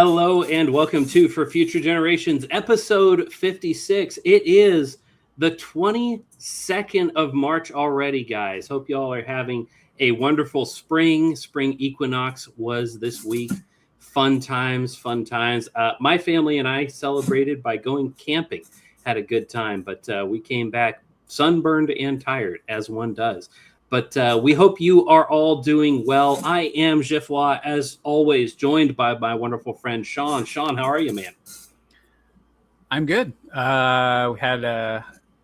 Hello and welcome to For Future Generations, episode 56. It is the 22nd of March already, guys. Hope you all are having a wonderful spring. Spring equinox was this week. Fun times, fun times. My family and I celebrated by going camping. Had a good time, but we came back sunburned and tired, as one does. But we hope you are all doing well. I am Geoffroy, as always, joined by my wonderful friend Sean. Sean, how are you, man? I'm good. We had a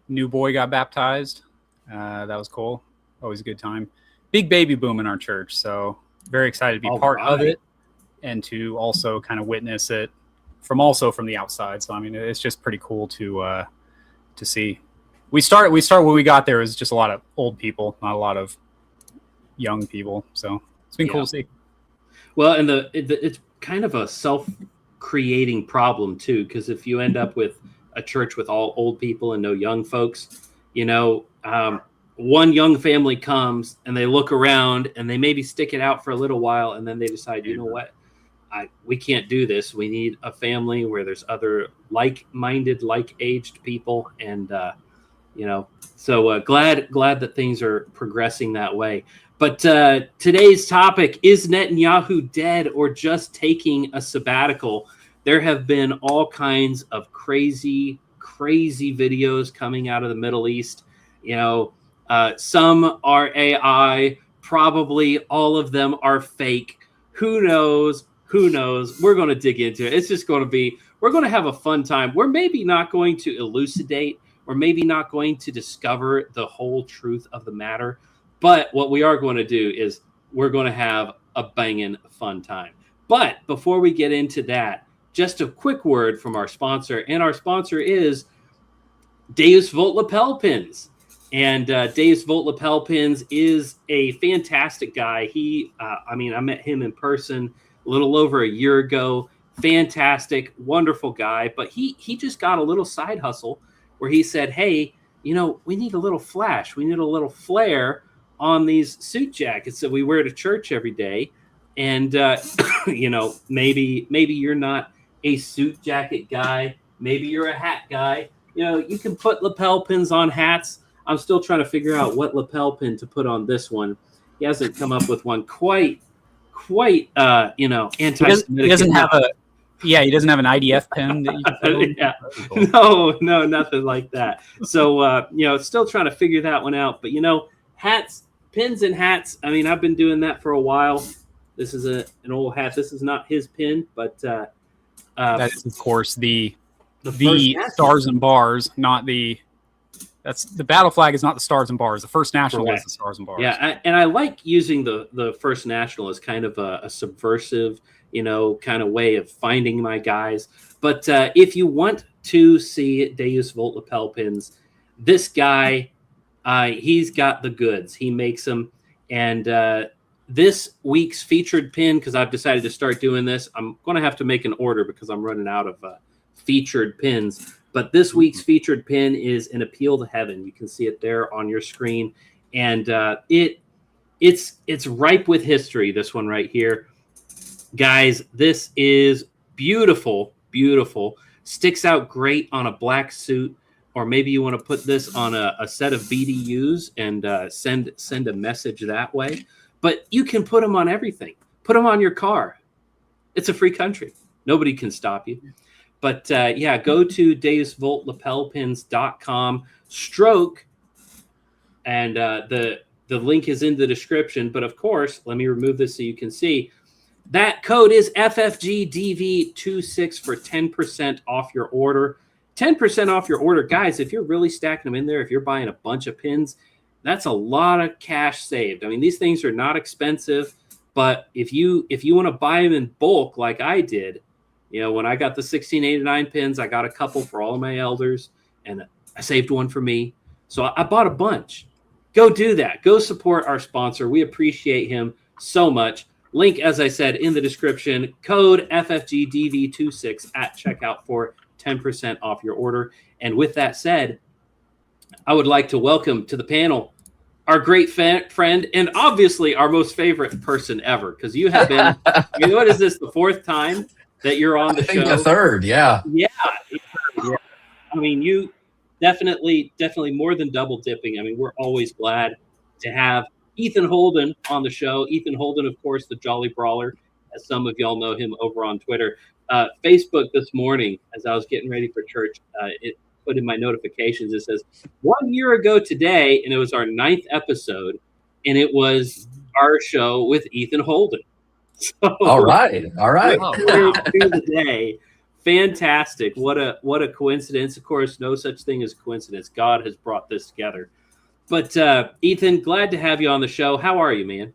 new boy got baptized. That was cool. Always a good time. Big baby boom in our church, so very excited to be part of it and to also kind of witness it from the outside. So I mean, it's just pretty cool to see. We start when we got there, it was just a lot of old people, not a lot of young people. So it's been cool to see. Well, and it's kind of a self-creating problem too, because if you end up with a church with all old people and no young folks, one young family comes and they look around and they maybe stick it out for a little while, and then they decide, you know what, we can't do this. We need a family where there's other like-minded, like-aged people, and so glad that things are progressing that way. But today's topic is Netanyahu dead or just taking a sabbatical? There have been all kinds of crazy videos coming out of the Middle East. Some are AI, probably all of them are fake. Who knows? We're going to dig into it. It's just going to be, we're going to have a fun time. We're maybe not going to elucidate, or maybe not going to discover the whole truth of the matter. But what we are going to do is we're going to have a banging fun time. But before we get into that, just a quick word from our sponsor. And our sponsor is Deus Vult Lapel Pins. And Deus Vult Lapel Pins is a fantastic guy. I met him in person a little over a year ago. Fantastic, wonderful guy. But he just got a little side hustle where he said, hey, we need a little flash. We need a little flair on these suit jackets that we wear to church every day. And, maybe you're not a suit jacket guy. Maybe you're a hat guy. You can put lapel pins on hats. I'm still trying to figure out what lapel pin to put on this one. He hasn't come up with one quite anti-Semitic. He doesn't have he doesn't have an IDF pin that you can put on. Yeah. Cool. No, nothing like that. So, still trying to figure that one out. But, hats, pins and hats. I mean, I've been doing that for a while. This is an old hat. This is not his pin, but that is, of course, the stars and bars, not the. That's the battle flag is not the stars and bars. The First National is the stars and bars. Yeah, and I like using the First National as kind of a subversive, kind of way of finding my guys. But if you want to see Deus Vult lapel pins, this guy, he's got the goods. He makes them. And this week's featured pin, because I've decided to start doing this, I'm going to have to make an order because I'm running out of featured pins. But this week's featured pin is an appeal to heaven. You can see it there on your screen. And it's ripe with history, this one right here. Guys, this is beautiful, beautiful. Sticks out great on a black suit. Or maybe you want to put this on a set of BDUs and send a message that way. But you can put them on everything. Put them on your car. It's a free country. Nobody can stop you. But go to deusvultlapelpins.com, stroke, and the link is in the description. But of course, let me remove this so you can see. That code is FFGDV26 for 10% off your order. 10% off your order. Guys, if you're really stacking them in there, if you're buying a bunch of pins, that's a lot of cash saved. I mean, these things are not expensive, but if you want to buy them in bulk like I did, when I got the 1689 pins, I got a couple for all of my elders, and I saved one for me. So I bought a bunch. Go do that. Go support our sponsor. We appreciate him so much. Link, as I said, in the description. Code FFGDV26 at checkout for 10% off your order. And with that said, I would like to welcome to the panel our great friend and obviously our most favorite person ever, because you have been, what is this, the fourth time that you're on the I think show. the third, yeah. Yeah. I mean, you definitely more than double dipping. I mean, we're always glad to have Ethan Holden on the show. Ethan Holden, of course, the Jolly Brawler, as some of y'all know him over on Twitter. Facebook this morning, as I was getting ready for church, it put in my notifications, it says 1 year ago today, and it was our 9th episode, and it was our show with Ethan Holden. So, All right. Oh, wow. to the day. Fantastic. What a coincidence. Of course, no such thing as coincidence. God has brought this together. But Ethan, glad to have you on the show. How are you, man?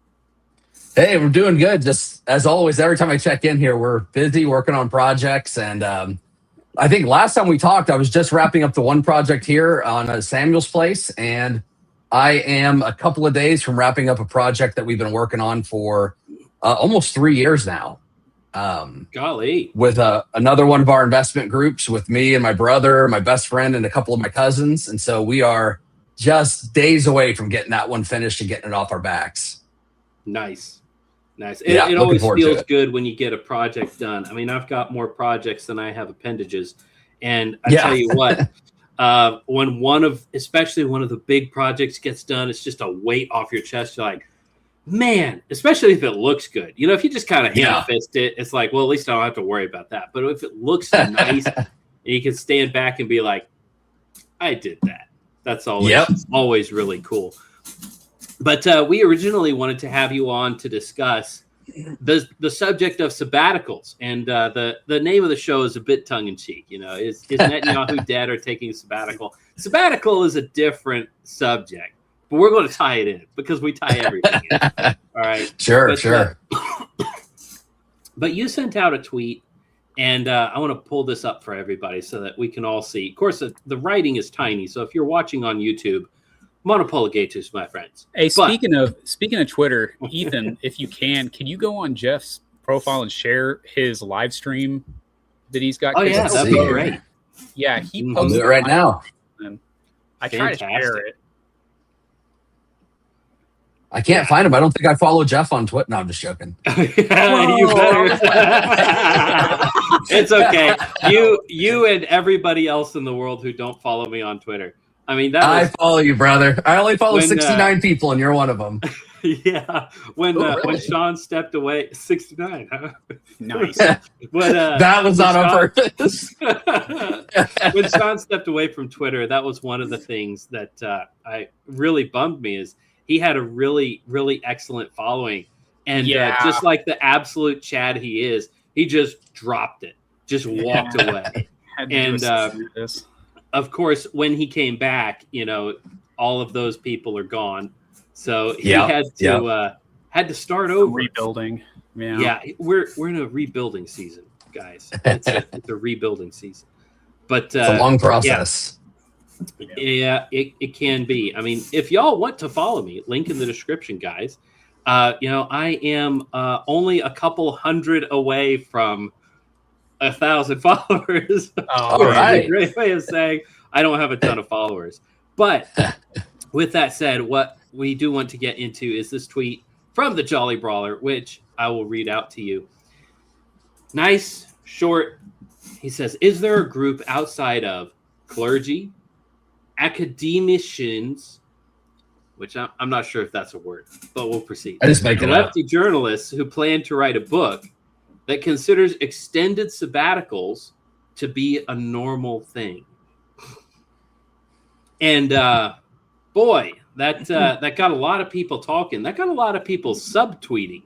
Hey, we're doing good. Just as always, every time I check in here, we're busy working on projects. And I think last time we talked, I was just wrapping up the one project here on Samuel's place. And I am a couple of days from wrapping up a project that we've been working on for almost 3 years now. Golly. With another one of our investment groups with me and my brother, my best friend, and a couple of my cousins. And so we are just days away from getting that one finished and getting it off our backs. Nice. Yeah, It always forward to feels it. good when you get a project done. I mean, I've got more projects than I have appendages. And I Yeah. tell you what, when especially one of the big projects gets done, it's just a weight off your chest. You're like, man, especially if it looks good. You know, if you just kind of hand fist it, it's like, well, at least I don't have to worry about that. But if it looks nice, and you can stand back and be like, I did that. That's always really cool. But we originally wanted to have you on to discuss the subject of sabbaticals. And the name of the show is a bit tongue-in-cheek. You know, is Netanyahu dead or taking a sabbatical? Sabbatical is a different subject. But we're going to tie it in because we tie everything in. All right. Sure. But you sent out a tweet, and I want to pull this up for everybody so that we can all see. Of course, the writing is tiny, so if you're watching on YouTube, monopoligatus, my friends. Hey, speaking of Twitter, Ethan, if you can you go on Jeff's profile and share his live stream that he's got? Oh yeah, that'd be great. Yeah, he I'll posted do it right now. I try to share it. I can't find him. I don't think I follow Jeff on Twitter. No, I'm just joking. You better. It's okay. You and everybody else in the world who don't follow me on Twitter. I mean, I follow you, brother. I only follow 69 people, and you're one of them. Yeah. When Sean stepped away, 69, huh? Nice. But, that was not on purpose. When Sean stepped away from Twitter, that was one of the things that I really bummed me is he had a really, really excellent following. And just like the absolute Chad he is, he just dropped it, just walked away. And of course, when he came back, you know, all of those people are gone. So he had to start over. Rebuilding. Yeah, we're in a rebuilding season, guys. It's a rebuilding season. But it's a long process. Yeah, it can be. I mean, if y'all want to follow me, link in the description, guys. You know, I am only a couple hundred away from 1,000 followers. All right. A great way of saying I don't have a ton of followers. But with that said, what we do want to get into is this tweet from the Jolly Brawler, which I will read out to you. Nice, short. He says, is there a group outside of clergy, academicians, which I'm not sure if that's a word, but we'll proceed. I just make it up. Lefty journalists who plan to write a book that considers extended sabbaticals to be a normal thing. And boy, that got a lot of people talking. That got a lot of people subtweeting.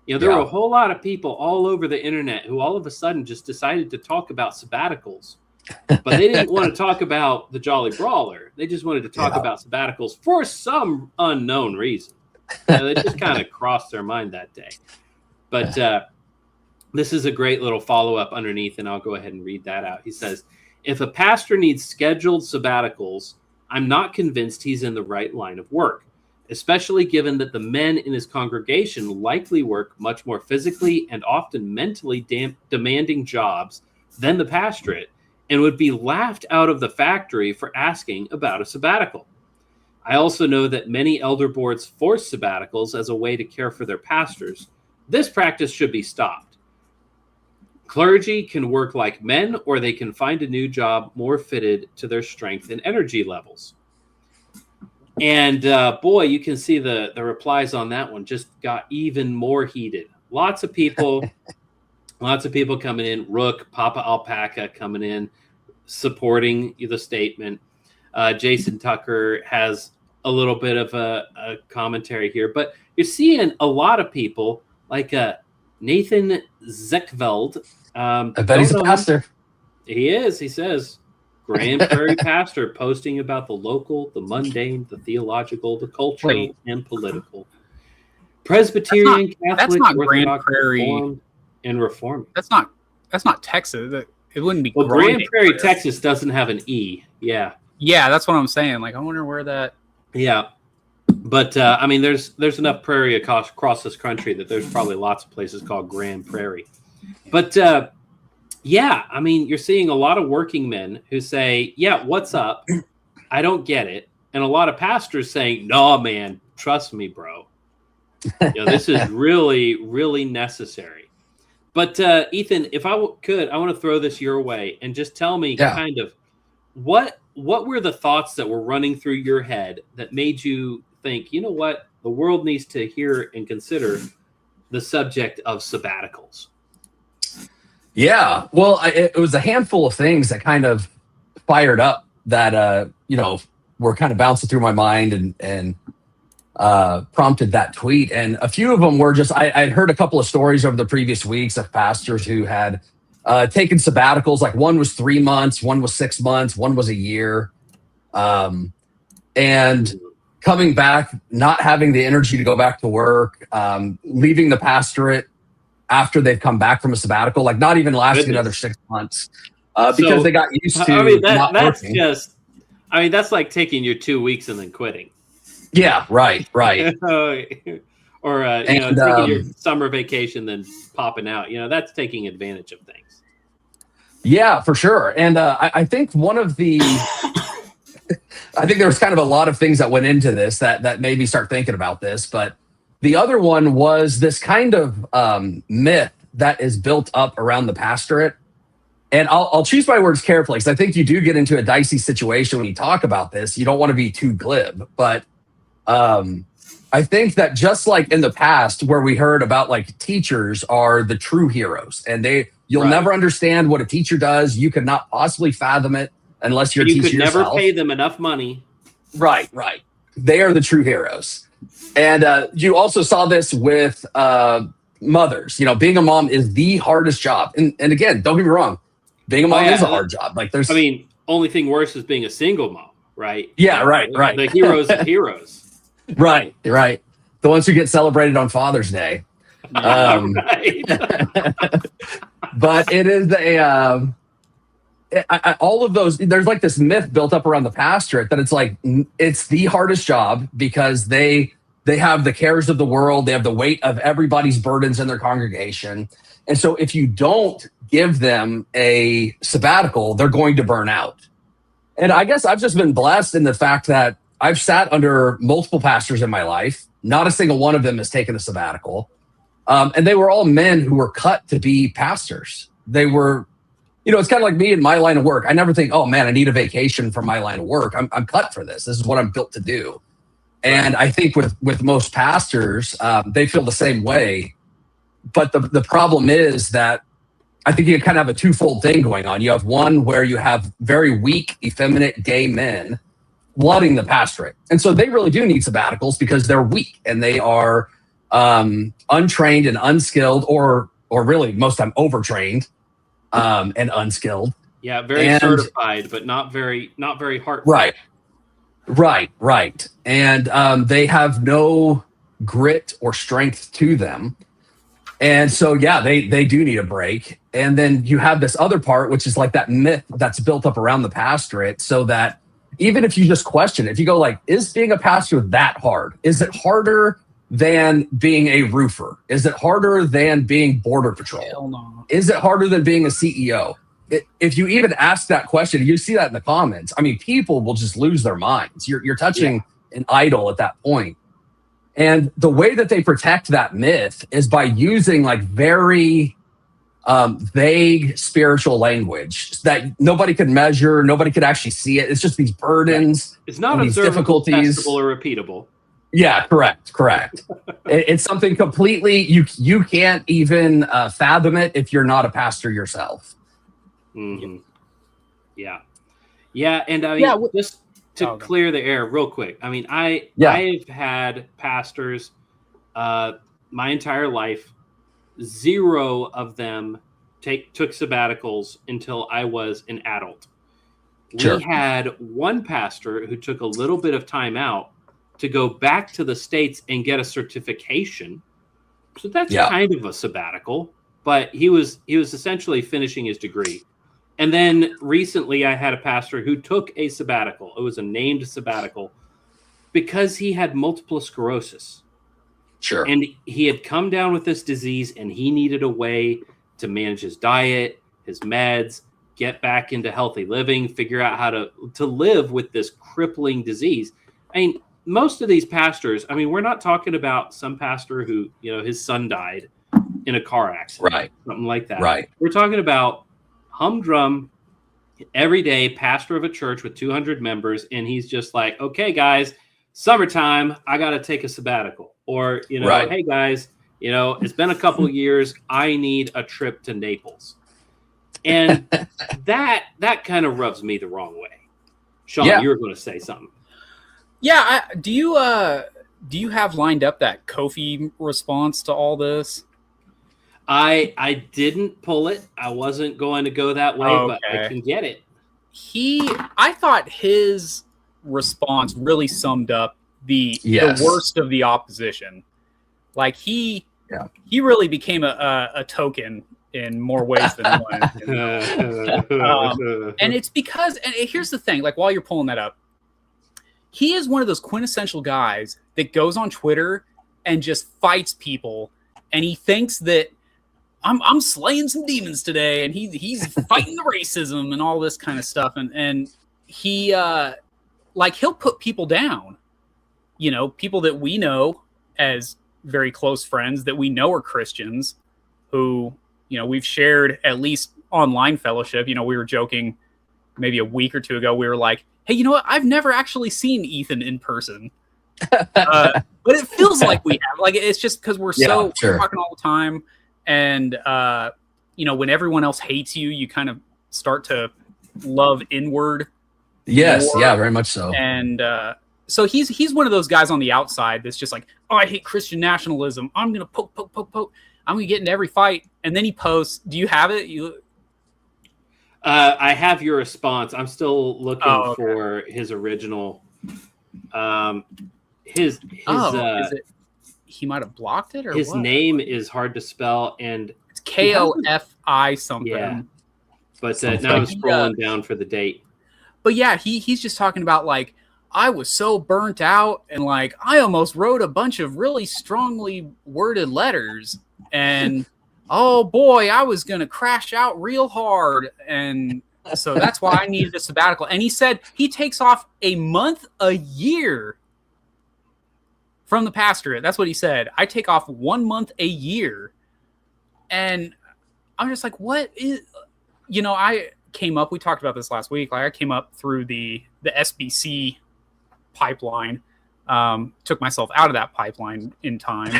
You know, there were a whole lot of people all over the internet who all of a sudden just decided to talk about sabbaticals. But they didn't want to talk about the Jolly Brawler. They just wanted to talk about sabbaticals for some unknown reason. You know, they just kind of crossed their mind that day. But this is a great little follow-up underneath, and I'll go ahead and read that out. He says, if a pastor needs scheduled sabbaticals, I'm not convinced he's in the right line of work, especially given that the men in his congregation likely work much more physically and often mentally demanding jobs than the pastorate, and would be laughed out of the factory for asking about a sabbatical. I also know that many elder boards force sabbaticals as a way to care for their pastors. This practice should be stopped. Clergy can work like men, or they can find a new job more fitted to their strength and energy levels. And boy, you can see the replies on that one just got even more heated. Lots of people coming in. Rook, Papa Alpaca coming in, supporting the statement. Jason Tucker has a little bit of a commentary here, but you're seeing a lot of people like Nathan Zekveld. I bet he's a pastor. He is. He says, Grand Prairie pastor posting about the local, the mundane, the theological, the cultural, and political. Presbyterian, Catholic, Orthodox, Reformed, and Reformed. That's not Texas. It wouldn't be. Well, Grand Prairie, Texas doesn't have an E. Yeah. Yeah, that's what I'm saying. Like, I wonder where that. Yeah. But, I mean, there's enough prairie across this country that there's probably lots of places called Grand Prairie. But, yeah, I mean, you're seeing a lot of working men who say, yeah, what's up? I don't get it. And a lot of pastors saying, no, man, trust me, bro. This is really, really necessary. But, Ethan, if I could, I want to throw this your way and just tell me kind of what were the thoughts that were running through your head that made you think, you know what, the world needs to hear and consider the subject of sabbaticals? Yeah, well, it was a handful of things that kind of fired up that, were kind of bouncing through my mind and prompted that tweet. And a few of them were just, I'd heard a couple of stories over the previous weeks of pastors who had taken sabbaticals. Like one was 3 months, one was 6 months, one was a year. And coming back, not having the energy to go back to work, leaving the pastorate after they've come back from a sabbatical, like not even lasting another 6 months, because they got used to not working. That's like taking your 2 weeks and then quitting. Yeah, right. Or taking your summer vacation, then popping out. That's taking advantage of things. Yeah, for sure. And I think one of the, I think there was kind of a lot of things that went into this that made me start thinking about this. But the other one was this kind of myth that is built up around the pastorate. And I'll choose my words carefully, because I think you do get into a dicey situation when you talk about this. You don't want to be too glib, but I think that just like in the past where we heard about like teachers are the true heroes, and you'll never understand what a teacher does. You could not possibly fathom it unless you're a teacher yourself. You could never pay them enough money. Right. They are the true heroes. And you also saw this with mothers. Being a mom is the hardest job. And again, don't get me wrong, being a mom is a hard job. Like only thing worse is being a single mom, right? Yeah, right. The heroes of heroes. Right. The ones who get celebrated on Father's Day. Right. But it is all of those. There's like this myth built up around the pastorate that it's like it's the hardest job because they have the cares of the world. They have the weight of everybody's burdens in their congregation. And so if you don't give them a sabbatical, they're going to burn out. And I guess I've just been blessed in the fact that I've sat under multiple pastors in my life. Not a single one of them has taken a sabbatical. And they were all men who were cut to be pastors. They were, it's kind of like me in my line of work. I never think, oh man, I need a vacation from my line of work. I'm cut for this. This is what I'm built to do. And I think with most pastors, they feel the same way. But the problem is that I think you kind of have a twofold thing going on. You have one where you have very weak, effeminate gay men flooding the pastorate. And so they really do need sabbaticals because they're weak and they are untrained and unskilled, or really most time overtrained and unskilled. Yeah, very certified, but not very heartfelt. Right. And they have no grit or strength to them. And so, yeah, they do need a break. And then you have this other part, which is like that myth that's built up around the pastorate, so that even if you just question it, if you go like, is being a pastor that hard? Is it harder than being a roofer? Is it harder than being border patrol? Hell no. Is it harder than being a CEO? If you even ask that question, you see that in the comments. I mean, people will just lose their minds. You're touching an idol at that point. And the way that they protect that myth is by using like very vague spiritual language that nobody could measure, nobody could actually see it. It's just these burdens. It's not these observable, difficulties, testable, or repeatable. Yeah, correct. It's something completely you can't even fathom it if you're not a pastor yourself. Mm-hmm. Yeah, and I mean, just to clear the air real quick. I mean, I've had pastors my entire life. 0 of them took sabbaticals until I was an adult. Sure. We had one pastor who took a little bit of time out to go back to the States and get a certification. So that's kind of a sabbatical, but he was essentially finishing his degree. And then recently I had a pastor who took a sabbatical. It was a named sabbatical because he had multiple sclerosis. Sure. And he had come down with this disease and he needed a way to manage his diet, his meds, get back into healthy living, figure out how to live with this crippling disease. I mean, most of these pastors, I mean, we're not talking about some pastor who, his son died in a car accident, right? Something like that. Right. We're talking about humdrum, everyday pastor of a church with 200 members. And he's just like, okay, guys, summertime, I got to take a sabbatical. Or, hey, guys, it's been a couple of years. I need a trip to Naples. And that kind of rubs me the wrong way. Sean, you were going to say something. Yeah. Do you have lined up that Kofi response to all this? I didn't pull it. I wasn't going to go that way, but I can get it. I thought his response really summed up the worst of the opposition. Like he really became a token in more ways than one. And it's because, and here's the thing, like while you're pulling that up, he is one of those quintessential guys that goes on Twitter and just fights people. And he thinks that I'm slaying some demons today. And he's fighting the racism and all this kind of stuff. And he, he'll put people down, people that we know as very close friends that we know are Christians who, we've shared at least online fellowship. We were joking maybe a week or two ago. We were like, hey, you know what? I've never actually seen Ethan in person. But it feels like we have. Like, it's just because we're we're talking all the time. And, when everyone else hates you, you kind of start to love inward. Yes. more. Yeah, very much so. And so he's one of those guys on the outside that's just like, oh, I hate Christian nationalism. I'm going to poke. I'm going to get into every fight. And then he posts, do you have it? I have your response. I'm still looking for his original. Is it, he might have blocked it, or his what? name is hard to spell, and it's Kofi something. Yeah, but now I'm scrolling down for the date. But yeah, he's just talking about like, I was so burnt out, and like I almost wrote a bunch of really strongly worded letters, and oh boy, I was gonna crash out real hard, and so that's why I needed a sabbatical. And he said he takes off a month a year from the pastorate. That's what he said. I take off 1 month a year. And I'm just like, what is, I came up, we talked about this last week. Like I came up through the SBC pipeline, took myself out of that pipeline in time,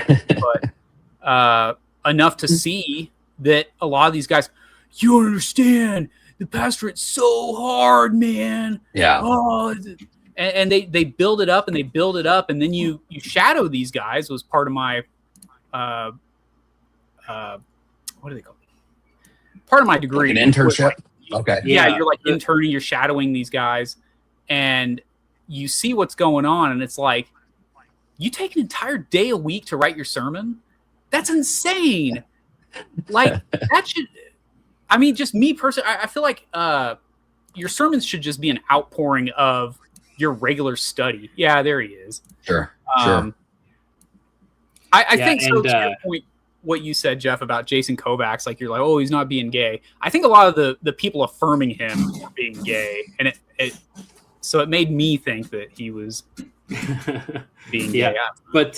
but enough to see that a lot of these guys, you don't understand, the pastorate's so hard, man. Yeah. Oh, and they build it up and they build it up, and then you shadow these guys. Was part of my what do they call it? Part of my degree. Like an internship. Okay. Yeah, you're like interning, you're shadowing these guys, and you see what's going on, and it's like, you take an entire day a week to write your sermon? That's insane. Like that should, I mean, just me personally, I feel like your sermons should just be an outpouring of your regular study. Yeah, there he is. Sure. I think so. To your point, what you said, Jeff, about Jason Kovacs, like you're like, oh, he's not being gay. I think a lot of the people affirming him were being gay, and so it made me think that he was being gay. But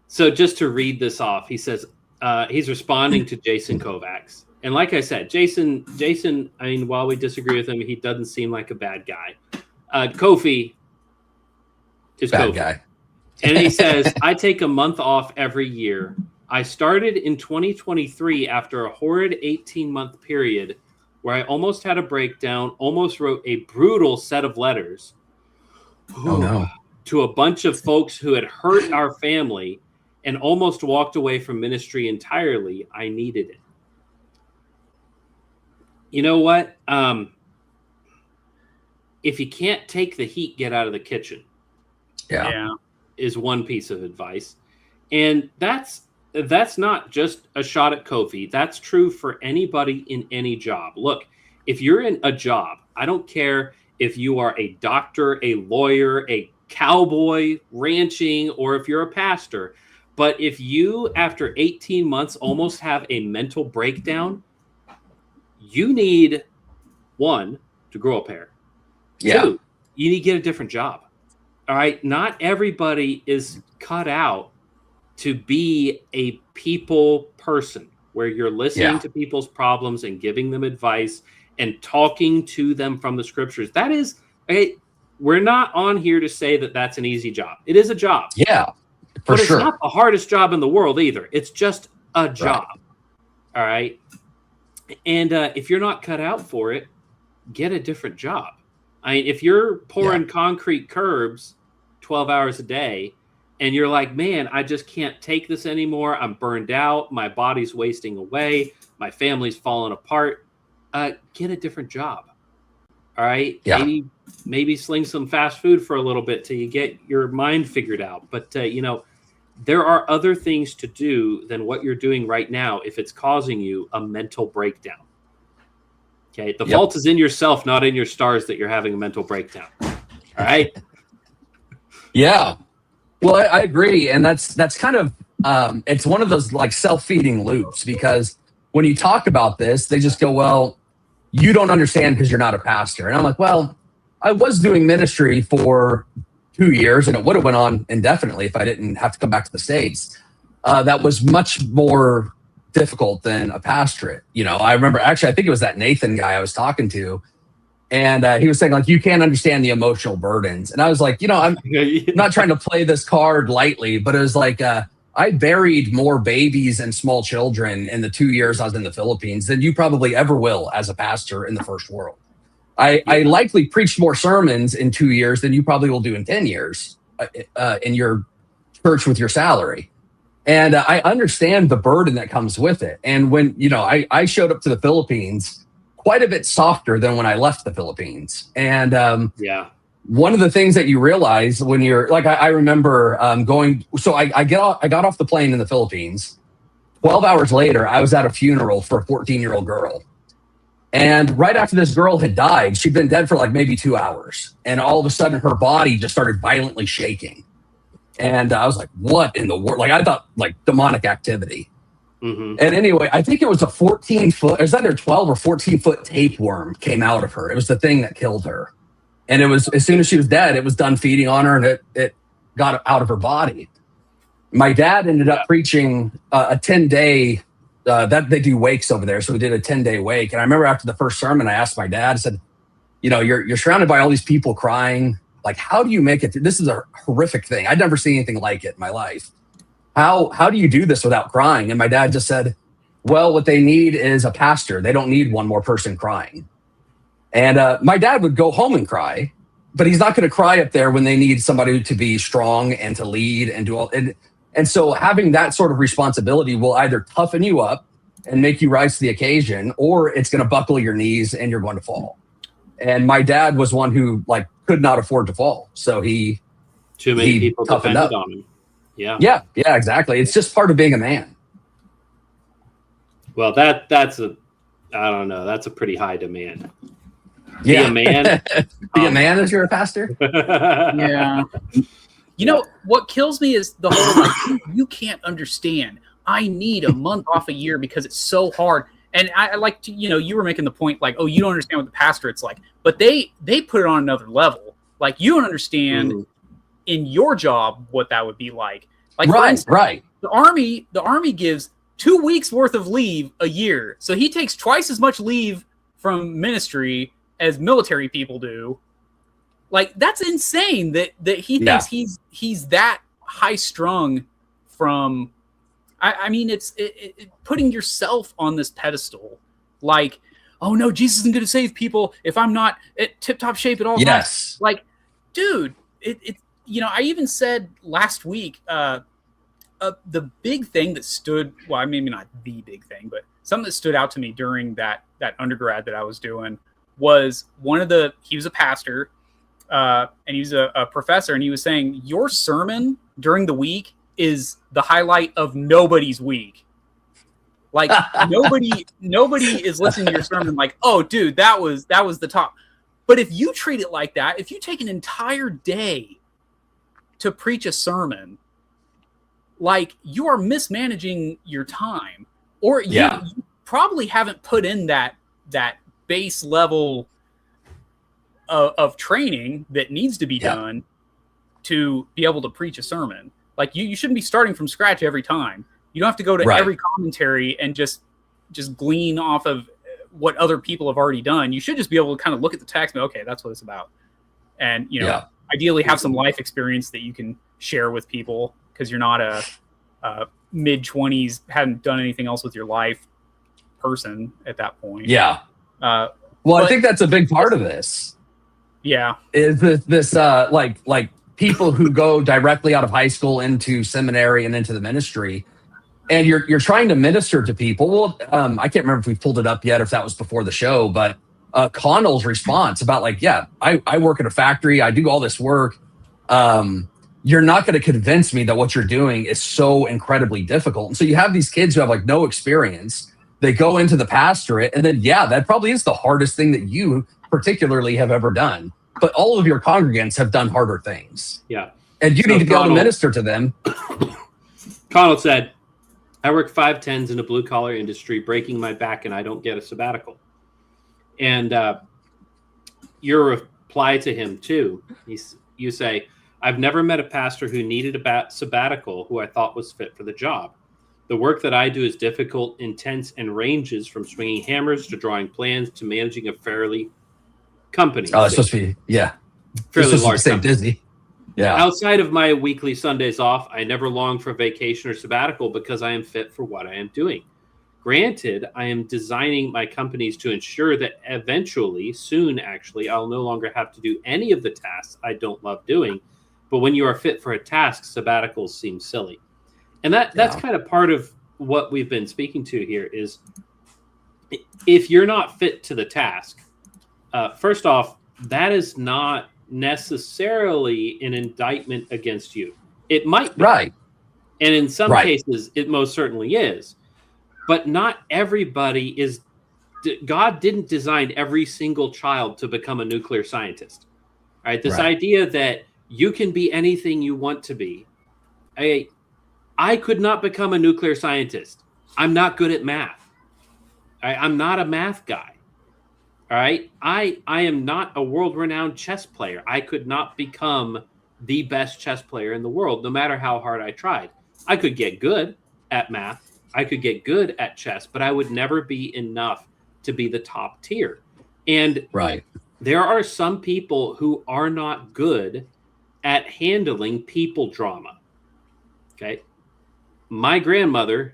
so just to read this off, he says he's responding to Jason Kovacs. And like I said, Jason, I mean, while we disagree with him, he doesn't seem like a bad guy. Kofi is Bad Kofi. guy. And he says, I take a month off every year. I started in 2023 after a horrid 18-month period where I almost had a breakdown, almost wrote a brutal set of letters Oh, no. to a bunch of folks who had hurt our family and almost walked away from ministry entirely. I needed it. You know what? If you can't take the heat, get out of the kitchen. Yeah. Is one piece of advice. And that's not just a shot at Kofi. That's true for anybody in any job. Look, if you're in a job, I don't care if you are a doctor, a lawyer, a cowboy ranching, or if you're a pastor. But if you, after 18 months, almost have a mental breakdown, you need, one, to grow a pair. Yeah. Two, you need to get a different job. All right. Not everybody is cut out to be a people person where you're listening to people's problems and giving them advice and talking to them from the scriptures. That is, we're not on here to say that that's an easy job. It is a job. Yeah, but sure. it's not the hardest job in the world either. It's just a job. All right. And if you're not cut out for it, get a different job. I mean, if you're pouring concrete curbs 12 hours a day and you're like, man, I just can't take this anymore. I'm burned out. My body's wasting away. My family's falling apart. Get a different job. All right. Yeah. Maybe sling some fast food for a little bit till you get your mind figured out. But, there are other things to do than what you're doing right now if it's causing you a mental breakdown. Okay. The fault is in yourself, not in your stars that you're having a mental breakdown. All right. Yeah. Well, I agree. And that's kind of, it's one of those like self-feeding loops, because when you talk about this, they just go, well, you don't understand because you're not a pastor. And I'm like, well, I was doing ministry for 2 years and it would have went on indefinitely if I didn't have to come back to the States. That was much more difficult than a pastorate. I remember actually, I think it was that Nathan guy I was talking to. And he was saying, like, you can't understand the emotional burdens. And I was like, I'm not trying to play this card lightly, but it was like, I buried more babies and small children in the 2 years I was in the Philippines than you probably ever will as a pastor in the first world. I likely preached more sermons in 2 years than you probably will do in 10 years in your church with your salary. And I understand the burden that comes with it. And when, I showed up to the Philippines quite a bit softer than when I left the Philippines. And one of the things that you realize when you're like, I remember going, so I got off the plane in the Philippines. 12 hours later, I was at a funeral for a 14-year-old girl. And right after this girl had died, she'd been dead for like maybe 2 hours. And all of a sudden her body just started violently shaking. And I was like, what in the world? Like, I thought like demonic activity. Mm-hmm. And anyway, I think it was a 14-foot, it was either 12 or 14-foot tapeworm came out of her. It was the thing that killed her. And it was, as soon as she was dead, it was done feeding on her and it got out of her body. My dad ended up preaching a 10-day, that they do wakes over there. So we did a 10-day wake. And I remember after the first sermon, I asked my dad, I said, you're surrounded by all these people crying. Like, how do you make it? This is a horrific thing. I'd never seen anything like it in my life. How do you do this without crying? And my dad just said, well, what they need is a pastor. They don't need one more person crying. And my dad would go home and cry, but he's not going to cry up there when they need somebody to be strong and to lead and do all. And so having that sort of responsibility will either toughen you up and make you rise to the occasion, or it's going to buckle your knees and you're going to fall. And my dad was one who like could not afford to fall. So too many people depended on him. Yeah, exactly. It's just part of being a man. Well, that's I don't know. That's a pretty high demand. Be a man. Be a man as you're a pastor. Yeah. What kills me is the whole like, you can't understand. I need a month off a year because it's so hard. And I like to, you were making the point like, oh, you don't understand what the pastorate's like, but they put it on another level. Like, you don't understand in your job what that would be like. Like, right. The army gives 2 weeks worth of leave a year. So he takes twice as much leave from ministry as military people do. Like, that's insane that he thinks he's that high strung from, I mean, it's putting yourself on this pedestal. Like, oh no, Jesus isn't going to save people if I'm not at tip top shape at all times. Like, dude, I even said last week, the big thing that stood, well, maybe not the big thing, but something that stood out to me during that undergrad that I was doing was he was a pastor, and he was a professor, and he was saying, your sermon during the week is the highlight of nobody's week. Like, nobody is listening to your sermon like, oh, dude, that was the top. But if you treat it like that, if you take an entire day to preach a sermon, like, you are mismanaging your time, or you probably haven't put in that base level of training that needs to be done to be able to preach a sermon. Like, you shouldn't be starting from scratch every time. You don't have to go to every commentary and just glean off of what other people have already done. You should just be able to kind of look at the text and, okay, that's what it's about. And, ideally have some life experience that you can share with people, because you're not a mid-20s, hadn't done anything else with your life person at that point. Yeah. I think that's a big part of this. Yeah. Is this like people who go directly out of high school into seminary and into the ministry, and you're trying to minister to people. Well, I can't remember if we pulled it up yet, or if that was before the show, but Connell's response about, like, I work at a factory, I do all this work. You're not going to convince me that what you're doing is so incredibly difficult. And so you have these kids who have, like, no experience. They go into the pastorate, and then, that probably is the hardest thing that you particularly have ever done. But all of your congregants have done harder things. Yeah. And you need to be able to minister to them. Connell said, I work 5/10s in a blue-collar industry, breaking my back, and I don't get a sabbatical. And your reply to him, too, you say, I've never met a pastor who needed a sabbatical who I thought was fit for the job. The work that I do is difficult, intense, and ranges from swinging hammers to drawing plans to managing a fairly company. Oh, it's supposed to be, fairly large company. Disney. Yeah. Outside of my weekly Sundays off, I never long for vacation or sabbatical because I am fit for what I am doing. Granted, I am designing my companies to ensure that eventually, soon actually, I'll no longer have to do any of the tasks I don't love doing. But when you are fit for a task, sabbaticals seem silly. And that's kind of part of what we've been speaking to here is, if you're not fit to the task, first off, that is not necessarily an indictment against you. It might be. Right. And in some cases, it most certainly is. But not everybody is. God didn't design every single child to become a nuclear scientist. All right. This idea that you can be anything you want to be. I could not become a nuclear scientist. I'm not good at math. I'm not a math guy. All right. I am not a world-renowned chess player. I could not become the best chess player in the world, no matter how hard I tried. I could get good at math. I could get good at chess, but I would never be enough to be the top tier. And there are some people who are not good at handling people drama. Okay. My grandmother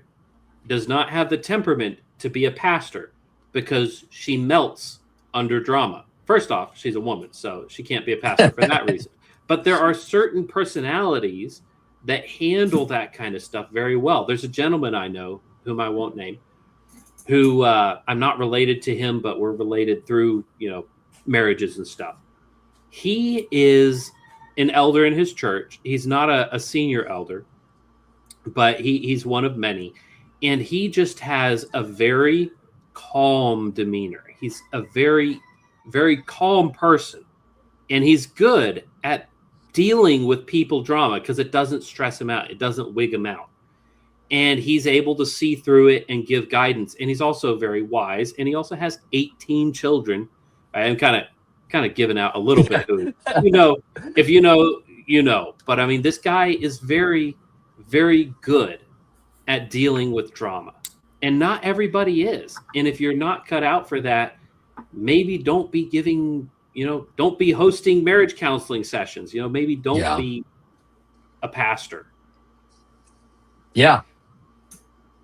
does not have the temperament to be a pastor because she melts under drama. First off, she's a woman, so she can't be a pastor for that reason. But there are certain personalities that handle that kind of stuff very well. There's a gentleman I know, whom I won't name, who I'm not related to him, but we're related through, marriages and stuff. He is an elder in his church. He's not a senior elder, but he's one of many. And he just has a very calm demeanor. He's a very, very calm person. And he's good at dealing with people drama because it doesn't stress him out. It doesn't wig him out. And he's able to see through it and give guidance. And he's also very wise. And he also has 18 children. I'm kind of giving out a little bit. If you know, you know. But I mean, this guy is very, very good at dealing with drama. And not everybody is. And if you're not cut out for that, maybe don't be giving, don't be hosting marriage counseling sessions. Maybe don't be a pastor. Yeah.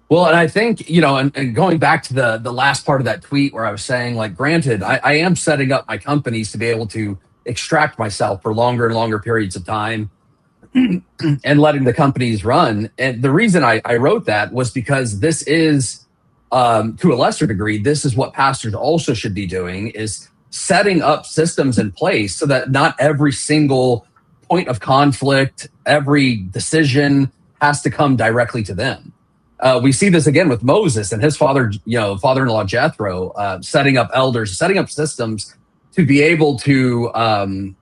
Well, and I think, and going back to the last part of that tweet where I was saying, like, granted, I am setting up my companies to be able to extract myself for longer and longer periods of time and letting the companies run. And the reason I wrote that was because this is, to a lesser degree, this is what pastors also should be doing, is setting up systems in place so that not every single point of conflict, every decision has to come directly to them. We see this again with Moses and his father-in-law Jethro, setting up elders, setting up systems to be able to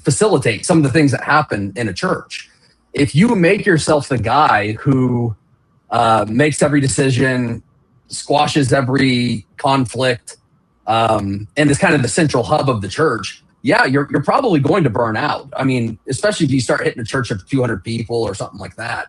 facilitate some of the things that happen in a church. If you make yourself the guy who makes every decision, squashes every conflict, and is kind of the central hub of the church, you're probably going to burn out. I mean, especially if you start hitting a church of 200 people or something like that.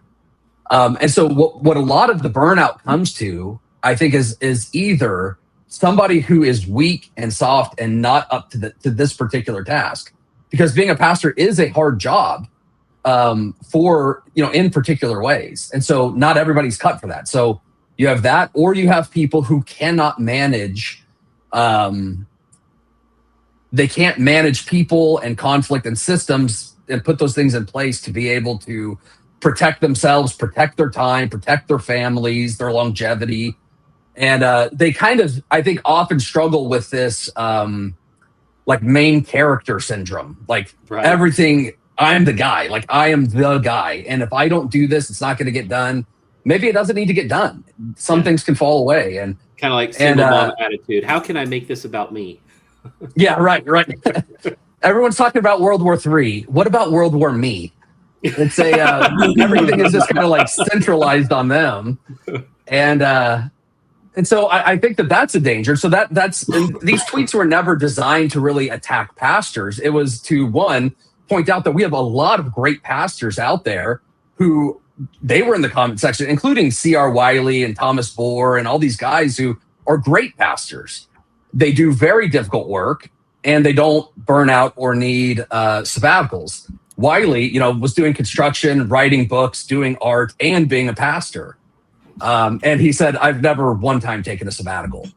And so what a lot of the burnout comes to, I think, is either somebody who is weak and soft and not up to this particular task, because being a pastor is a hard job in particular ways. And so not everybody's cut for that. So you have that, or you have people who cannot manage, they can't manage people and conflict and systems and put those things in place to be able to protect themselves, protect their time, protect their families, their longevity. And they kind of, I think, often struggle with this like main character syndrome. Like everything, I'm the guy, like I am the guy. And if I don't do this, it's not going to get done. Maybe it doesn't need to get done. Some things can fall away. And kind of like single mom attitude. How can I make this about me? Yeah, right. Everyone's talking about World War III. What about World War Me? It's everything is just kind of like centralized on them. And so I think that's a danger. So that's these tweets were never designed to really attack pastors. It was to, one, point out that we have a lot of great pastors out there who they were in the comment section, including C.R. Wiley and Thomas Bohr and all these guys who are great pastors. They do very difficult work and they don't burn out or need sabbaticals. Wiley, was doing construction, writing books, doing art, and being a pastor. And he said, I've never one time taken a sabbatical.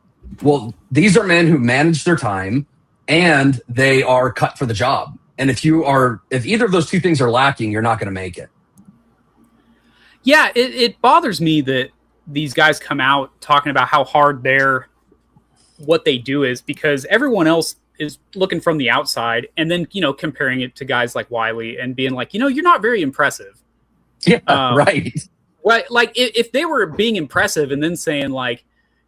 Well, these are men who manage their time and they are cut for the job. And if either of those two things are lacking, you're not going to make it. Yeah, it bothers me that these guys come out talking about how hard what they do is, because everyone else is looking from the outside and then, comparing it to guys like Wiley and being like, you're not very impressive. Yeah, right. Right. Like if they were being impressive and then saying like,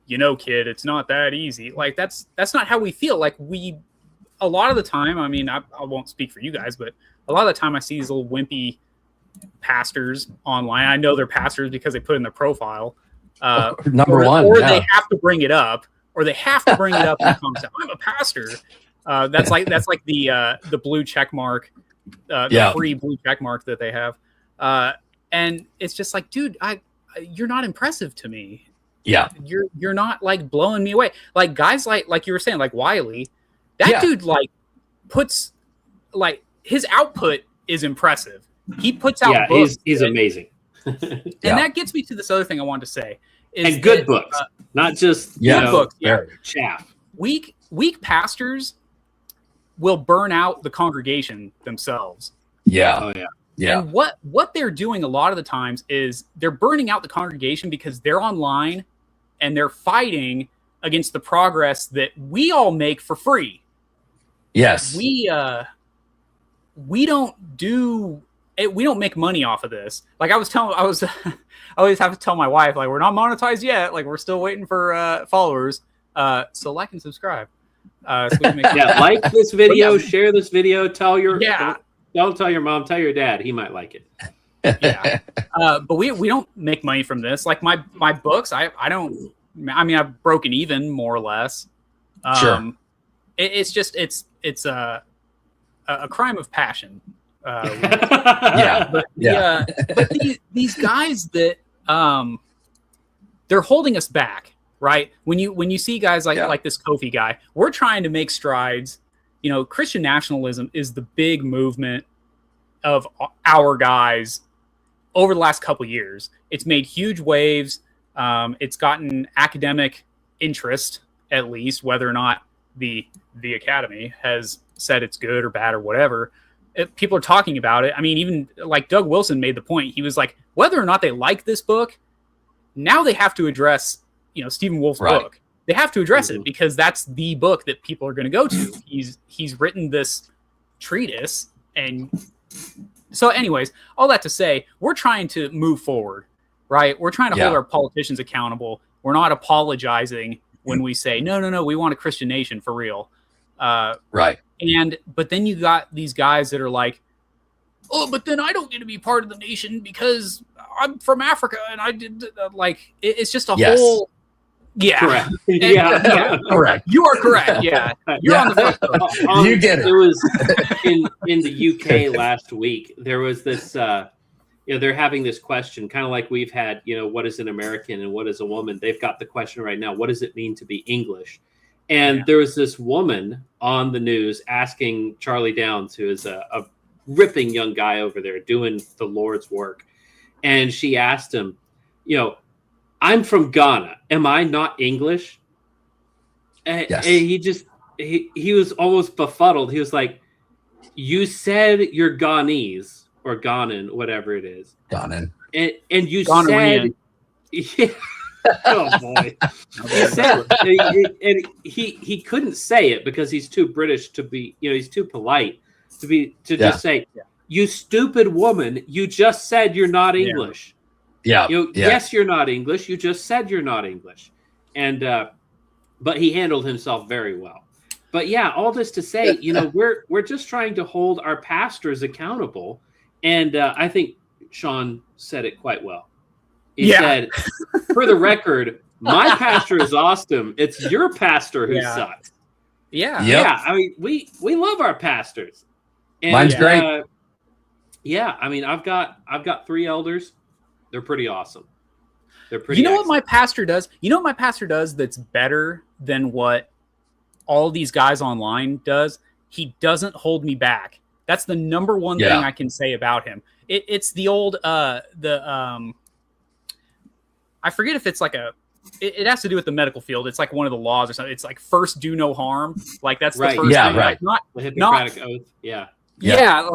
kid, it's not that easy. Like that's not how we feel. Like a lot of the time, I mean, I won't speak for you guys, but a lot of the time I see these little wimpy pastors online. I know they're pastors because they put in their profile. Number one. Or they have to bring it up. Or they have to bring it up in the comments. I'm a pastor. That's like the blue check mark, the free blue check mark that they have. And it's just like, dude, you're not impressive to me. Yeah, you're not like blowing me away. Like guys like you were saying, like Wiley, that dude like puts like his output is impressive. He puts out books. He's amazing. And that gets me to this other thing I wanted to say. And good books, not just books. Yeah. chaff. Weak pastors will burn out the congregation themselves. Yeah. Oh yeah. Yeah. And what they're doing a lot of the times is they're burning out the congregation because they're online and they're fighting against the progress that we all make for free. Yes. We don't make money off of this. Like I always have to tell my wife, like, we're not monetized yet. Like we're still waiting for followers. So like and subscribe. So we can make like this video, share this video, tell your don't tell your mom, tell your dad. He might like it. Yeah. But we don't make money from this. Like my books, I've broken even more or less. Sure. It's a crime of passion. But these guys that they're holding us back, right? When you see guys like this Kofi guy, we're trying to make strides. You know, Christian nationalism is the big movement of our guys over the last couple years. It's made huge waves. It's gotten academic interest, at least, whether or not the Academy has said it's good or bad or whatever. People are talking about it. I mean, even like Doug Wilson made the point. He was like, whether or not they like this book, now they have to address, Stephen Wolf's book. They have to address it because that's the book that people are going to go to. He's written this treatise. And so anyways, all that to say, we're trying to move forward, right? We're trying to hold our politicians accountable. We're not apologizing when we say, no, we want a Christian nation for real. Right. But then you got these guys that are like, oh, but then I don't get to be part of the nation because I'm from Africa and I did it's just a whole. Yeah. Correct. Correct. You are correct. Yeah. You're on the front. You get it. It was in the UK last week. There was this, they're having this question, kind of like we've had, what is an American and what is a woman? They've got the question right now. What does it mean to be English? And there was this woman on the news asking Charlie Downs, who is a ripping young guy over there doing the Lord's work. And she asked him, I'm from Ghana. Am I not English? And he was almost befuddled. He was like, you said you're Ghanese or Ghanan, whatever it is. Ghanan. And you Ghanaian. said, oh boy. He said, and he couldn't say it because he's too British to be, he's too polite to just say, you stupid woman, you just said you're not English. Yes, you're not English. You just said you're not English. And but he handled himself very well. But all this to say, we're just trying to hold our pastors accountable. And I think Sean said it quite well. He said, for the record, my pastor is awesome. It's your pastor who sucks. Yeah. Yeah. I mean, we love our pastors. And, mine's great. I mean, I've got 3 elders. They're pretty awesome. They're pretty. You know what my pastor does? That's better than what all these guys online does? He doesn't hold me back. That's the number one thing I can say about him. It's the old I forget if it's like it has to do with the medical field. It's like one of the laws or something. It's like first do no harm. Like that's the first thing. Right. The Hippocratic Oath.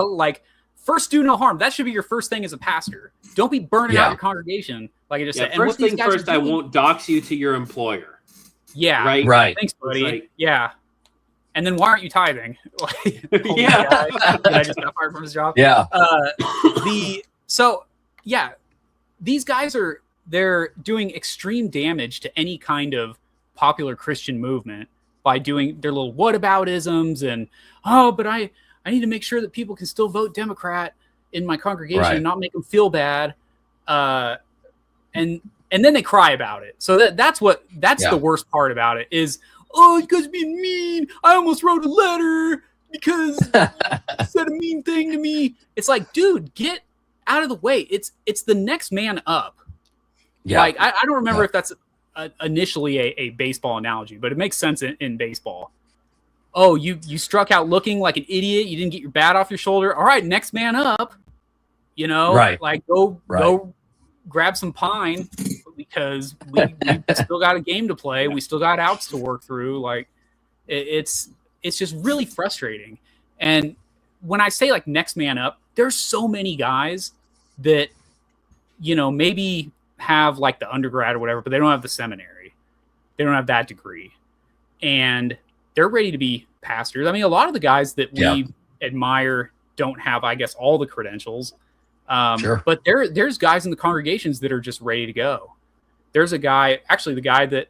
Like first do no harm. That should be your first thing as a pastor. Don't be burning out your congregation. Like I just said. First thing first, I won't dox you to your employer. Yeah. Right. Thanks, buddy. And then why aren't you tithing? Did I just got fired from his job? Yeah. These guys they're doing extreme damage to any kind of popular Christian movement by doing their little whataboutisms and but I need to make sure that people can still vote Democrat in my congregation and not make them feel bad. And then they cry about it. So that's the worst part about it is, you guys being mean. I almost wrote a letter because you said a mean thing to me. It's like, dude, get out of the way. It's the next man up. Yeah. Like, I don't remember if that's initially a baseball analogy, but it makes sense in baseball. Oh, you struck out looking like an idiot. You didn't get your bat off your shoulder. All right, next man up. Like go grab some pine because we still got a game to play. We still got outs to work through. Like it's just really frustrating. And when I say like next man up, there's so many guys that, maybe have like the undergrad or whatever, but they don't have the seminary. They don't have that degree. And they're ready to be pastors. I mean, a lot of the guys that we admire don't have, I guess, all the credentials. But there's guys in the congregations that are just ready to go. There's a guy, actually the guy that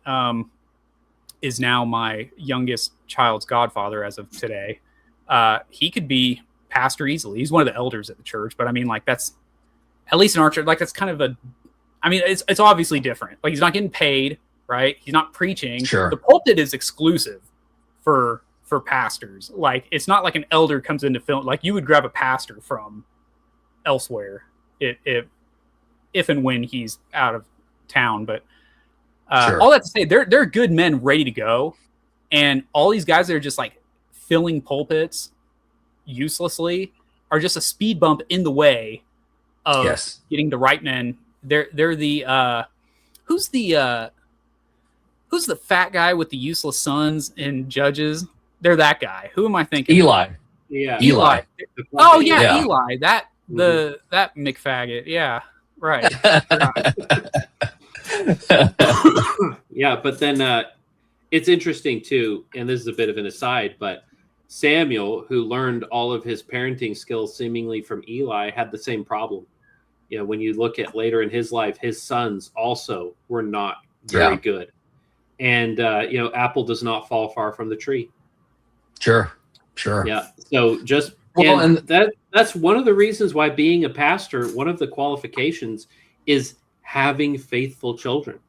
is now my youngest child's godfather as of today. He could be pastor easily. He's one of the elders at the church, but I mean, like that's at least in our church, like that's kind of it's obviously different. Like he's not getting paid, right? He's not preaching. Sure. The pulpit is exclusive for pastors. Like it's not like an elder comes into film. Like you would grab a pastor from elsewhere if and when he's out of town. But Sure. All that to say, they're good men ready to go, and all these guys that are just like filling pulpits uselessly are just a speed bump in the way of getting the right men. They're the who's the fat guy with the useless sons in Judges? They're that guy. Who am I thinking? Eli. Yeah. Eli. Oh yeah, Eli. That McFaggot. Yeah. Right. Yeah, but then it's interesting too, and this is a bit of an aside, but Samuel, who learned all of his parenting skills seemingly from Eli, had the same problem. You know, when you look at later in his life, his sons also were not very good. And apple does not fall far from the tree. Sure. Yeah. So just that's one of the reasons why being a pastor, one of the qualifications is having faithful children.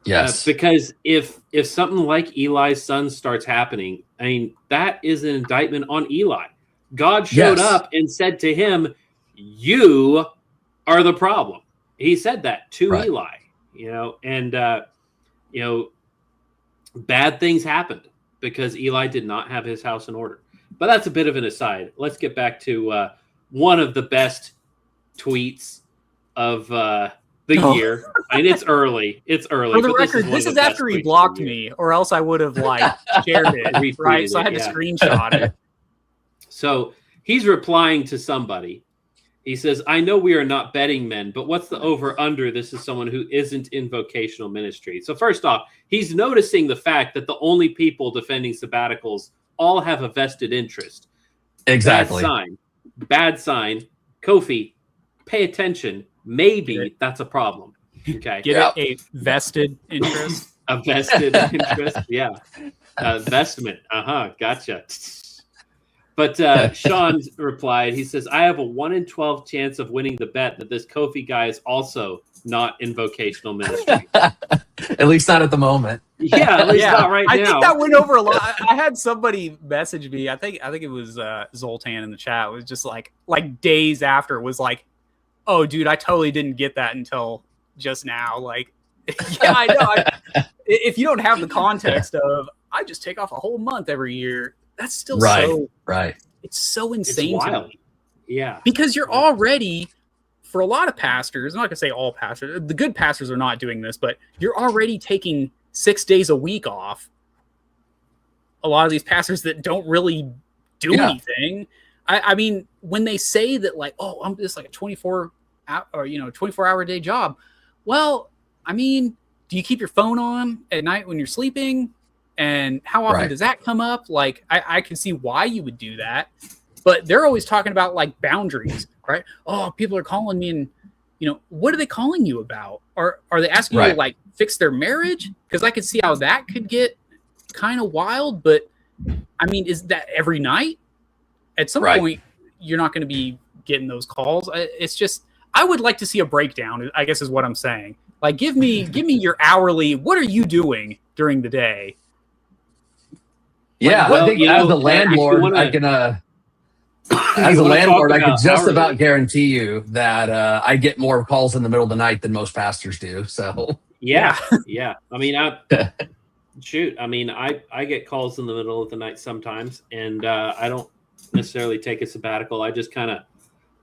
Yes. Because if something like Eli's son starts happening, I mean, that is an indictment on Eli. God showed up and said to him, "You are the problem." He said that to Eli, and bad things happened because Eli did not have his house in order. But that's a bit of an aside. Let's get back to one of the best tweets of the year. I mean, it's early. For the record, this is after he blocked me, or else I would have shared it, right? So I had to screenshot it. So he's replying to somebody. He says, "I know we are not betting men, but what's the over-under? This is someone who isn't in vocational ministry." So first off, he's noticing the fact that the only people defending sabbaticals all have a vested interest. Exactly. Bad sign. Kofi, pay attention. Maybe that's a problem. Okay. Get a vested interest. A vested interest. Yeah. Vestment. Gotcha. But Sean replied, he says, "I have a 1 in 12 chance of winning the bet that this Kofi guy is also not in vocational ministry." At least not at the moment. Yeah, at least not right now. I think that went over a lot. I had somebody message me. I think it was Zoltan in the chat. It was just like days after. It was like, "Oh, dude, I totally didn't get that until just now." Like, yeah, I know. If you don't have the context of, I just take off a whole month every year, that's still so right. It's so insane to me. Yeah, because you're already, for a lot of pastors, I'm not gonna say all pastors, the good pastors are not doing this, but you're already taking 6 days a week off. A lot of these pastors that don't really do anything. I mean, when they say that, like, "Oh, I'm just like a 24-hour a day job," well, I mean, do you keep your phone on at night when you're sleeping? And how often does that come up? Like, I can see why you would do that, but they're always talking about boundaries, right? "Oh, people are calling me," and what are they calling you about? Are they asking you to fix their marriage? Because I could see how that could get kind of wild. But I mean, is that every night? At some point, you're not going to be getting those calls. It's just, I would like to see a breakdown, I guess is what I'm saying. Like, give me your hourly. What are you doing during the day? Yeah, I think as a landlord, I can. As a landlord, I can just about guarantee you that I get more calls in the middle of the night than most pastors do. So yeah. I mean, I get calls in the middle of the night sometimes, and I don't necessarily take a sabbatical. I just kind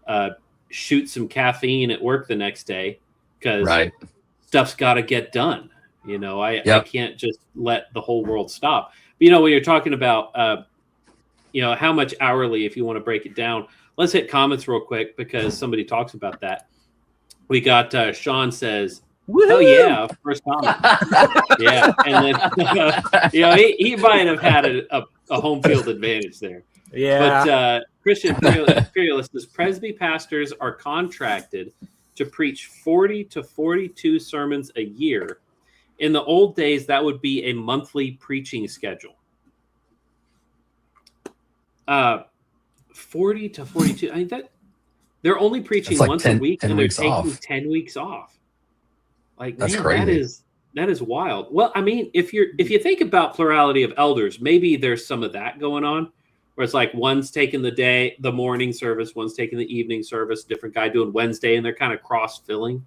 of shoot some caffeine at work the next day because stuff's got to get done. I can't just let the whole world stop. But, when you're talking about, how much hourly, if you want to break it down, let's hit comments real quick because somebody talks about that. We got Sean says, "Oh yeah, first comment." Yeah, and then he might have had a home field advantage there. Yeah, but Christian Imperialist says Presby pastors are contracted to preach 40 to 42 sermons a year. In the old days, that would be a monthly preaching schedule. 40 to 42. I mean, that they're only preaching once a week, and they're taking 10 weeks off. Like, that's man, crazy. That is wild. Well, I mean, if you think about plurality of elders, maybe there's some of that going on, where it's like one's taking the morning service, one's taking the evening service, different guy doing Wednesday, and they're kind of cross-filling.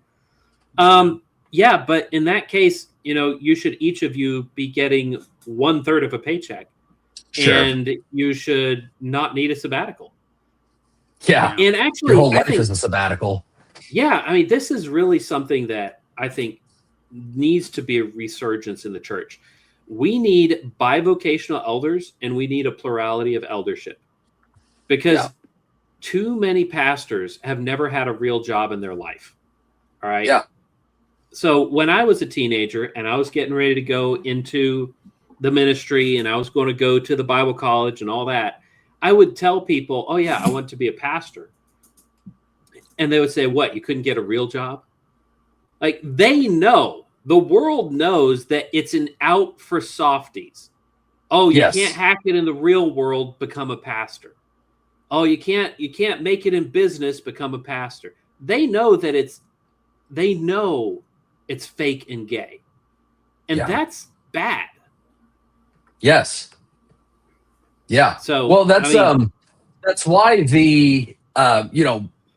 Yeah, but in that case, you should each of you be getting 1/3 of a paycheck, and you should not need a sabbatical. Yeah, and actually, your whole life is a sabbatical. Yeah, I mean, this is really something that I think needs to be a resurgence in the church. We need bivocational elders, and we need a plurality of eldership, because too many pastors have never had a real job in their life. All right. Yeah. So when I was a teenager and I was getting ready to go into the ministry and I was going to go to the Bible college and all that, I would tell people, oh yeah, I want to be a pastor. And they would say, what, you couldn't get a real job? Like, they know, the world knows that it's an out for softies. Oh, you can't hack it in the real world, become a pastor. Oh, you can't make it in business, become a pastor. They know that it's fake and gay. And that's bad. Yes. Yeah. So, well, that's why the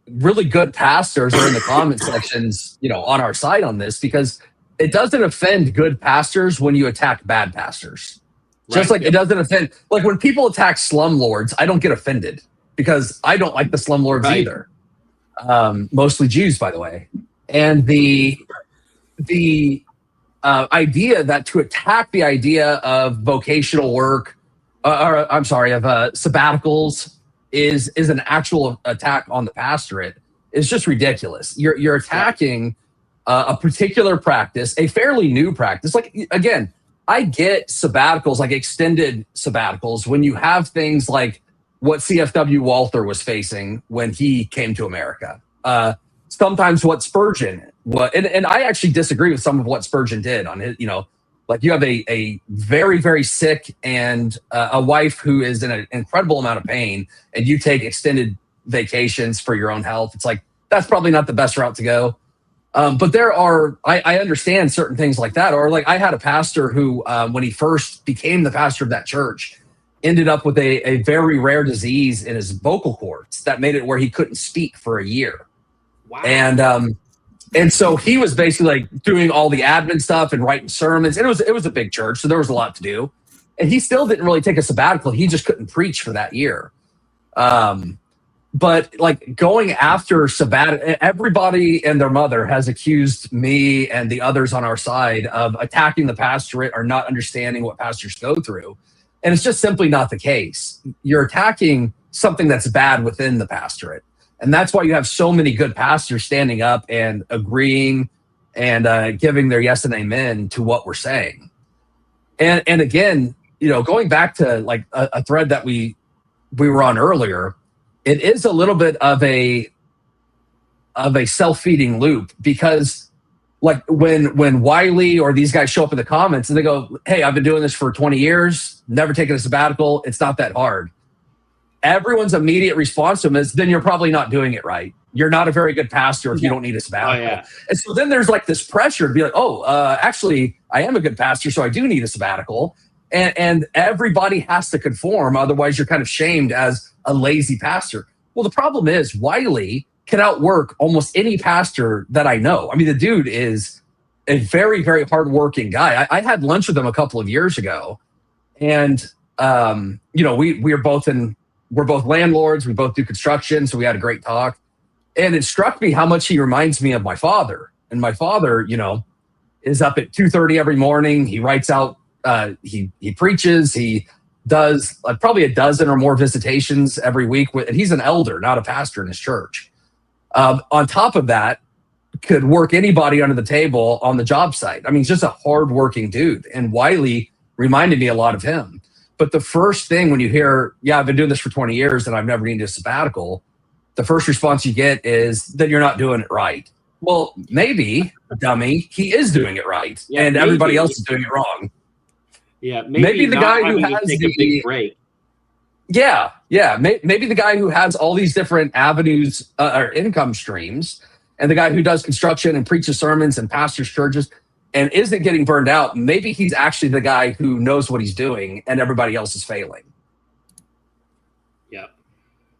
really good pastors are in the comment sections, on our side on this, because it doesn't offend good pastors when you attack bad pastors. Just like it doesn't offend, like when people attack slumlords, I don't get offended because I don't like the slumlords either. Mostly Jews, by the way. And the idea that to attack the idea of vocational work, of sabbaticals is an actual attack on the pastorate is just ridiculous. You're attacking a particular practice, a fairly new practice. Like, again, I get sabbaticals, like extended sabbaticals, when you have things like what CFW Walther was facing when he came to America. Sometimes what Spurgeon, and I actually disagree with some of what Spurgeon did on his, like you have a very, very sick and a wife who is in an incredible amount of pain, and you take extended vacations for your own health. It's like, that's probably not the best route to go. But there are, I understand certain things like that. Or like I had a pastor who, when he first became the pastor of that church, ended up with a very rare disease in his vocal cords that made it where he couldn't speak for a year. Wow. And so he was basically like doing all the admin stuff and writing sermons. And it was a big church, so there was a lot to do. And he still didn't really take a sabbatical. He just couldn't preach for that year. But like going after sabbatical, everybody and their mother has accused me and the others on our side of attacking the pastorate or not understanding what pastors go through. And it's just simply not the case. You're attacking something that's bad within the pastorate. And that's why you have so many good pastors standing up and agreeing and giving their yes and amen to what we're saying. And again, going back to like a thread that we were on earlier, it is a little bit of a self-feeding loop, because like when Wiley or these guys show up in the comments and they go, hey, I've been doing this for 20 years, never taken a sabbatical, it's not that hard. Everyone's immediate response to them is, then you're probably not doing it right. You're not a very good pastor if you don't need a sabbatical. Oh, yeah. And so then there's like this pressure to be like, actually, I am a good pastor, so I do need a sabbatical. And everybody has to conform. Otherwise, you're kind of shamed as a lazy pastor. Well, the problem is Wiley can outwork almost any pastor that I know. I mean, the dude is a very, very hardworking guy. I had lunch with him a couple of years ago. And, we're both landlords. We both do construction. So we had a great talk. And it struck me how much he reminds me of my father. And my father, is up at 2:30 every morning. He writes out, he preaches. He does probably a dozen or more visitations every week. And he's an elder, not a pastor in his church. On top of that, could work anybody under the table on the job site. I mean, he's just a hardworking dude. And Wiley reminded me a lot of him. But the first thing when you hear, I've been doing this for 20 years and I've never needed a sabbatical, the first response you get is that you're not doing it right. Well, maybe, dummy, he is doing it right. Yeah, and everybody else is doing it wrong. Yeah, maybe the guy who has a big break. Yeah. Maybe the guy who has all these different avenues or income streams, and the guy who does construction and preaches sermons and pastors churches and isn't getting burned out, maybe he's actually the guy who knows what he's doing and everybody else is failing. Yeah.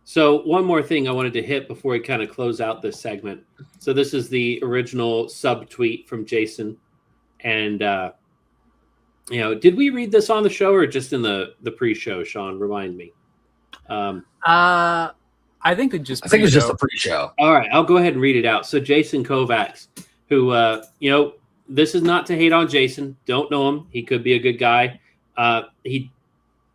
So one more thing I wanted to hit before we kind of close out this segment. So this is the original subtweet from Jason. And, did we read this on the show or just in the pre-show, Sean? Remind me. I think it just. I think it's just a pre-show. All right, I'll go ahead and read it out. So Jason Kovacs, who, this is not to hate on Jason. Don't know him. He could be a good guy.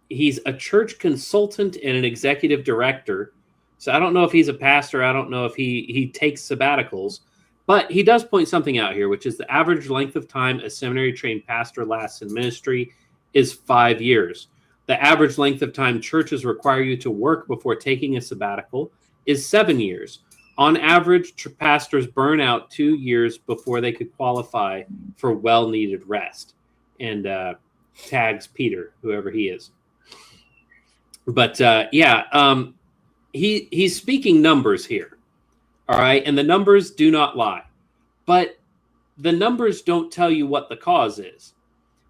He's a church consultant and an executive director. So I don't know if he's a pastor. I don't know if he takes sabbaticals. But he does point something out here, which is the average length of time a seminary-trained pastor lasts in ministry is 5 years. The average length of time churches require you to work before taking a sabbatical is 7 years. On average, pastors burn out 2 years before they could qualify for well-needed rest. And tags Peter, whoever he is. But he's speaking numbers here. All right. And the numbers do not lie. But the numbers don't tell you what the cause is.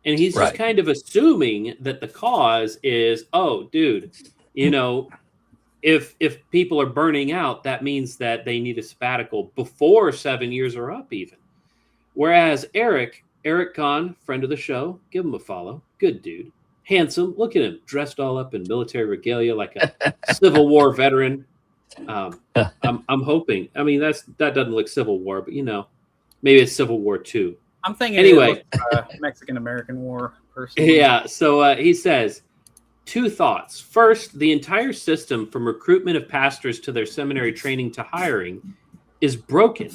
And he's just kind of assuming that the cause is, oh, dude, if people are burning out, that means that they need a sabbatical before 7 years are up even. Whereas Eric Kahn, friend of the show, give him a follow. Good dude. Handsome. Look at him, dressed all up in military regalia like a Civil War veteran. I'm hoping. I mean, that doesn't look Civil War, but maybe it's Civil War II. I'm thinking anyway. Mexican-American War person. Yeah. So he says 2 thoughts. First, the entire system from recruitment of pastors to their seminary training to hiring is broken.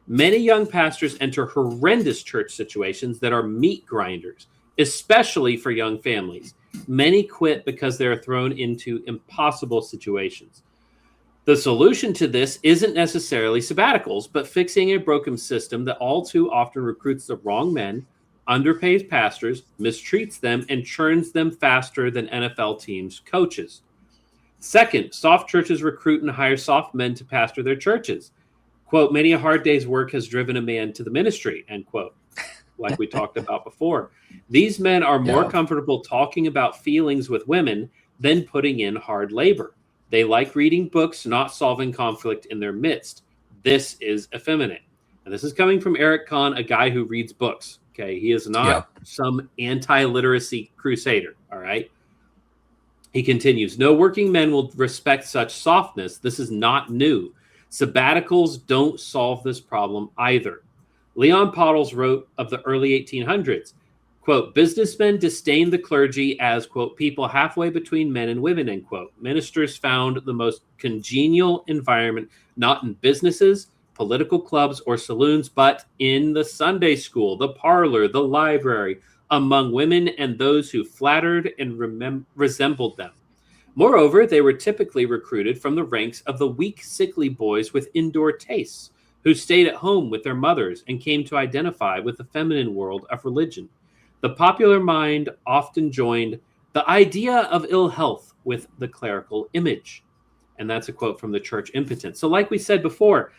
Many young pastors enter horrendous church situations that are meat grinders, especially for young families. Many quit because they are thrown into impossible situations. The solution to this isn't necessarily sabbaticals, but fixing a broken system that all too often recruits the wrong men, underpays pastors, mistreats them, and churns them faster than NFL teams' coaches. Second, soft churches recruit and hire soft men to pastor their churches. Quote, many a hard day's work has driven a man to the ministry, end quote. Like we talked about before. These men are more comfortable talking about feelings with women than putting in hard labor. They like reading books, not solving conflict in their midst. This is effeminate. And this is coming from Eric Kahn, a guy who reads books. Okay, he is not some anti-literacy crusader. All right. He continues, no working men will respect such softness. This is not new. Sabbaticals don't solve this problem either. Leon Pottles wrote of the early 1800s, quote, businessmen disdained the clergy as, quote, people halfway between men and women, end quote. Ministers found the most congenial environment not in businesses, political clubs, or saloons, but in the Sunday school, the parlor, the library, among women and those who flattered and resembled them. Moreover, they were typically recruited from the ranks of the weak, sickly boys with indoor tastes, who stayed at home with their mothers and came to identify with the feminine world of religion. The popular mind often joined the idea of ill health with the clerical image. And that's a quote from the Church Impotent. So like we said before,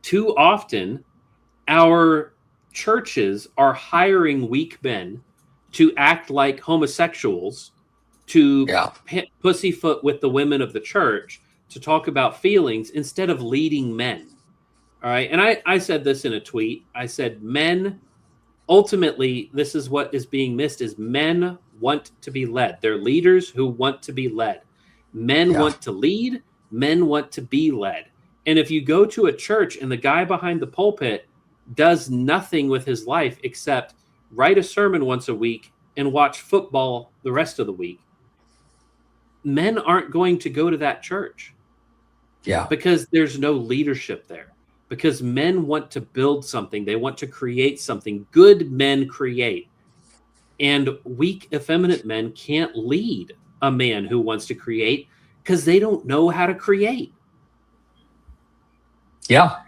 too often our churches are hiring weak men to act like homosexuals, to pussyfoot with the women of the church, to talk about feelings instead of leading men. All right. And I said this in a tweet. I said, men, ultimately, this is what is being missed is men want to be led. They're leaders who want to be led. Men want to lead. Men want to be led. And if you go to a church and the guy behind the pulpit does nothing with his life except write a sermon once a week and watch football the rest of the week, men aren't going to go to that church. Yeah. Because there's no leadership there. Because men want to build something. They want to create something. Good men create. And weak, effeminate men can't lead a man who wants to create because they don't know how to create. Yeah.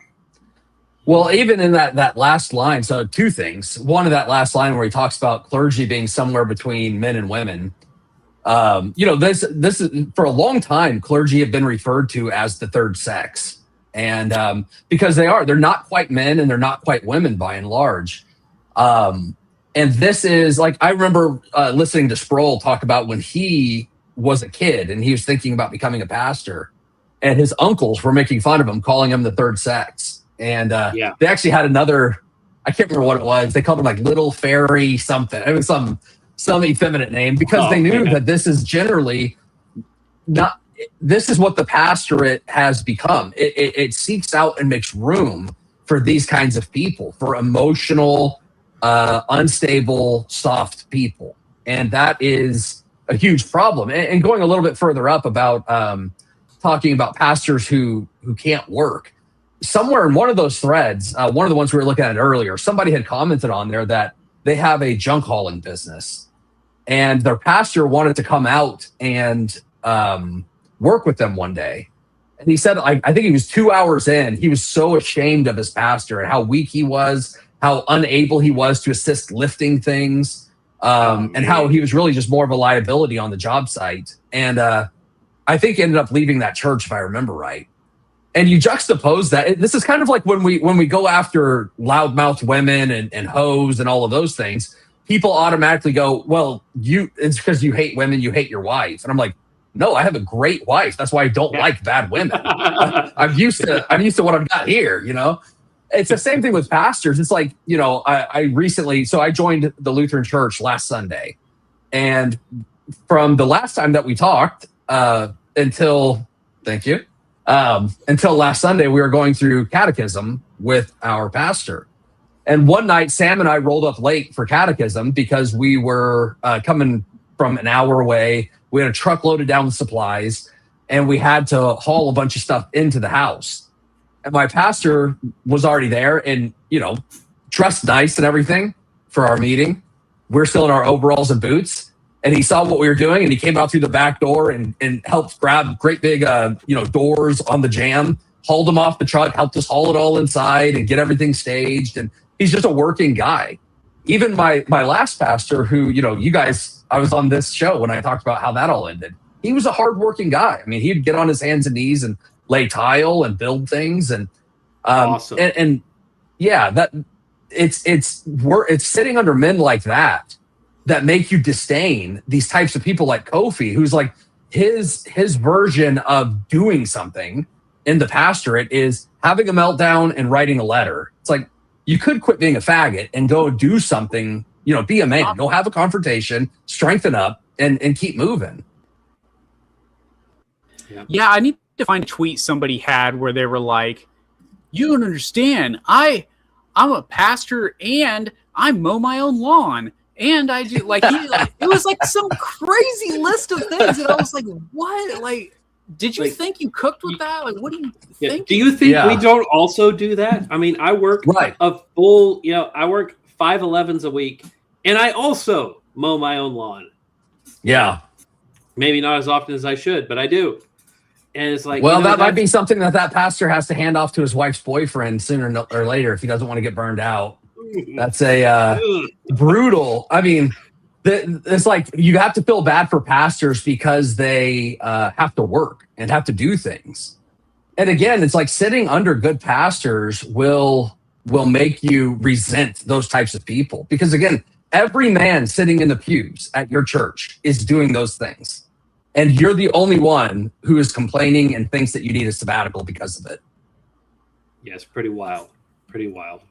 Well, even in that last line, so 2 things. One of that last line where he talks about clergy being somewhere between men and women. This is for a long time, clergy have been referred to as the third sex. And because they're not quite men and they're not quite women by and large. And this is like, I remember listening to Sproul talk about when he was a kid and he was thinking about becoming a pastor, and his uncles were making fun of him, calling him the third sex. And they actually had another, I can't remember what it was. They called him like Little Fairy something. It was some effeminate name, because they knew that this is generally not, this is what the pastorate has become. It seeks out and makes room for these kinds of people, for emotional, unstable, soft people. And that is a huge problem. And going a little bit further up about talking about pastors who can't work, somewhere in one of those threads, one of the ones we were looking at earlier, somebody had commented on there that they have a junk hauling business, and their pastor wanted to come out and work with them one day. And he said, I think he was 2 hours in, he was so ashamed of his pastor and how weak he was, how unable he was to assist lifting things, and how he was really just more of a liability on the job site. And I think he ended up leaving that church, if I remember right. And you juxtapose that. This is kind of like when we go after loudmouth women and hoes and all of those things, people automatically go, well, it's because you hate women, you hate your wife. And I'm like, no, I have a great wife. That's why I don't like bad women. I'm used to what I've got here, you know? It's the same thing with pastors. It's like, you know, I joined the Lutheran Church last Sunday. And from the last time that we talked until last Sunday, we were going through catechism with our pastor. And one night, Sam and I rolled up late for catechism because we were coming from an hour away. We had a truck loaded down with supplies, and we had to haul a bunch of stuff into the house. And my pastor was already there and, you know, dressed nice and everything for our meeting. We're still in our overalls and boots. And he saw what we were doing, and he came out through the back door and helped grab great big, doors on the jam, hauled them off the truck, helped us haul it all inside and get everything staged. And he's just a working guy. Even my last pastor, who, you know, you guys, I was on this show when I talked about how that all ended. He was a hardworking guy. I mean, he'd get on his hands and knees and lay tile and build things. And awesome. And yeah, that it's sitting under men like that make you disdain these types of people like Kofi, who's like his version of doing something in the pastorate is having a meltdown and writing a letter. It's like, you could quit being a faggot and go do something, you know, be a man, go have a confrontation, strengthen up and keep moving. Yeah, I need to find a tweet somebody had where they were like, you don't understand. I'm a pastor and I mow my own lawn. And I do it was like some crazy list of things. And I was like, what? Like, did you think you cooked with that? Like, what do you think? Do you think we don't also do that? I mean, I work a full, I work 5/11s a week, and I also mow my own lawn. Yeah. Maybe not as often as I should, but I do. And it's like, well, that might be something that pastor has to hand off to his wife's boyfriend sooner or later if he doesn't want to get burned out. That's a brutal. I mean, it's like you have to feel bad for pastors because they have to work and have to do things. And again, it's like sitting under good pastors will make you resent those types of people. Because again, every man sitting in the pews at your church is doing those things. And you're the only one who is complaining and thinks that you need a sabbatical because of it. Yes, pretty wild. Pretty wild.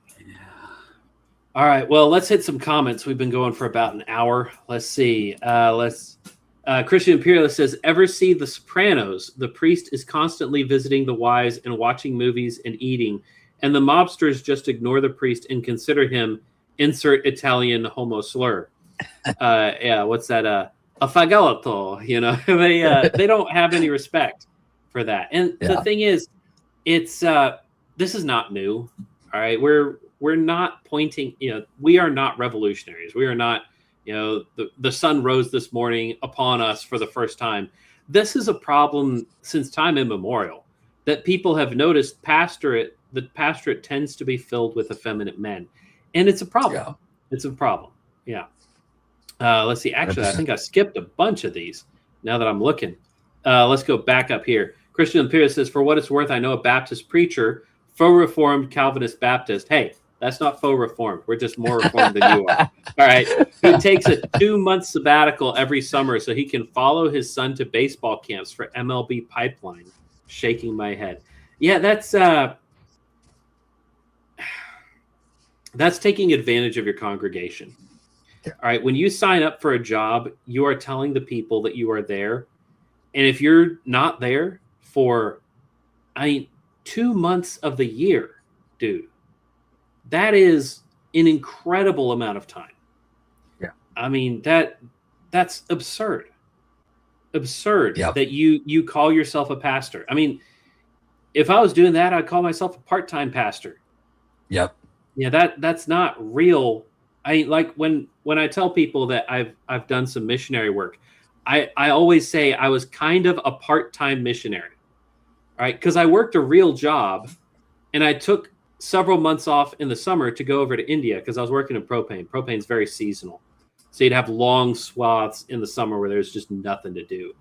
All right, well, let's hit some comments. We've been going for about an hour. Let's see. Christian Imperialist says, ever see The Sopranos? The priest is constantly visiting the wives and watching movies and eating, and the mobsters just ignore the priest and consider him, insert Italian homo slur. What's that? A fagotto, you know? They don't have any respect for that. And the thing is, it's this is not new. All right, we're not pointing, we are not revolutionaries. We are not, the sun rose this morning upon us for the first time. This is a problem since time immemorial that people have noticed. The pastorate tends to be filled with effeminate men, and it's a problem. Yeah. It's a problem. Yeah. Let's see. Actually, I think I skipped a bunch of these now that I'm looking. Let's go back up here. Christian Imperius says, for what it's worth, I know a Baptist preacher, faux Reformed Calvinist Baptist. Hey, That's not faux reformed. We're just more reformed than you are. All right. He takes a 2-month sabbatical every summer so he can follow his son to baseball camps for MLB Pipeline. Shaking my head. Yeah, that's taking advantage of your congregation. All right. When you sign up for a job, you are telling the people that you are there. And if you're not there for, 2 months of the year, dude, that is an incredible amount of time. Yeah. That's absurd. Absurd that you call yourself a pastor. If I was doing that, I'd call myself a part-time pastor. Yep. Yeah, that's not real. Like when I tell people that I've done some missionary work, I always say I was kind of a part-time missionary. All right, because I worked a real job and I took several months off in the summer to go over to India because I was working in propane. Propane is very seasonal. So you'd have long swaths in the summer where there's just nothing to do.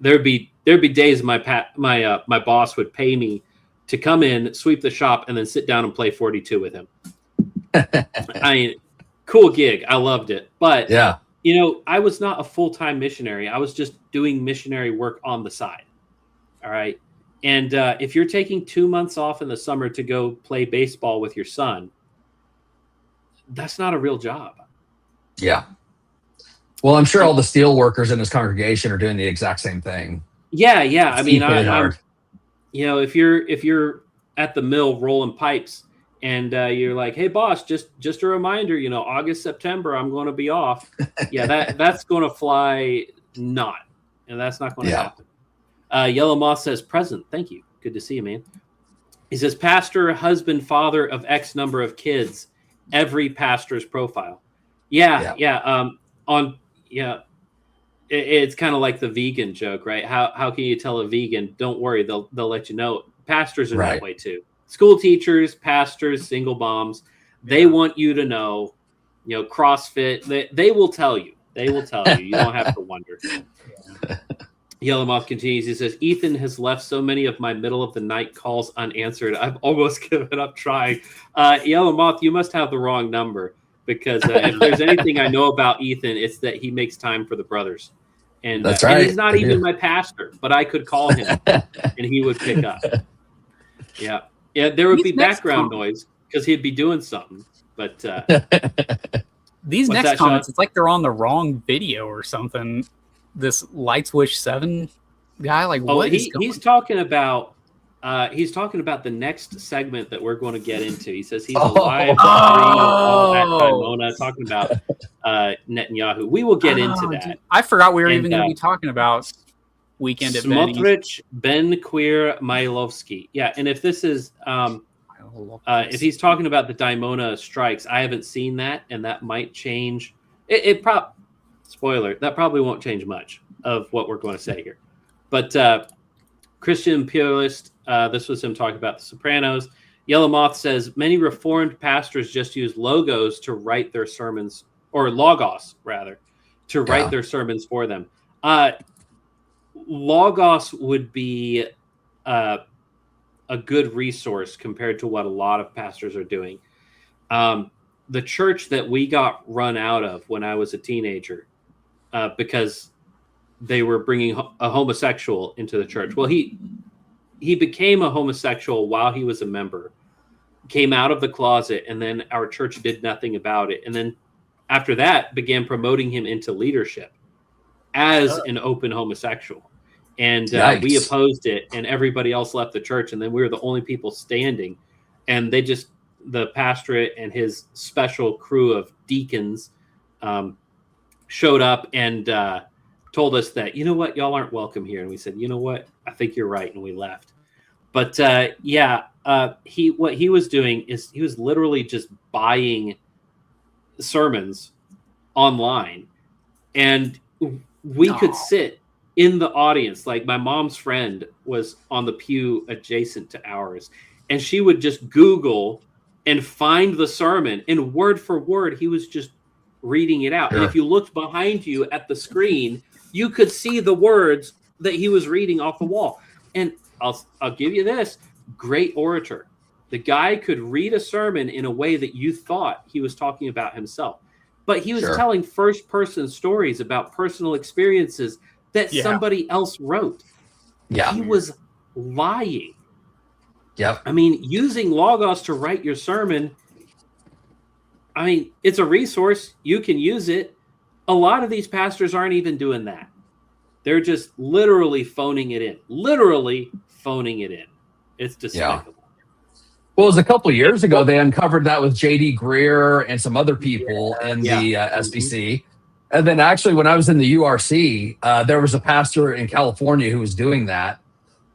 There'd be days my boss would pay me to come in, sweep the shop, and then sit down and play 42 with him. Cool gig. I loved it. But yeah, I was not a full-time missionary. I was just doing missionary work on the side. All right. And if you're taking 2 months off in the summer to go play baseball with your son, that's not a real job. Yeah. Well, I'm sure all the steel workers in his congregation are doing the exact same thing. Yeah. I'm if you're at the mill rolling pipes and you're like, hey boss, just a reminder, August, September, I'm going to be off. Yeah, that's going to fly not. And that's not going to happen. Yellow Moth says present. Thank you. Good to see you, man. He says pastor, husband, father of X number of kids, every pastor's profile. Yeah. It's kind of like the vegan joke, right? How can you tell a vegan? Don't worry, they'll let you know. Pastors are that way too. School teachers, pastors, single moms, they want you to know, CrossFit. They will tell you. They will tell you. You don't have to wonder. Yellow Moth continues. He says, Ethan has left so many of my middle of the night calls unanswered. I've almost given up trying. Yellow Moth, you must have the wrong number because if there's anything I know about Ethan, it's that he makes time for the brothers. And that's right. And he's not even my pastor, but I could call him and he would pick up. Yeah. Yeah. There would be background noise because he'd be doing something. But these next comments, it's like they're on the wrong video or something. This Light Switch 7 guy, he's talking about the next segment that we're going to get into. He says he's alive. Mona talking about Netanyahu. We will get into that. Dude, I forgot we were even going to be talking about Weekend at Benny's. Smotrich Ben Queer Mailovsky. Yeah, and if this is if he's talking about the Dimona strikes, I haven't seen that, and that might change. Spoiler, that probably won't change much of what we're going to say here. But Christian Imperialist, this was him talking about The Sopranos. Yellow Moth says, many Reformed pastors just use logos to write their sermons, or logos, rather, to write their sermons for them. Logos would be a good resource compared to what a lot of pastors are doing. The church that we got run out of when I was a teenager, because they were bringing a homosexual into the church. Well, he became a homosexual while he was a member, came out of the closet, and then our church did nothing about it. And then after that began promoting him into leadership as an open homosexual. And we opposed it, and everybody else left the church. And then we were the only people standing. And the pastorate and his special crew of deacons showed up and told us that, you know what, y'all aren't welcome here. And we said, you know what, I think you're right. And we left. But what he was doing is he was literally just buying sermons online. And we could sit in the audience. Like my mom's friend was on the pew adjacent to ours. And she would just Google and find the sermon. And word for word, he was just reading it out. Sure. And if you looked behind you at the screen, you could see the words that he was reading off the wall. And I'll give you this, great orator. The guy could read a sermon in a way that you thought he was talking about himself. But he was telling first-person stories about personal experiences that somebody else wrote. Yeah. He was lying. Yep. I mean, using Logos to write your sermon, I mean, it's a resource. You can use it. A lot of these pastors aren't even doing that. They're just literally phoning it in. Literally phoning it in. It's despicable. Well, it was a couple of years ago, they uncovered that with J.D. Greer and some other people in the SBC. And then actually, when I was in the URC, there was a pastor in California who was doing that.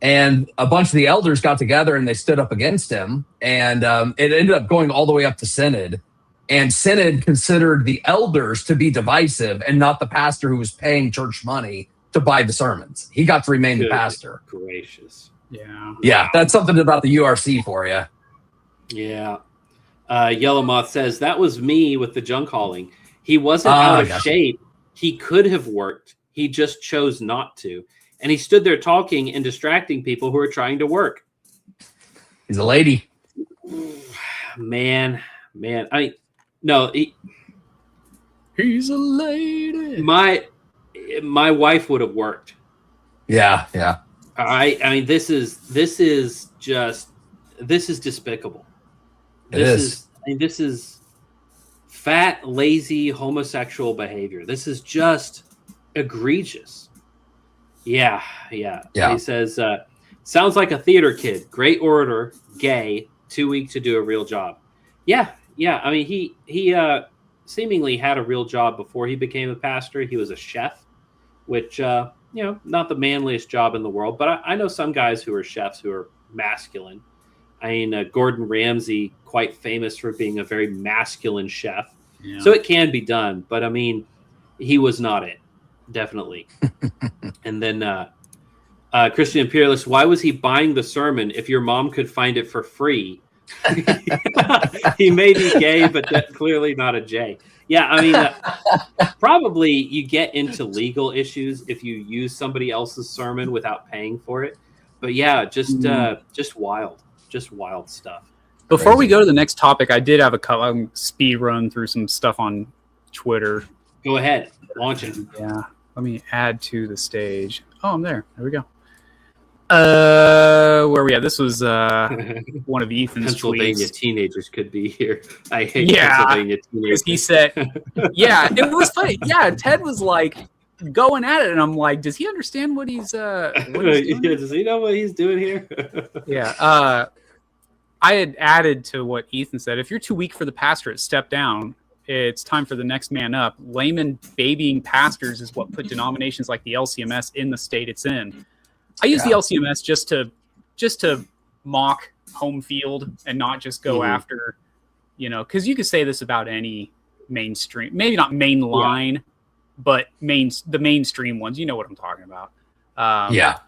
And a bunch of the elders got together and they stood up against him. And it ended up going all the way up to Synod. And Synod considered the elders to be divisive and not the pastor who was paying church money to buy the sermons. He got to remain the pastor. Gracious. Yeah. Yeah, that's something about the URC for you. Yeah. Yellow Moth says, that was me with the junk hauling. He wasn't out of shape. He could have worked. He just chose not to. And he stood there talking and distracting people who are trying to work. He's a lady. Man. No. He's a lady. My wife would have worked. Yeah. I mean, this is despicable. This is fat, lazy, homosexual behavior. This is just egregious. Yeah. He says, sounds like a theater kid. Great orator, gay, too weak to do a real job. Yeah. I mean, he seemingly had a real job before he became a pastor. He was a chef, which, not the manliest job in the world, but I know some guys who are chefs who are masculine. I mean, Gordon Ramsay, quite famous for being a very masculine chef. Yeah. So it can be done, but I mean, he was not it, definitely. And then Christian Imperialist, why was he buying the sermon if your mom could find it for free? He may be gay, but that's clearly not a J. Yeah, I mean, probably you get into legal issues if you use somebody else's sermon without paying for it. But yeah, just wild stuff. Before we go to the next topic, I did have a speed run through some stuff on Twitter. Go ahead, launch it. Yeah, let me add to the stage. Oh, I'm there. There we go. Where are we at? This was one of Ethan's Pennsylvania tweets. Teenagers could be here. I hate Pennsylvania teenagers. He said, it was funny. Yeah, Ted was like going at it, and I'm like, does he understand what he's doing? Does he know what he's doing here? Yeah. I had added to what Ethan said. If you're too weak for the pastorate, step down. It's time for the next man up. Layman babying pastors is what put denominations like the LCMS in the state it's in. I use the LCMS just to mock home field and not just go after, because you could say this about any mainstream, maybe not mainline, but the mainstream ones. You know what I'm talking about.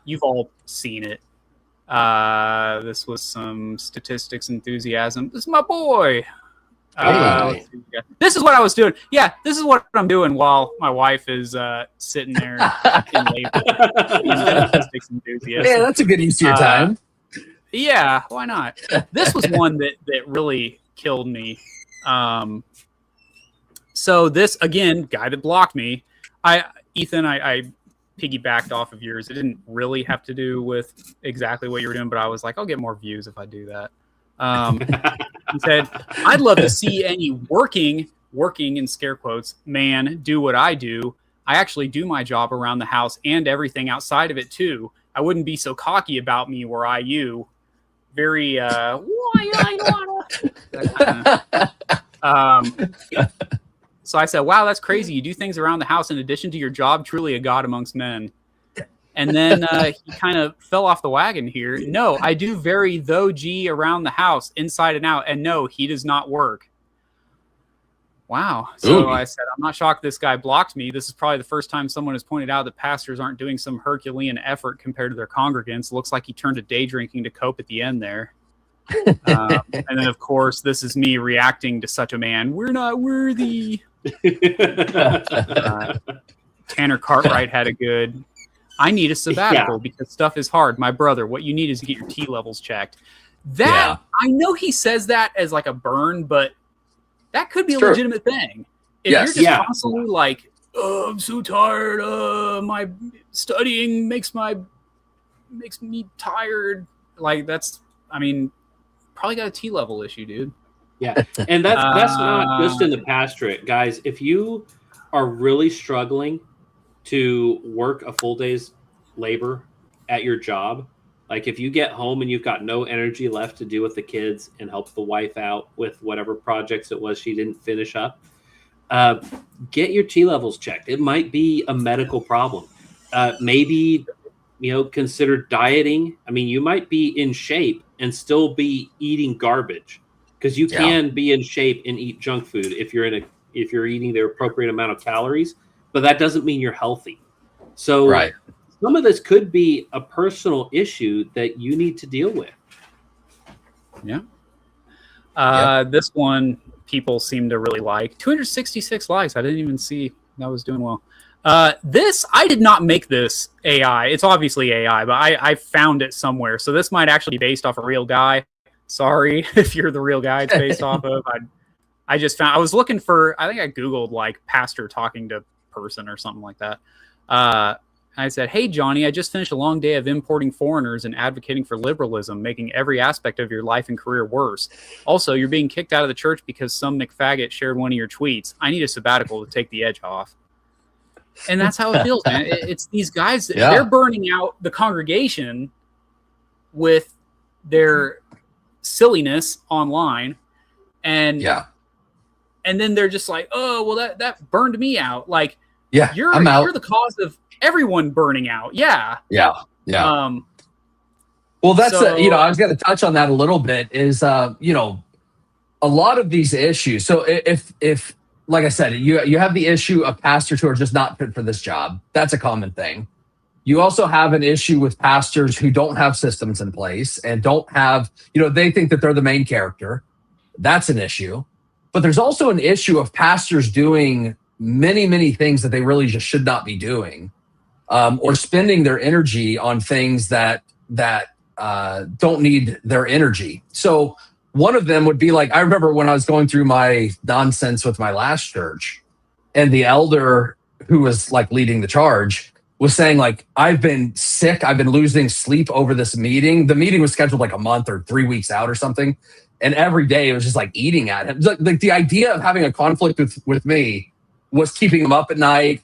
You've all seen it. This was some statistics enthusiasm. This is my boy. This is what I was doing. Yeah, this is what I'm doing while my wife is sitting there in labor. Statistics enthusiasm. Yeah, that's a good use of your time. Yeah, why not? This was one that really killed me. So this, again, guy that blocked me. Ethan, I piggybacked off of yours. It didn't really have to do with exactly what you were doing, but I was like, I'll get more views if I do that. He said, I'd love to see any working in scare quotes, man, do what I do. I actually do my job around the house and everything outside of it too. I wouldn't be so cocky about me where you. Very, so I said, wow, that's crazy. You do things around the house in addition to your job, truly a god amongst men. And then he kind of fell off the wagon here. No, I do very around the house, inside and out. And no, he does not work. Wow. So I said, I'm not shocked this guy blocked me. This is probably the first time someone has pointed out that pastors aren't doing some Herculean effort compared to their congregants. Looks like he turned to day drinking to cope at the end there. And then, of course, this is me reacting to such a man. We're not worthy. Tanner Cartwright had a good... I need a sabbatical because stuff is hard. My brother, what you need is to get your T levels checked. That I know he says that as like a burn, but that could be a legitimate thing. If you're just constantly like, oh, I'm so tired. My studying makes me tired. Like probably got a T-level issue, dude. Yeah, and that's not just in the pastorate, guys. If you are really struggling to work a full day's labor at your job, like if you get home and you've got no energy left to do with the kids and help the wife out with whatever projects it was she didn't finish up, get your T-levels checked. It might be a medical problem. Maybe, consider dieting. I mean, you might be in shape and still be eating garbage, because you can be in shape and eat junk food if you're eating the appropriate amount of calories, but that doesn't mean you're healthy. So some of this could be a personal issue that you need to deal with. Yeah. This one people seem to really like. 266 likes. I didn't even see that was doing well. This, I did not make this AI. It's obviously AI, but I found it somewhere. So this might actually be based off a real guy. Sorry if you're the real guy it's based off of. I just found, I was looking for, I think I Googled like pastor talking to person or something like that. I said, hey, Johnny, I just finished a long day of importing foreigners and advocating for liberalism, making every aspect of your life and career worse. Also, you're being kicked out of the church because some McFaggot shared one of your tweets. I need a sabbatical to take the edge off. And that's how it feels, man. It's these guys, they're burning out the congregation with their silliness online. And then they're just like, oh, well, that burned me out. Like, you're the cause of everyone burning out. Well, that's I was going to touch on that a little bit. Is a lot of these issues. So if like I said, you have the issue of pastors who are just not fit for this job. That's a common thing. You also have an issue with pastors who don't have systems in place and don't have, they think that they're the main character. That's an issue. But there's also an issue of pastors doing many, many things that they really just should not be doing, or spending their energy on things that don't need their energy. So one of them would be like, I remember when I was going through my nonsense with my last church, and the elder who was like leading the charge was saying like, I've been sick. I've been losing sleep over this meeting. The meeting was scheduled like a month or 3 weeks out or something. And every day it was just like eating at him. Like the idea of having a conflict with me was keeping him up at night.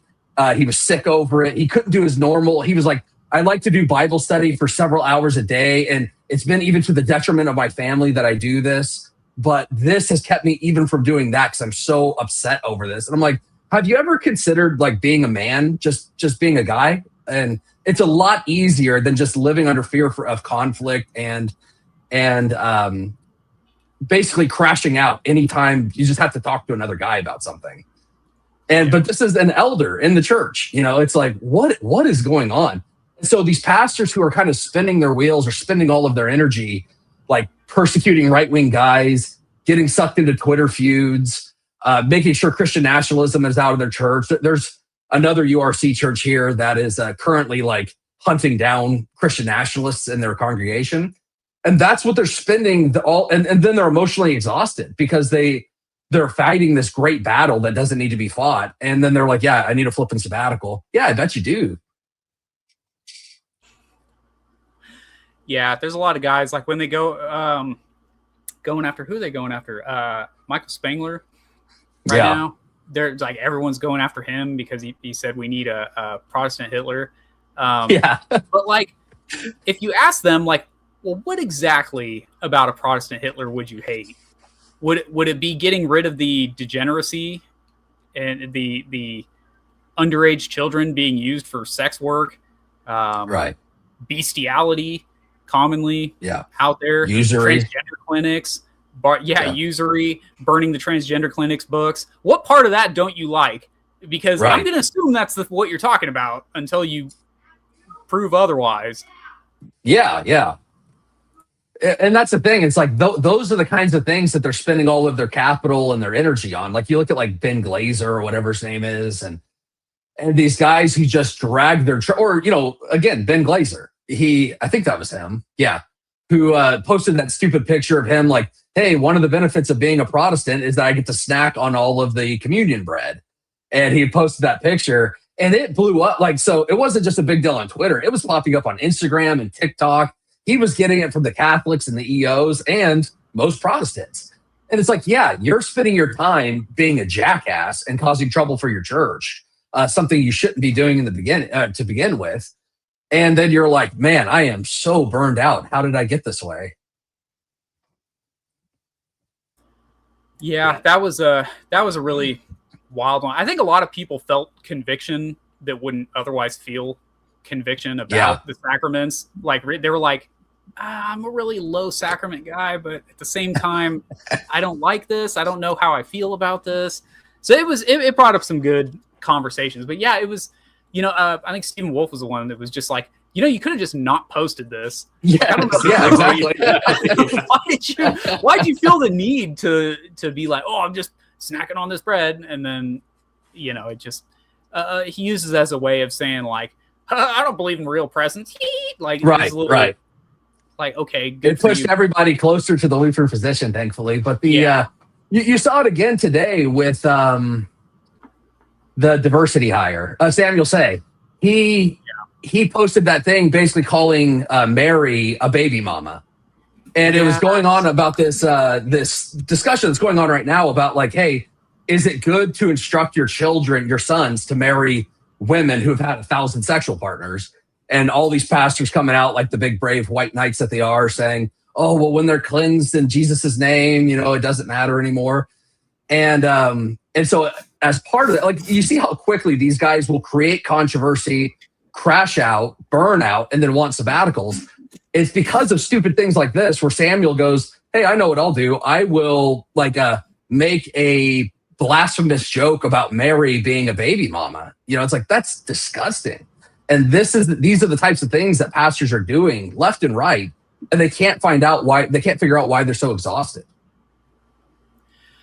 He was sick over it. He couldn't do his normal. He was like, I like to do Bible study for several hours a day. And it's been even to the detriment of my family that I do this. But this has kept me even from doing that because I'm so upset over this. And I'm like, have you ever considered like being a man, just being a guy? And it's a lot easier than just living under fear of conflict and basically crashing out anytime you just have to talk to another guy about something. But this is an elder in the church. It's like, what is going on? So these pastors who are kind of spinning their wheels or spending all of their energy, like persecuting right-wing guys, getting sucked into Twitter feuds, making sure Christian nationalism is out of their church. There's another URC church here that is currently like hunting down Christian nationalists in their congregation. And that's what they're spending and then they're emotionally exhausted because they're fighting this great battle that doesn't need to be fought. And then they're like, yeah, I need a flipping sabbatical. Yeah, I bet you do. Yeah, there's a lot of guys like when they go going after who are they going after? Michael Spangler now. They're like everyone's going after him because he said we need a Protestant Hitler. But like if you ask them like, well, what exactly about a Protestant Hitler would you hate? Would it be getting rid of the degeneracy and the underage children being used for sex work? Bestiality commonly out there. Usury. Transgender clinics. Usury, burning the transgender clinics books. What part of that don't you like? Because I'm going to assume that's what you're talking about until you prove otherwise. Yeah. And that's the thing. It's like those are the kinds of things that they're spending all of their capital and their energy on. Like you look at like Ben Glazer or whatever his name is, and these guys who just drag their again, Ben Glazer. I think that was him. Yeah. who posted that stupid picture of him like, hey, one of the benefits of being a Protestant is that I get to snack on all of the communion bread. And he posted that picture and it blew up. Like, so it wasn't just a big deal on Twitter. It was popping up on Instagram and TikTok. He was getting it from the Catholics and the EOs and most Protestants. And it's like, yeah, you're spending your time being a jackass and causing trouble for your church, something you shouldn't be doing in the beginning to begin with. And then you're like, man, I am so burned out. How did I get this way? Yeah, that was a really wild one. I think a lot of people felt conviction that wouldn't otherwise feel conviction about the sacraments. Like they were like, I'm a really low sacrament guy, but at the same time, I don't like this. I don't know how I feel about this. So it brought up some good conversations. But yeah, it was, I think Stephen Wolf was the one that was just like, you could have just not posted this. Yeah, exactly. Why'd you feel the need to be like, oh, I'm just snacking on this bread? And then, it just, he uses it as a way of saying like, I don't believe in real presence. Like, right. Like, okay, good. It pushed everybody closer to the Lutheran position, thankfully. But you saw it again today with the diversity hire. Samuel Say. He posted that thing basically calling Mary a baby mama. And it was going on about this this discussion that's going on right now about like, hey, is it good to instruct your children, your sons, to marry women who have had 1,000 sexual partners? And all these pastors coming out like the big brave white knights that they are saying, oh, well, when they're cleansed in Jesus' name, it doesn't matter anymore. And so as part of it, like you see how quickly these guys will create controversy, crash out, burn out, and then want sabbaticals. It's because of stupid things like this where Samuel goes, hey, I know what I'll do. I will make a blasphemous joke about Mary being a baby mama. It's like, that's disgusting. And these are the types of things that pastors are doing left and right, and they can't figure out why they're so exhausted.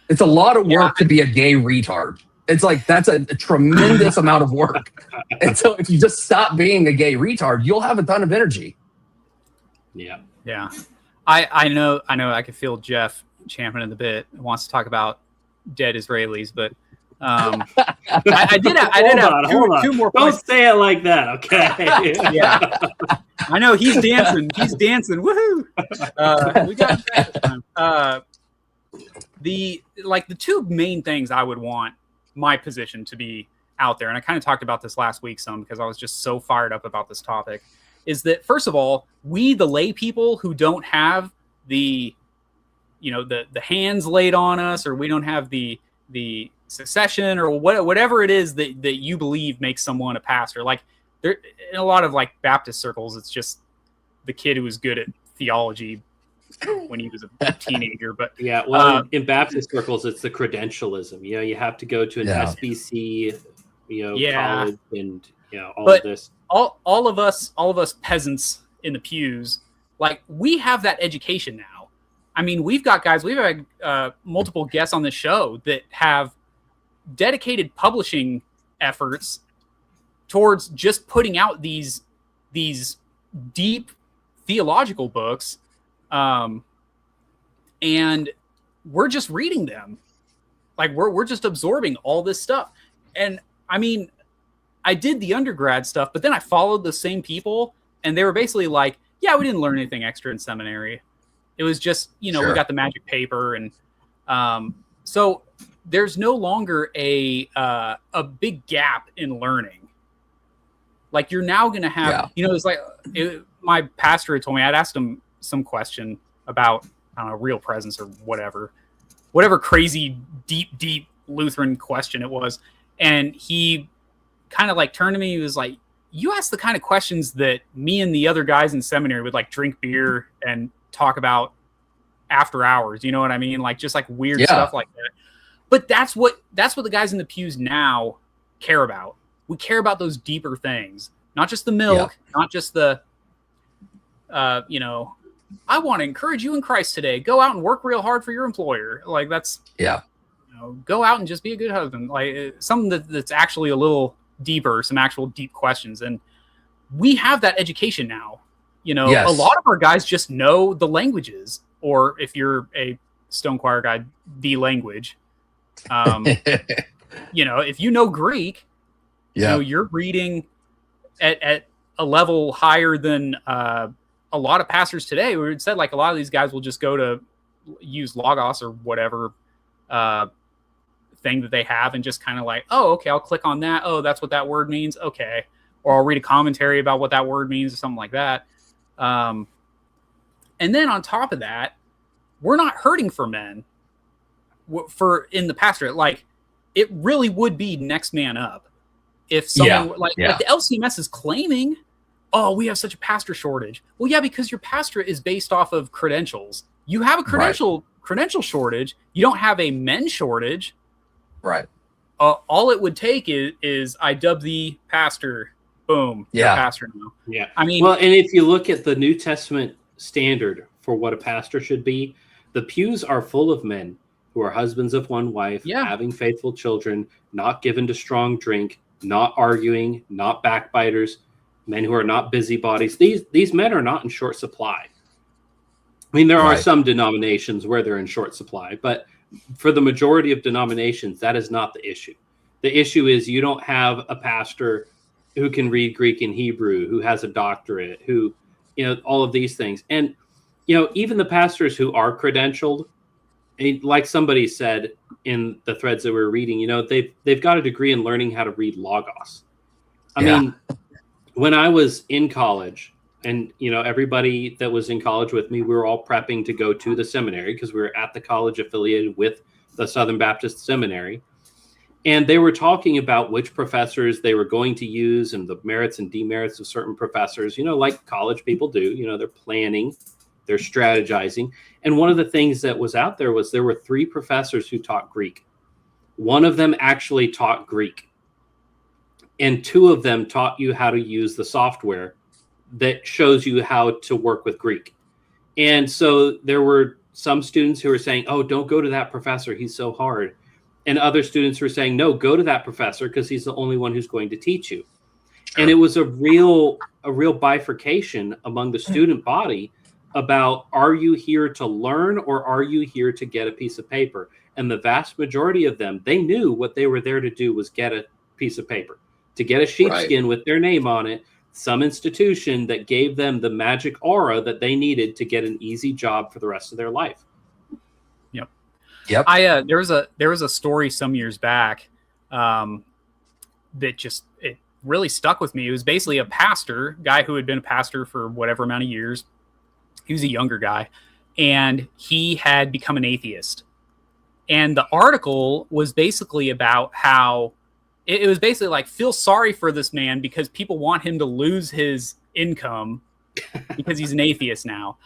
It's a lot of work to be a gay retard. It's like, that's a tremendous amount of work. And so if you just stop being a gay retard, you'll have a ton of energy. Yeah. Yeah. I know I can feel Jeff championing the bit, wants to talk about dead Israelis, but I did have two more points. Don't say it like that, okay? Yeah. I know he's dancing. Woohoo! We got that the two main things I would want my position to be out there, and I kind of talked about this last week some because I was just so fired up about this topic, is that first of all, we the lay people who don't have the hands laid on us, or we don't have the succession or whatever it is that you believe makes someone a pastor. Like there in a lot of like Baptist circles, it's just the kid who was good at theology when he was a teenager. But in Baptist circles, it's the credentialism. You have to go to an SBC, college, and all of this. All of us peasants in the pews, like we have that education now. I mean, we've had multiple guests on the show that have dedicated publishing efforts towards just putting out these deep theological books, and we're just reading them, like we're just absorbing all this stuff. And I mean, I did the undergrad stuff, but then I followed the same people, and they were basically like, yeah, we didn't learn anything extra in seminary. It was just, we got the magic paper. And so there's no longer a big gap in learning. Like you're now going to have, it's like my pastor had told me, I'd asked him some question about, I don't know, real presence or whatever crazy, deep Lutheran question it was. And he kind of like turned to me. He was like, you ask the kind of questions that me and the other guys in seminary would like drink beer and talk about after hours. You know what I mean? Like just like weird stuff like that. But that's what the guys in the pews now care about. We care about those deeper things, not just the milk, not just the, I want to encourage you in Christ today. Go out and work real hard for your employer. Like that's, go out and just be a good husband. Like something that's actually a little deeper, some actual deep questions. And we have that education now. A lot of our guys just know the languages, or if you're a stone choir guy, the language. If you know Greek, you're reading at a level higher than a lot of pastors today. We said like a lot of these guys will just go to use Logos or whatever thing that they have and just kind of like, oh, okay, I'll click on that. Oh, that's what that word means. Okay. Or I'll read a commentary about what that word means or something like that. And then on top of that, we're not hurting for men in the pastorate. Like, it really would be next man up if someone like the LCMS is claiming, oh, we have such a pastor shortage. Well, yeah, because your pastorate is based off of credentials. You have a credential shortage. You don't have a men shortage. Right. All it would take is I dub the pastor. Boom. You're a pastor now. Yeah. I mean, well, and if you look at the New Testament standard for what a pastor should be, the pews are full of men who are husbands of one wife, having faithful children, not given to strong drink, not arguing, not backbiters, men who are not busybodies. These men are not in short supply. I mean, there are some denominations where they're in short supply, but for the majority of denominations, that is not the issue. The issue is you don't have a pastor who can read Greek and Hebrew, who has a doctorate, who, all of these things. And, even the pastors who are credentialed, like somebody said in the threads that we were reading, they've got a degree in learning how to read Logos. I mean, when I was in college, and, everybody that was in college with me, we were all prepping to go to the seminary because we were at the college affiliated with the Southern Baptist Seminary. And they were talking about which professors they were going to use and the merits and demerits of certain professors, like college people do. They're planning, they're strategizing. And one of the things that was out there was there were 3 professors who taught Greek. One of them actually taught Greek. And 2 of them taught you how to use the software that shows you how to work with Greek. And so there were some students who were saying, oh, don't go to that professor, he's so hard. And other students were saying, no, go to that professor because he's the only one who's going to teach you. Sure. And it was a real bifurcation among the student body about, are you here to learn or are you here to get a piece of paper? And the vast majority of them, they knew what they were there to do was get a piece of paper, to get a sheepskin with their name on it, some institution that gave them the magic aura that they needed to get an easy job for the rest of their life. Yep. There was a story some years back that it really stuck with me. It was basically a guy who had been a pastor for whatever amount of years. He was a younger guy, and he had become an atheist. And the article was basically about how it was basically like, feel sorry for this man because people want him to lose his income because he's an atheist now.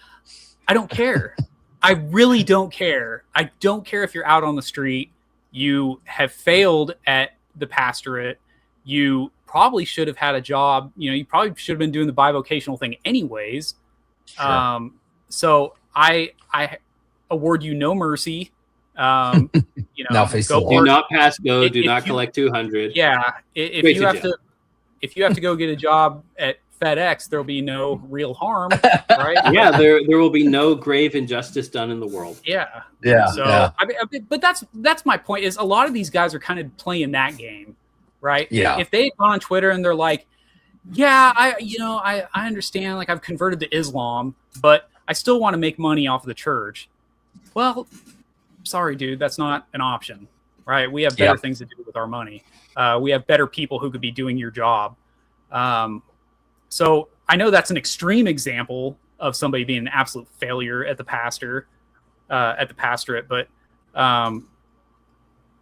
I don't care. I really don't care. I don't care if you're out on the street. You have failed at the pastorate. You probably should have had a job. You probably should have been doing the bivocational thing anyways. Sure. So I award you no mercy. Now face the do not pass go. Do not collect 200. Yeah. If you have to go get a job at FedEx, there'll be no real harm, right? Yeah, there will be no grave injustice done in the world. Yeah. So, I mean, but that's my point. Is a lot of these guys are kind of playing that game, right? Yeah. If they go on Twitter and they're like, "Yeah, I understand. Like, I've converted to Islam, but I still want to make money off of the church." Well, sorry, dude, that's not an option, right? We have better things to do with our money. We have better people who could be doing your job. So I know that's an extreme example of somebody being an absolute failure at the pastorate, but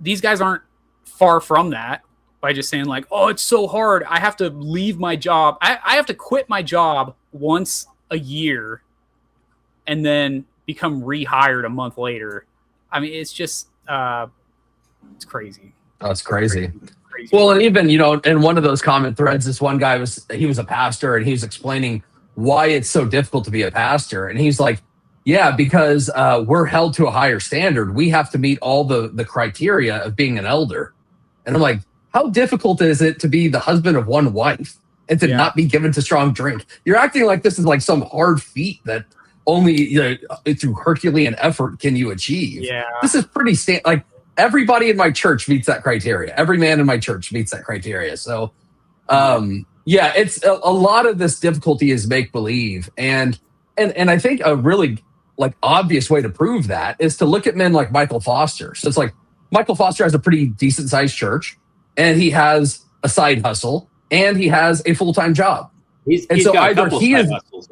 these guys aren't far from that by just saying like, oh, it's so hard. I have to leave my job. I have to quit my job once a year and then become rehired a month later. I mean, it's just, it's crazy. Oh, it's crazy. Well, and even, in one of those comment threads, this one guy was a pastor and he was explaining why it's so difficult to be a pastor. And he's like, yeah, because we're held to a higher standard. We have to meet all the criteria of being an elder. And I'm like, how difficult is it to be the husband of one wife? and to Yeah. not be given to strong drink. You're acting like this is like some hard feat that only through Herculean effort can you achieve. Yeah. This is pretty like everybody in my church meets that criteria. Every man in my church meets that criteria. So yeah, it's a lot of this difficulty is make believe, and I think a really like obvious way to prove that is to look at men like Michael Foster. So it's like Michael Foster has a pretty decent sized church, and he has a side hustle, and he has a full-time job. He's so got either he is hustles,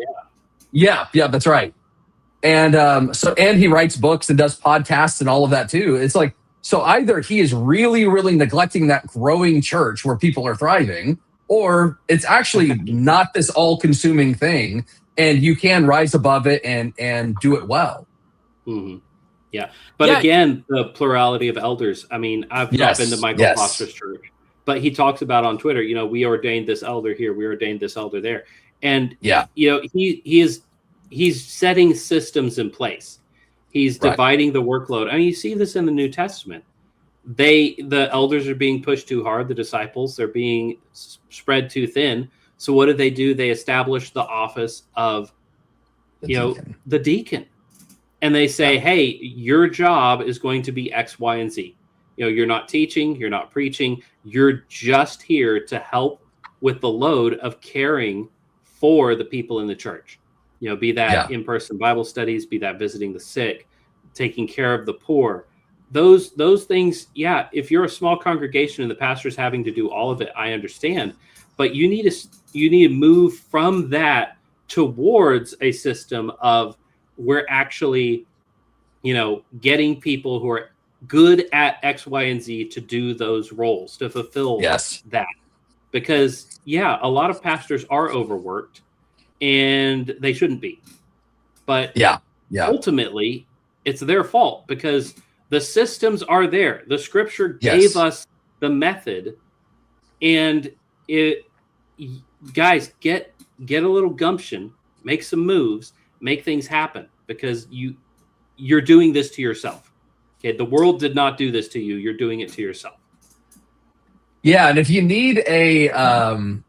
yeah, that's right. And and he writes books and does podcasts and all of that too. It's like, so either he is really, really neglecting that growing church where people are thriving, or it's actually not this all-consuming thing, and you can rise above it and do it well. Mm-hmm. Yeah. But again, the plurality of elders. I mean, I've not been to Michael Foster's church, but he talks about on Twitter, we ordained this elder here, we ordained this elder there. And, he's setting systems in place. He's dividing the workload. I mean, you see this in the New Testament. The elders are being pushed too hard. The disciples, they're being spread too thin. So what do? They establish the office of, the deacon. And they say, hey, your job is going to be X, Y, and Z. You're not teaching, you're not preaching. You're just here to help with the load of caring for the people in the church. Be that in-person Bible studies, be that visiting the sick, taking care of the poor. Those things, if you're a small congregation and the pastor's having to do all of it, I understand. But you need to move from that towards a system of we're actually, getting people who are good at X, Y, and Z to do those roles, to fulfill that. Because, a lot of pastors are overworked, and they shouldn't be. But ultimately, it's their fault because the systems are there. The scripture gave us the method, and guys, get a little gumption, make some moves, make things happen, because you're doing this to yourself. Okay, the world did not do this to you. You're doing it to yourself. Yeah, and if you need a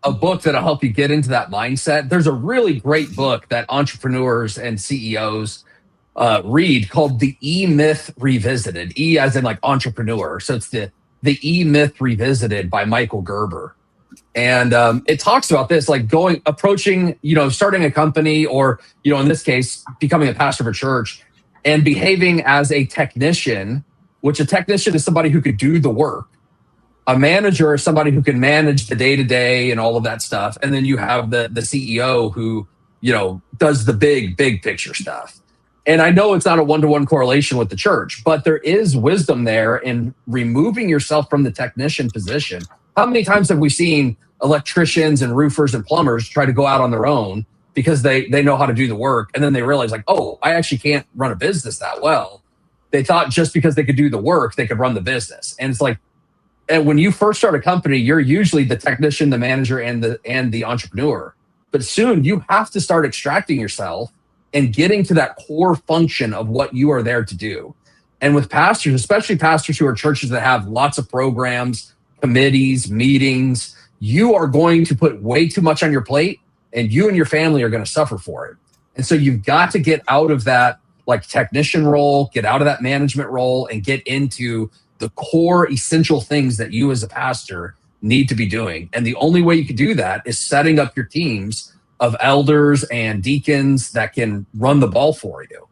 book that'll help you get into that mindset, there's a really great book that entrepreneurs and CEOs read called The E-Myth Revisited. E as in like entrepreneur. So it's the E-Myth Revisited by Michael Gerber. And it talks about this, like approaching, starting a company, or, in this case, becoming a pastor of a church and behaving as a technician, which a technician is somebody who could do the work. A manager is somebody who can manage the day-to-day and all of that stuff. And then you have the CEO who, does the big picture stuff. And I know it's not a one-to-one correlation with the church, but there is wisdom there in removing yourself from the technician position. How many times have we seen electricians and roofers and plumbers try to go out on their own because they know how to do the work, and then they realize, like, oh, I actually can't run a business that well. They thought just because they could do the work, they could run the business. And it's like, and when you first start a company, you're usually the technician, the manager, and the entrepreneur. But soon you have to start extracting yourself and getting to that core function of what you are there to do. And with pastors, especially pastors who are churches that have lots of programs, committees, meetings, you are going to put way too much on your plate, and you and your family are going to suffer for it. And so you've got to get out of that like technician role, get out of that management role, and get into the core essential things that you as a pastor need to be doing. And the only way you can do that is setting up your teams of elders and deacons that can run the ball for you.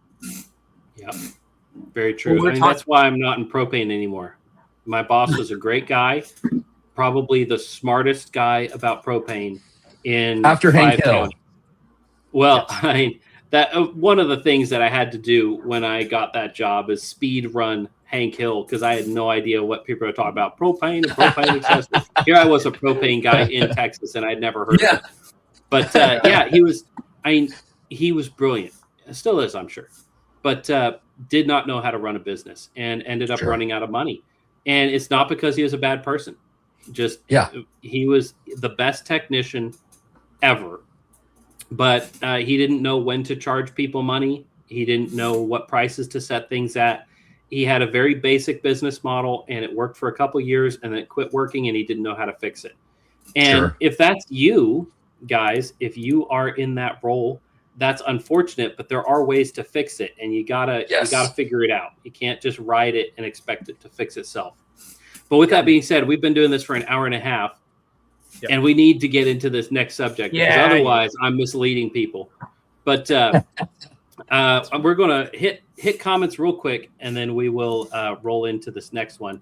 Yeah, very true. That's why I'm not in propane anymore. My boss was a great guy, probably the smartest guy about propane in after Hank Hill. Counties. Well, that one of the things that I had to do when I got that job is speed run Hank Hill, because I had no idea what people were talking about. Propane and propane accessories. Here I was, a propane guy in Texas, and I'd never heard of it. But he was brilliant. Still is, I'm sure. But did not know how to run a business and ended up running out of money. And it's not because he was a bad person. Just he was the best technician ever. But he didn't know when to charge people money. He didn't know what prices to set things at. He had a very basic business model, and it worked for a couple of years, and then it quit working, and he didn't know how to fix it. And if that's you guys, if you are in that role, that's unfortunate, but there are ways to fix it, and you gotta figure it out. You can't just ride it and expect it to fix itself. But with that being said, we've been doing this for an hour and a half, and we need to get into this next subject because otherwise I'm misleading people. But we're gonna hit comments real quick, and then we will roll into this next one.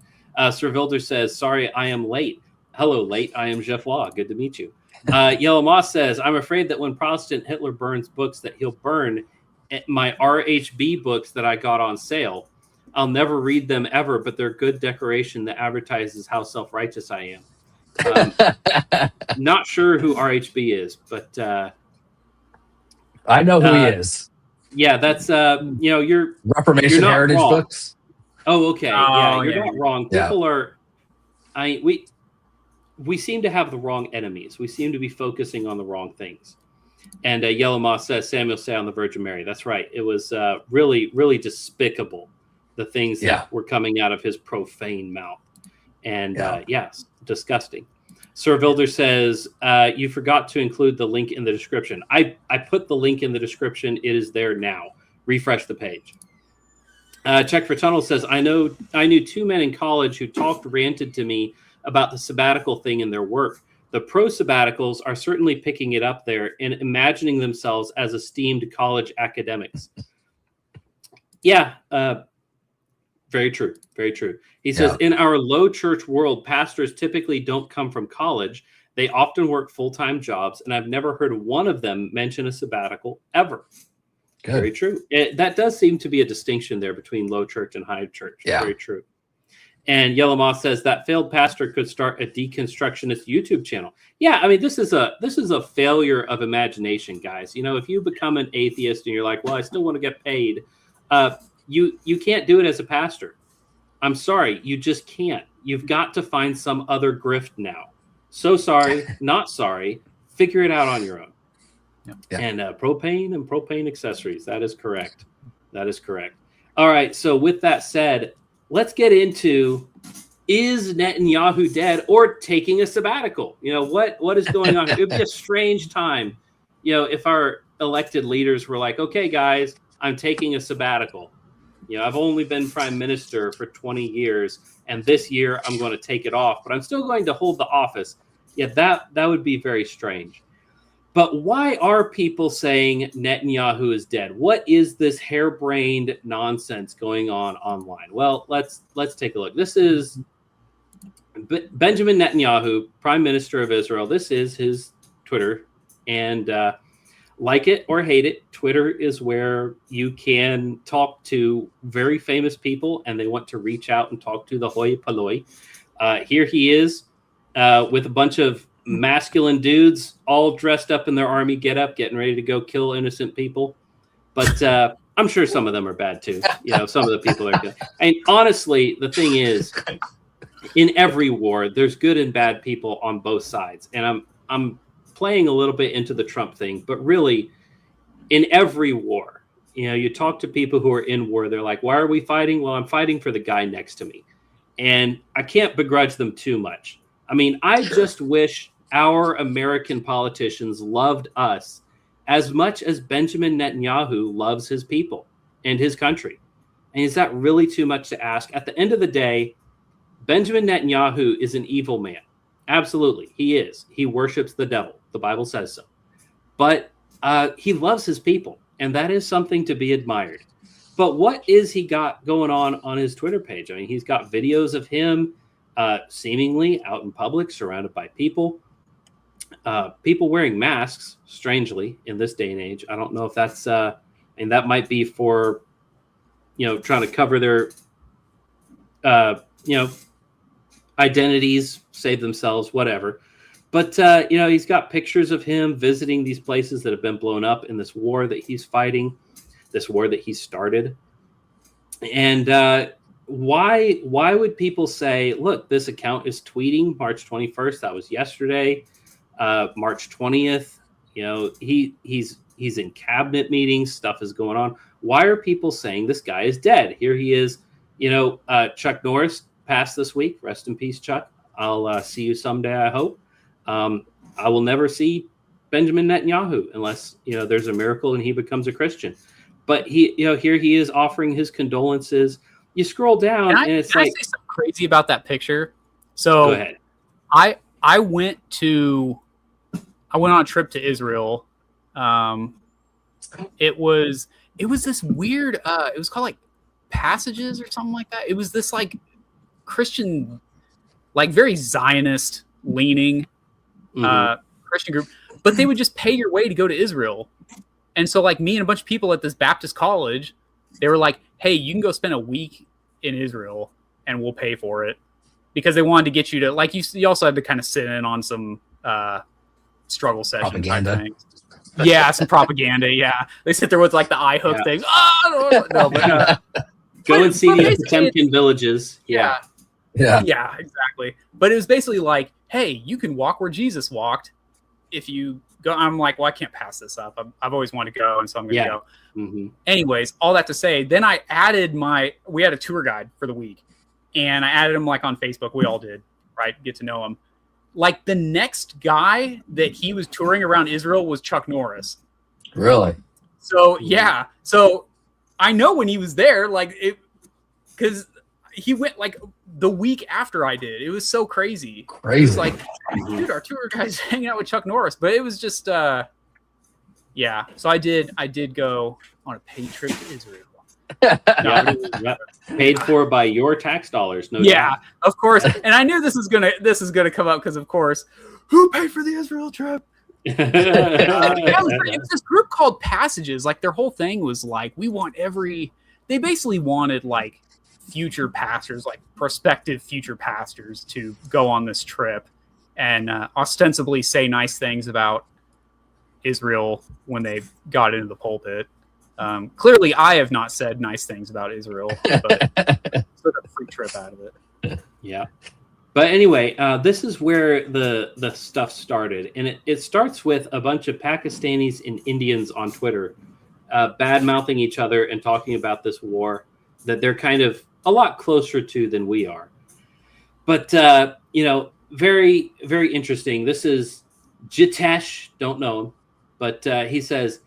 Sir Vilder says, "Sorry, I am late." Hello, late. I am Jeff Law. Good to meet you. Yellow Moss says, "I'm afraid that when Protestant Hitler burns books that he'll burn my RHB books that I got on sale. I'll never read them ever, but they're good decoration that advertises how self-righteous I am." Not sure who RHB is, but I know who he is. Yeah, that's your Reformation Heritage wrong. Books. Oh, okay. You're not wrong. People are. We seem to have the wrong enemies. We seem to be focusing on the wrong things. And Yellow Moss says Samuel sat on the Virgin Mary. That's right. It was really, really despicable, the things that were coming out of his profane mouth. And yes, disgusting. Sir Vilder says, you forgot to include the link in the description. I put the link in the description. It is there now. Refresh the page. Check for Tunnel says, I knew two men in college who ranted to me about the sabbatical thing in their work. The pro-sabbaticals are certainly picking it up there and imagining themselves as esteemed college academics. Yeah, very true. Very true. He says, in our low church world, pastors typically don't come from college. They often work full-time jobs, and I've never heard one of them mention a sabbatical ever. Good. Very true. That does seem to be a distinction there between low church and high church. Yeah. Very true. And Yellow Moss says that failed pastor could start a deconstructionist YouTube channel. Yeah, I mean, this is a failure of imagination, guys. You know, if you become an atheist and you're like, well, I still want to get paid, you can't do it as a pastor. I'm sorry, you just can't. You've got to find some other grift now. So sorry, not sorry. Figure it out on your own. Yeah. And propane and propane accessories. That is correct. That is correct. All right. So with that said, let's get into, is Netanyahu dead or taking a sabbatical? You know, what is going on? It would be a strange time, you know, if our elected leaders were like, okay, guys, I'm taking a sabbatical. You know, I've only been prime minister for 20 years, and this year I'm going to take it off, but I'm still going to hold the office. Yeah, that would be very strange. But why are people saying Netanyahu is dead? What is this harebrained nonsense going on online? Well, let's take a look. This is Benjamin Netanyahu, Prime Minister of Israel. This is his Twitter. And like it or hate it, Twitter is where you can talk to very famous people, and they want to reach out and talk to the hoi polloi. Here he is with a bunch of masculine dudes all dressed up in their army getup, getting ready to go kill innocent people. But I'm sure some of them are bad too. You know, some of the people are good. And honestly, the thing is, in every war, there's good and bad people on both sides. And I'm playing a little bit into the Trump thing, but really, in every war, you know, you talk to people who are in war, they're like, why are we fighting? Well, I'm fighting for the guy next to me. And I can't begrudge them too much. I mean, I just wish our American politicians loved us as much as Benjamin Netanyahu loves his people and his country. And is that really too much to ask? At the end of the day, Benjamin Netanyahu is an evil man. Absolutely, he is. He worships the devil. The Bible says so. But he loves his people, and that is something to be admired. But what is he got going on his Twitter page? I mean, he's got videos of him seemingly out in public, surrounded by people. People wearing masks, strangely, in this day and age. I don't know if that's, and that might be for, you know, trying to cover their, you know, identities, save themselves, whatever. But, you know, he's got pictures of him visiting these places that have been blown up in this war that he's fighting, this war that he started. And why would people say, look, this account is tweeting March 21st. That was yesterday. March 20th, you know, he's in cabinet meetings, stuff is going on. Why are people saying this guy is dead? Here he is, you know, Chuck Norris passed this week. Rest in peace, Chuck. I'll see you someday, I hope. I will never see Benjamin Netanyahu unless, there's a miracle and he becomes a Christian. But here he is offering his condolences. You scroll down and it's like, I say something crazy about that picture? So go ahead. I went on a trip to Israel. It was this weird, it was called like Passages or something like that. It was this like Christian, like very Zionist leaning Christian group, but they would just pay your way to go to Israel. And so like me and a bunch of people at this Baptist college, they were like, hey, you can go spend a week in Israel and we'll pay for it, because they wanted to get you to, like, you also had to kind of sit in on some struggle session type things. Yeah, some propaganda. Yeah, they sit there with like the eye hook things. Oh no, but go and see the Potemkin villages. Yeah, exactly. But it was basically like, hey, you can walk where Jesus walked if you go. I'm like, well, I can't pass this up. I've always wanted to go, and so I'm going to go. Mm-hmm. Anyways, all that to say, then I added we had a tour guide for the week, and I added him like on Facebook. We all did, right? Get to know him. Like the next guy that he was touring around Israel was Chuck Norris. Really? So yeah. So I know when he was there, like because he went like the week after I did. It was so crazy. It was like, dude, our tour guide's hanging out with Chuck Norris. But it was just yeah. So I did go on a paid trip to Israel. Paid for by your tax dollars. No doubt. Of course. And I knew this is gonna come up because, of course, who paid for the Israel trip? It was this group called Passages. Like their whole thing was like, they basically wanted like future pastors, like prospective future pastors, to go on this trip and ostensibly say nice things about Israel when they got into the pulpit. Clearly, I have not said nice things about Israel, but sort of a free trip out of it. Yeah. But anyway, this is where the stuff started. And it starts with a bunch of Pakistanis and Indians on Twitter bad-mouthing each other and talking about this war that they're kind of a lot closer to than we are. But, very, very interesting. This is Jitesh, don't know him, but he says,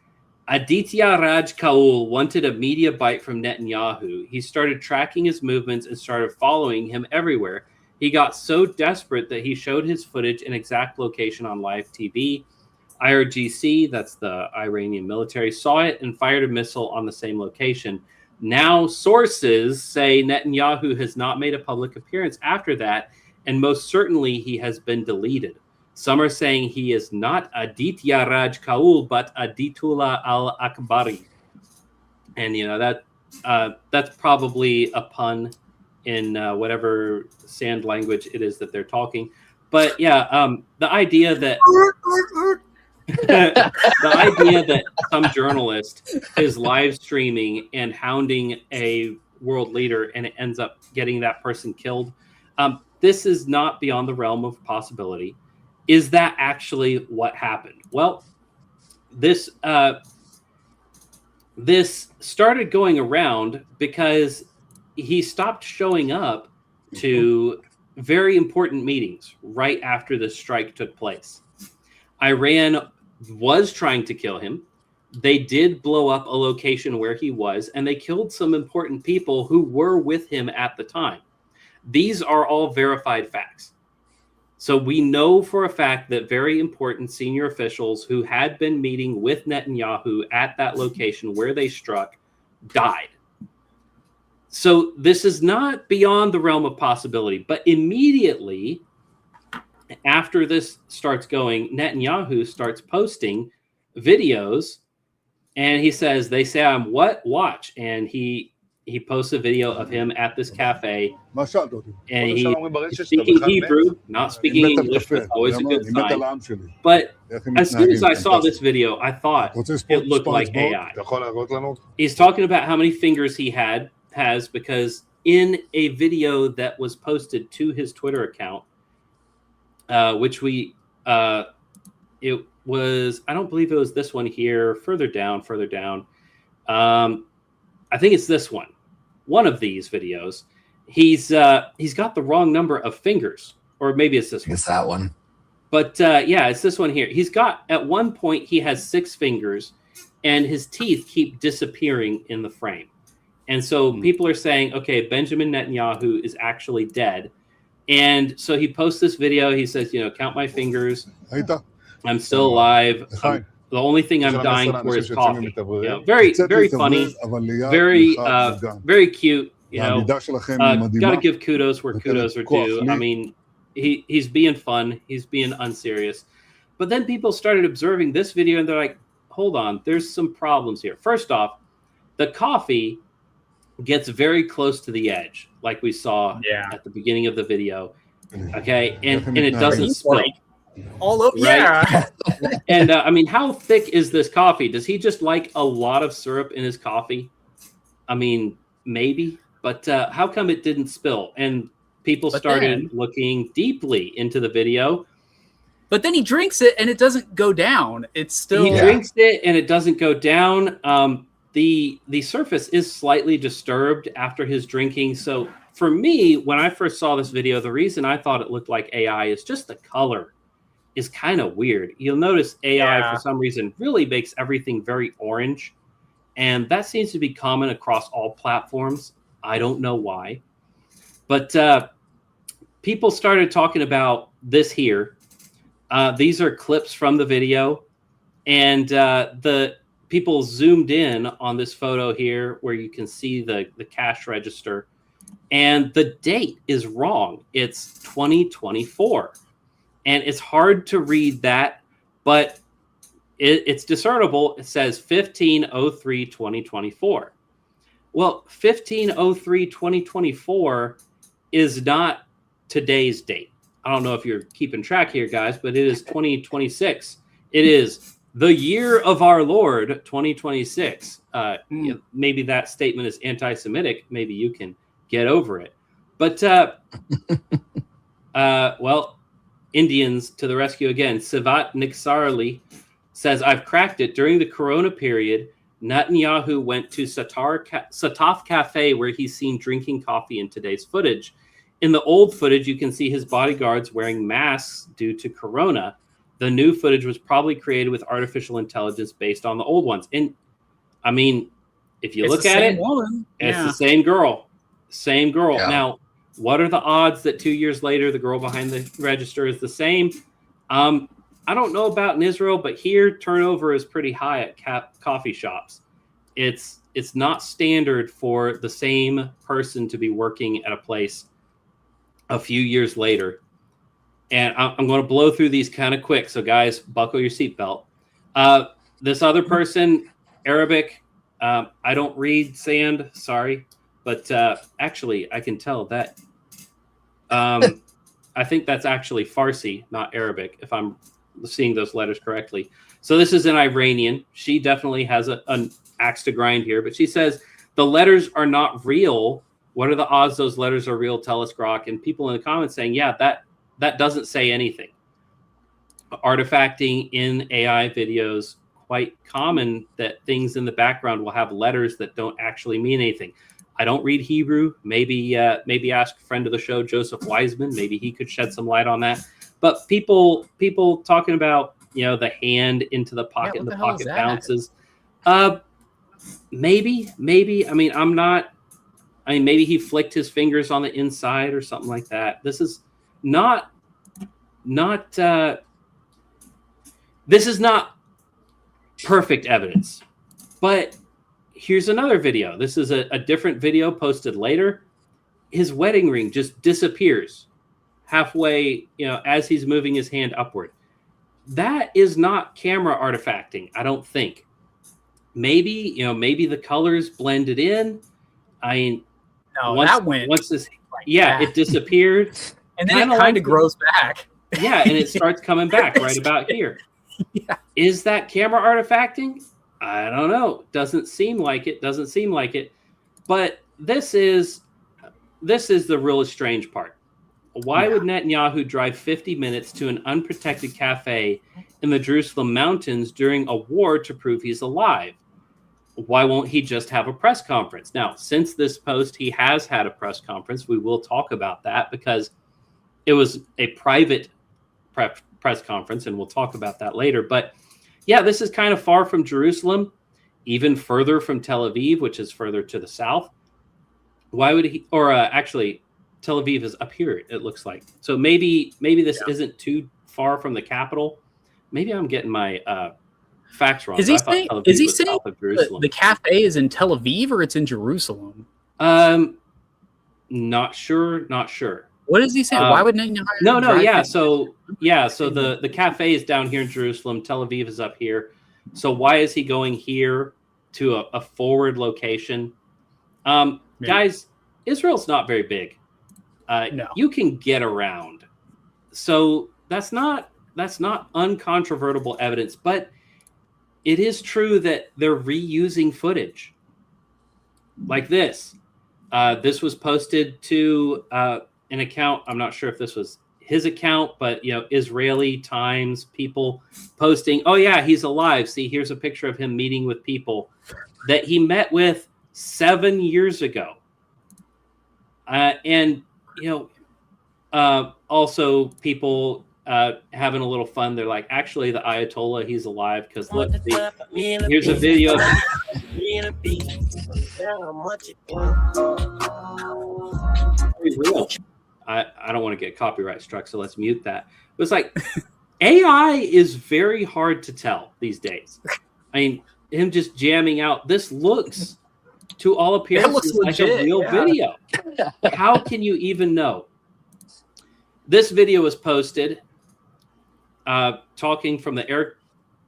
Aditya Raj Kaul wanted a media bite from Netanyahu. He started tracking his movements and started following him everywhere. He got so desperate that he showed his footage and exact location on live TV. IRGC, that's the Iranian military, saw it and fired a missile on the same location. Now sources say Netanyahu has not made a public appearance after that, and most certainly he has been deleted. Some are saying he is not Aditya Raj Kaul, but Aditullah al-Akbari. And, that's probably a pun in whatever sand language it is that they're talking. But, the idea that some journalist is live streaming and hounding a world leader and it ends up getting that person killed, this is not beyond the realm of possibility. Is that actually what happened? Well, this started going around because he stopped showing up to very important meetings right after the strike took place. Iran was trying to kill him. They did blow up a location where he was, and they killed some important people who were with him at the time. These are all verified facts. So we know for a fact that very important senior officials who had been meeting with Netanyahu at that location where they struck died. So this is not beyond the realm of possibility. But immediately after this starts going, Netanyahu starts posting videos and he says, they say I'm what? Watch. And he posts a video of him at this cafe, and he's speaking Hebrew, not speaking English, but always a good sign. But as soon as I saw this video, I thought it looked like AI. He's talking about how many fingers he has because in a video that was posted to his Twitter account, which it was, I don't believe it was this one here, further down. I think it's this one of these videos. He's got the wrong number of fingers, or maybe it's this one. It's that one. But yeah, it's this one here. He's got, at one point, he has 6 fingers, and his teeth keep disappearing in the frame. And so people are saying, okay, Benjamin Netanyahu is actually dead. And so he posts this video. He says, count my fingers. I'm still alive. The only thing I'm dying for is coffee. Very, very funny. Very, very cute. Got to give kudos where kudos are due. I mean, he's being fun. He's being unserious. But then people started observing this video, and they're like, hold on, there's some problems here. First off, the coffee gets very close to the edge, like we saw at the beginning of the video. Okay, and it doesn't spill. All over, right? And I mean, how thick is this coffee? Does he just like a lot of syrup in his coffee? I mean, maybe, but how come it didn't spill? And people started looking deeply into the video. But then he drinks it and it doesn't go down. It's still he drinks it and it doesn't go down. The surface is slightly disturbed after his drinking. So for me, when I first saw this video, the reason I thought it looked like AI is just the color is kind of weird. You'll notice AI for some reason really makes everything very orange. And that seems to be common across all platforms. I don't know why. But people started talking about this here. These are clips from the video. And the people zoomed in on this photo here where you can see the cash register. And the date is wrong. It's 2024. And it's hard to read that, but it's discernible. It says 15/03/2024. Well, 15/03/2024 is not today's date. I don't know if you're keeping track here, guys, but it is 2026. It is the year of our Lord, 2026. Maybe that statement is anti-Semitic. Maybe you can get over it. But, well, Indians to the rescue again. Sivat Niksarli says, I've cracked it. During the Corona period, Netanyahu went to Sataf Cafe where he's seen drinking coffee in today's footage. In the old footage, you can see his bodyguards wearing masks due to Corona. The new footage was probably created with artificial intelligence based on the old ones. And I mean, if you look at it, it's the same girl. Same girl. Yeah. Now, what are the odds that 2 years later, the girl behind the register is the same? I don't know about in Israel, but here turnover is pretty high at coffee shops. It's not standard for the same person to be working at a place a few years later. And I'm going to blow through these kind of quick. So guys, buckle your seatbelt. This other person, Arabic, I don't read sand, sorry. But actually, I can tell that. I think that's actually Farsi, not Arabic, if I'm seeing those letters correctly. So this is an Iranian. She definitely has an axe to grind here. But she says, the letters are not real. What are the odds those letters are real? Tell us, Grok. And people in the comments saying, yeah, that doesn't say anything. Artifacting in AI videos, quite common that things in the background will have letters that don't actually mean anything. I don't read Hebrew. Maybe ask a friend of the show, Joseph Wiseman. Maybe he could shed some light on that. But people talking about, the hand into the pocket and the pocket bounces. Maybe. I mean, maybe he flicked his fingers on the inside or something like that. This is not perfect evidence, but here's another video. This is a different video posted later. His wedding ring just disappears halfway, as he's moving his hand upward. That is not camera artifacting, I don't think. Maybe the colors blended in. It disappeared. And then it kind of grows back. Yeah, and it starts coming back right about here. Yeah. Is that camera artifacting? I don't know. Doesn't seem like it. But this is the really strange part. Why would Netanyahu drive 50 minutes to an unprotected cafe in the Jerusalem mountains during a war to prove he's alive? Why won't he just have a press conference? Now, since this post, he has had a press conference. We will talk about that because it was a private press press conference, and we'll talk about that later. But yeah, this is kind of far from Jerusalem, even further from Tel Aviv, which is further to the south. Why would he? Or actually, Tel Aviv is up here, it looks like. So maybe this isn't too far from the capital. Maybe I'm getting my facts wrong. Is he saying the cafe is in Tel Aviv or it's in Jerusalem? Not sure. What is he saying? Why would Netanyahu? No. Yeah. So the cafe is down here in Jerusalem. Tel Aviv is up here. So why is he going here to a forward location? Guys, Israel's not very big. No. You can get around. So that's not uncontrovertible evidence, but it is true that they're reusing footage like this. This was posted to an account. I'm not sure if this was his account, but Israeli Times people posting, oh yeah, he's alive. See, here's a picture of him meeting with people that he met with 7 years ago. And also people having a little fun. They're like, actually, the Ayatollah, he's alive because look, here's a video. Real. I don't want to get copyright struck, so let's mute that. But it's like AI is very hard to tell these days. I mean, him just jamming out. This looks, to all appearances, like a real video. How can you even know? This video was posted talking from the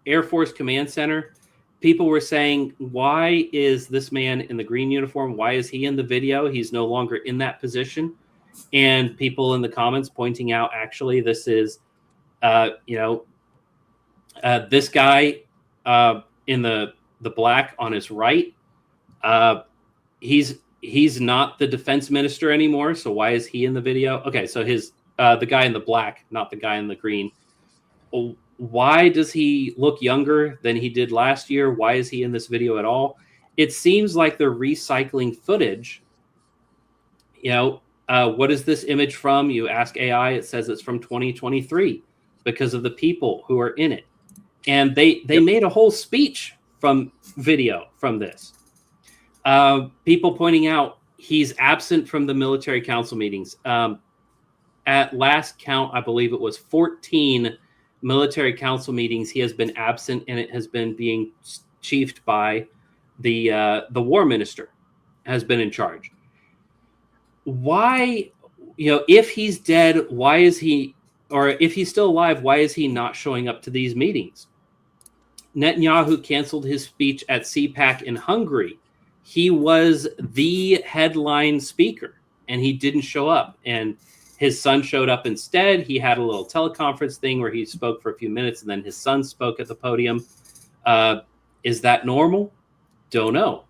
Air Force Command Center. People were saying, why is this man in the green uniform? Why is he in the video? He's no longer in that position. And people in the comments pointing out, actually, this is, this guy in the black on his right. He's not the defense minister anymore. So why is he in the video? Okay, so the guy in the black, not the guy in the green. Why does he look younger than he did last year? Why is he in this video at all? It seems like they're recycling footage. What is this image from? You ask AI, it says it's from 2023 because of the people who are in it. And they made a whole speech from video from this. People pointing out he's absent from the military council meetings. At last count, I believe it was 14 military council meetings. He has been absent, and it has been being chiefed by the war minister has been in charge. Why, if he's dead, why is he, or if he's still alive, why is he not showing up to these meetings? Netanyahu canceled his speech at CPAC in Hungary. He was the headline speaker, and he didn't show up. And his son showed up instead. He had a little teleconference thing where he spoke for a few minutes, and then his son spoke at the podium. Is that normal? Don't know.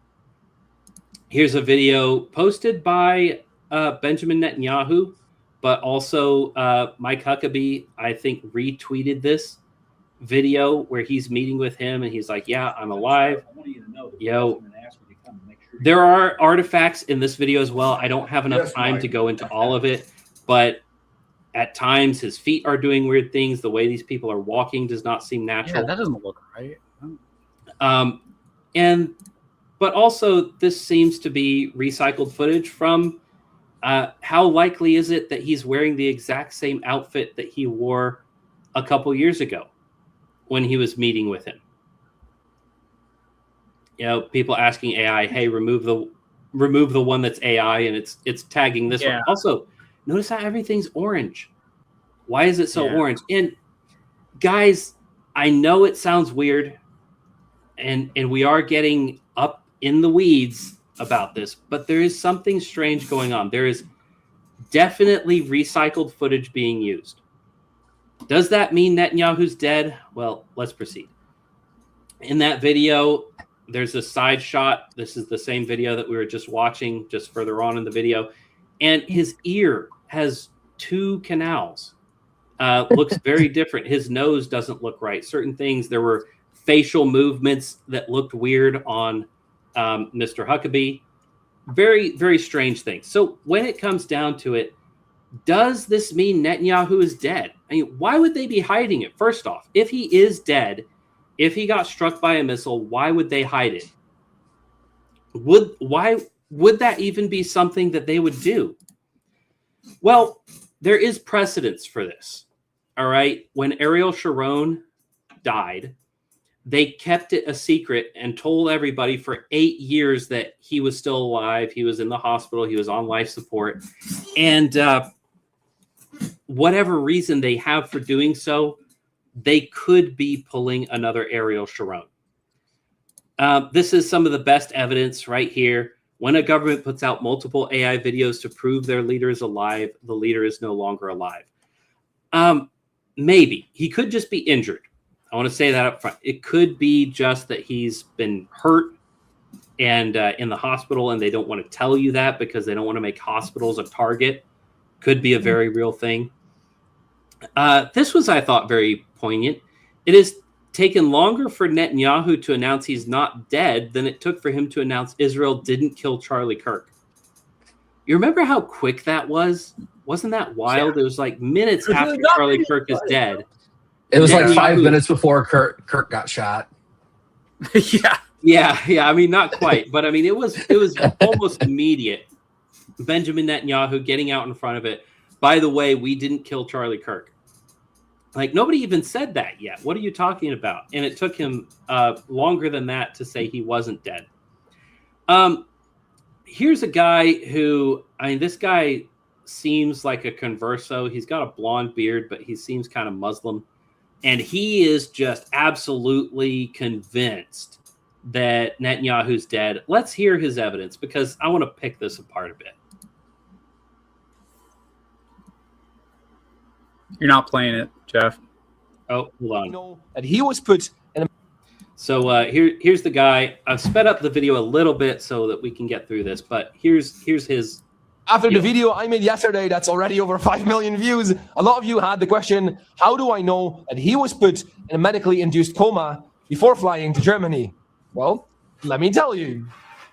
Here's a video posted by Benjamin Netanyahu, but also Mike Huckabee, I think, retweeted this video where he's meeting with him, and he's like, yeah, I'm alive. There are artifacts in this video as well. I don't have enough time to go into all of it, but at times his feet are doing weird things. The way these people are walking does not seem natural. Yeah, that doesn't look right. But also this seems to be recycled footage from how likely is it that he's wearing the exact same outfit that he wore a couple years ago when he was meeting with him? People asking AI, hey, remove the one that's AI, and it's tagging this one. Also, notice how everything's orange. Why is it so orange? And guys, I know it sounds weird, and we are getting up in the weeds about this, but there is something strange going on. There is definitely recycled footage being used. Does that mean Netanyahu's dead? Well, let's proceed. In that video, there's a side shot. This is the same video that we were just watching, just further on in the video. And his ear has 2 canals. Looks very different. His nose doesn't look right. Certain things, there were facial movements that looked weird on Mr. Huckabee. Very, very strange things. So when it comes down to it, Does this mean Netanyahu is dead? I mean, why would they be hiding it? First off, if he is dead, if he got struck by a missile, why would they hide it? Why would that even be something that they would do? Well, there is precedence for this. All right. When Ariel Sharon died, they kept it a secret and told everybody for 8 years that he was still alive. He was in the hospital. He was on life support. And whatever reason they have for doing so, they could be pulling another Ariel Sharon. This is some of the best evidence right here. When a government puts out multiple AI videos to prove their leader is alive, the leader is no longer alive. Maybe. He could just be injured. I want to say that up front. It could be just that he's been hurt and in the hospital, and they don't want to tell you that because they don't want to make hospitals a target. Could be a very real thing. This was, I thought, very poignant. It has taken longer for Netanyahu to announce he's not dead than it took for him to announce Israel didn't kill Charlie Kirk. You remember how quick that was? Wasn't that wild? It was like minutes after Charlie Kirk is dead. It was like 5 minutes before Kirk got shot. Yeah. I mean, not quite, but I mean, it was almost immediate. Benjamin Netanyahu getting out in front of it. By the way, we didn't kill Charlie Kirk. Like, nobody even said that yet. What are you talking about? And it took him longer than that to say he wasn't dead. Here's a guy who, I mean, this guy seems like a converso. He's got a blonde beard, but he seems kind of Muslim. And he is just absolutely convinced that Netanyahu's dead. Let's hear his evidence because I want to pick this apart a bit. You're not playing it, Jeff. Oh, hold on. Know that he was put in a So here's the guy. I've sped up the video a little bit so that we can get through this, but here's his. After the video I made yesterday, that's already over 5 million views. A lot of you had the question, how do I know that he was put in a medically induced coma before flying to Germany? Well, let me tell you.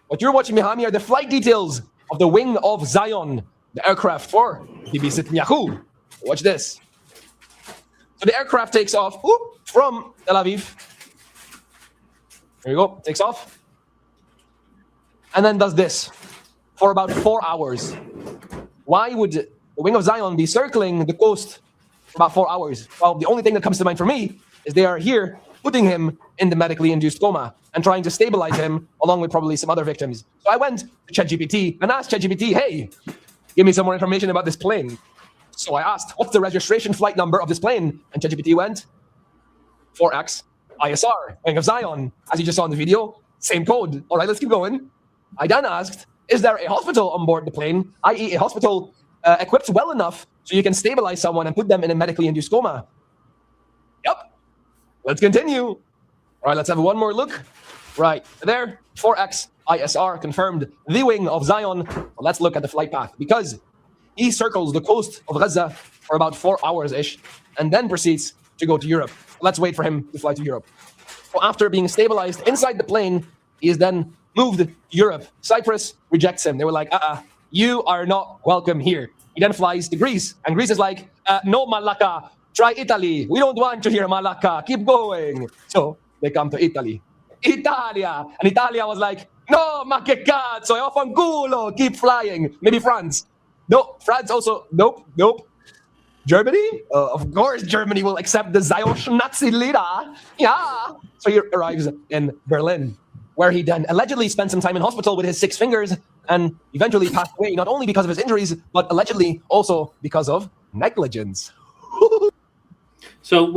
What you're watching behind me are the flight details of the Wing of Zion, the aircraft for Bibi Netanyahu. Watch this. So the aircraft takes off from Tel Aviv. There you go, takes off. And then does this for about 4 hours. Why would the Wing of Zion be circling the coast for about 4 hours? Well, the only thing that comes to mind for me is they are here putting him in the medically induced coma and trying to stabilize him along with probably some other victims. So I went to ChatGPT and asked ChatGPT, hey, give me some more information about this plane. So I asked, what's the registration flight number of this plane? And ChatGPT went, 4X, ISR, Wing of Zion. As you just saw in the video, same code. All right, let's keep going. I then asked, is there a hospital on board the plane, i.e. a hospital equipped well enough so you can stabilize someone and put them in a medically induced coma? Yep. Let's continue. All right, let's have one more look. Right, there, 4X, ISR, confirmed, the Wing of Zion. Well, let's look at the flight path because he circles the coast of Gaza for about 4 hours-ish and then proceeds to go to Europe. Let's wait for him to fly to Europe. So after being stabilized inside the plane, he is then moved to Europe. Cyprus rejects him. They were like, you are not welcome here. He then flies to Greece, and Greece is like, no, Malacca, try Italy. We don't want you here, Malacca. Keep going. So they come to Italy. Italia. And Italia was like, no, ma che cazzo, io fanculo, keep flying. Maybe France. No, France also, nope. Germany? Of course, Germany will accept the Zionist Nazi leader. Yeah. So he arrives in Berlin, where he then allegedly spent some time in hospital with his 6 fingers and eventually passed away, not only because of his injuries, but allegedly also because of negligence. So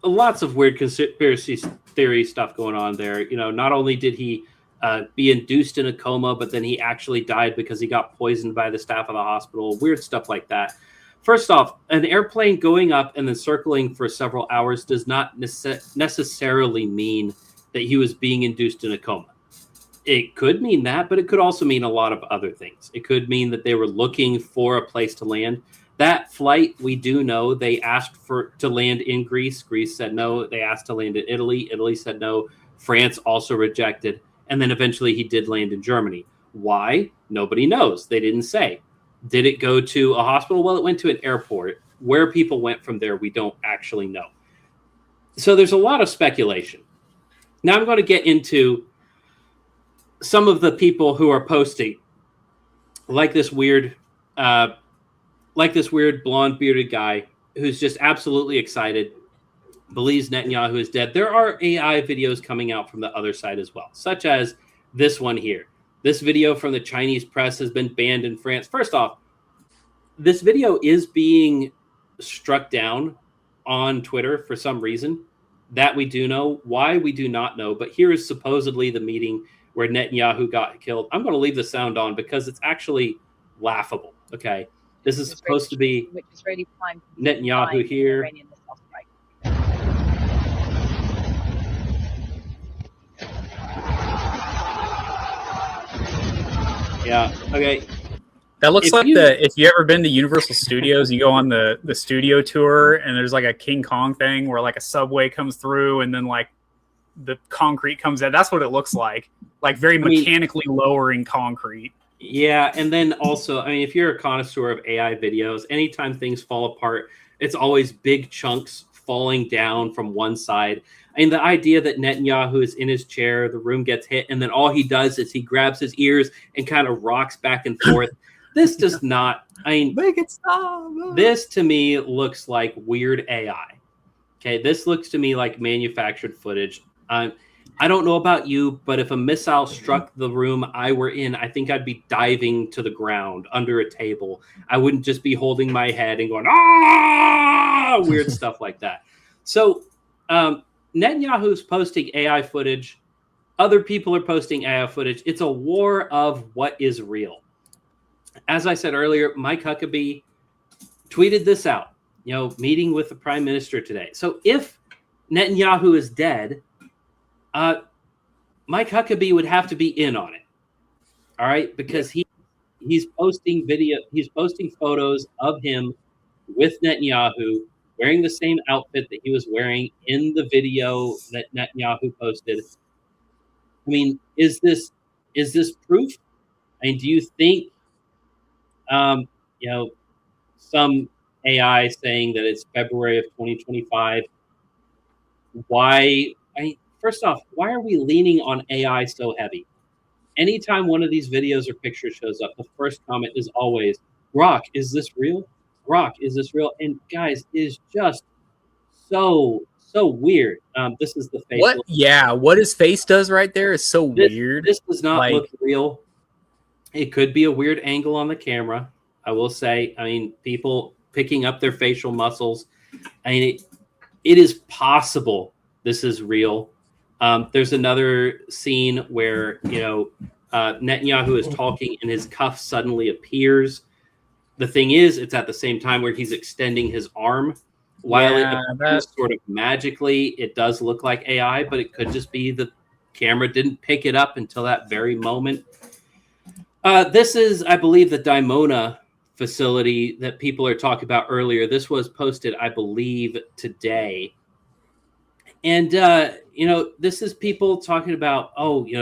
lots of weird conspiracy theory stuff going on there. You know, not only did he be induced in a coma, but then he actually died because he got poisoned by the staff of the hospital. Weird stuff like that. First off, an airplane going up and then circling for several hours does not necessarily mean that he was being induced in a coma. It could mean that, but it could also mean a lot of other things. It could mean that they were looking for a place to land. That flight, we do know, they asked to land in Greece. Greece said no. They asked to land in Italy. Italy said no. France also rejected. And then eventually he did land in Germany. Why? Nobody knows. They didn't say. Did it go to a hospital? Well, it went to an airport. Where people went from there, we don't actually know. So there's a lot of speculation. Now I'm going to get into some of the people who are posting, like this weird blonde bearded guy who's just absolutely excited, believes Netanyahu is dead. There are AI videos coming out from the other side as well, such as this one here. This video from the Chinese press has been banned in France. First off, this video is being struck down on Twitter for some reason. That we do know. Why, we do not know. But here is supposedly the meeting where Netanyahu got killed. I'm going to leave the sound on because it's actually laughable. Okay. This is supposed to be Netanyahu here. Yeah. Okay. That looks like if you ever been to Universal Studios, you go on the studio tour and there's like a King Kong thing where like a subway comes through and then like the concrete comes out. That's what it looks like very mechanically lowering concrete. Yeah. And then also, I mean, if you're a connoisseur of AI videos, anytime things fall apart, it's always big chunks falling down from one side. I mean, the idea that Netanyahu is in his chair, the room gets hit, and then all he does is he grabs his ears and kind of rocks back and forth. This does not, I mean, make it stop. This to me looks like weird AI. Okay, this looks to me like manufactured footage. I don't know about you, but if a missile struck the room I were in, I think I'd be diving to the ground under a table. I wouldn't just be holding my head and going, weird stuff like that. So Netanyahu's posting AI footage. Other people are posting AI footage. It's a war of what is real. As I said earlier, Mike Huckabee tweeted this out, meeting with the prime minister today. So if Netanyahu is dead, Mike Huckabee would have to be in on it. All right. Because he's posting he's posting photos of him with Netanyahu wearing the same outfit that he was wearing in the video that Netanyahu posted. I mean, is this proof? I mean, do you think, some AI saying that it's February of 2025? Why? First off, why are we leaning on AI so heavy? Anytime one of these videos or pictures shows up, the first comment is always, Grok, is this real? Grok, is this real? And guys, it is just so weird. This is the face. What? Yeah, what his face does right there is so weird. This does not look real. It could be a weird angle on the camera. I will say, I mean, people picking up their facial muscles. I mean, it is possible this is real. There's another scene where, Netanyahu is talking and his cuff suddenly appears. The thing is, it's at the same time where he's extending his arm. While it appears sort of magically, it does look like AI, but it could just be the camera didn't pick it up until that very moment. This is, I believe, the Dimona facility that people are talking about earlier. This was posted, I believe, today. And, this is people talking about,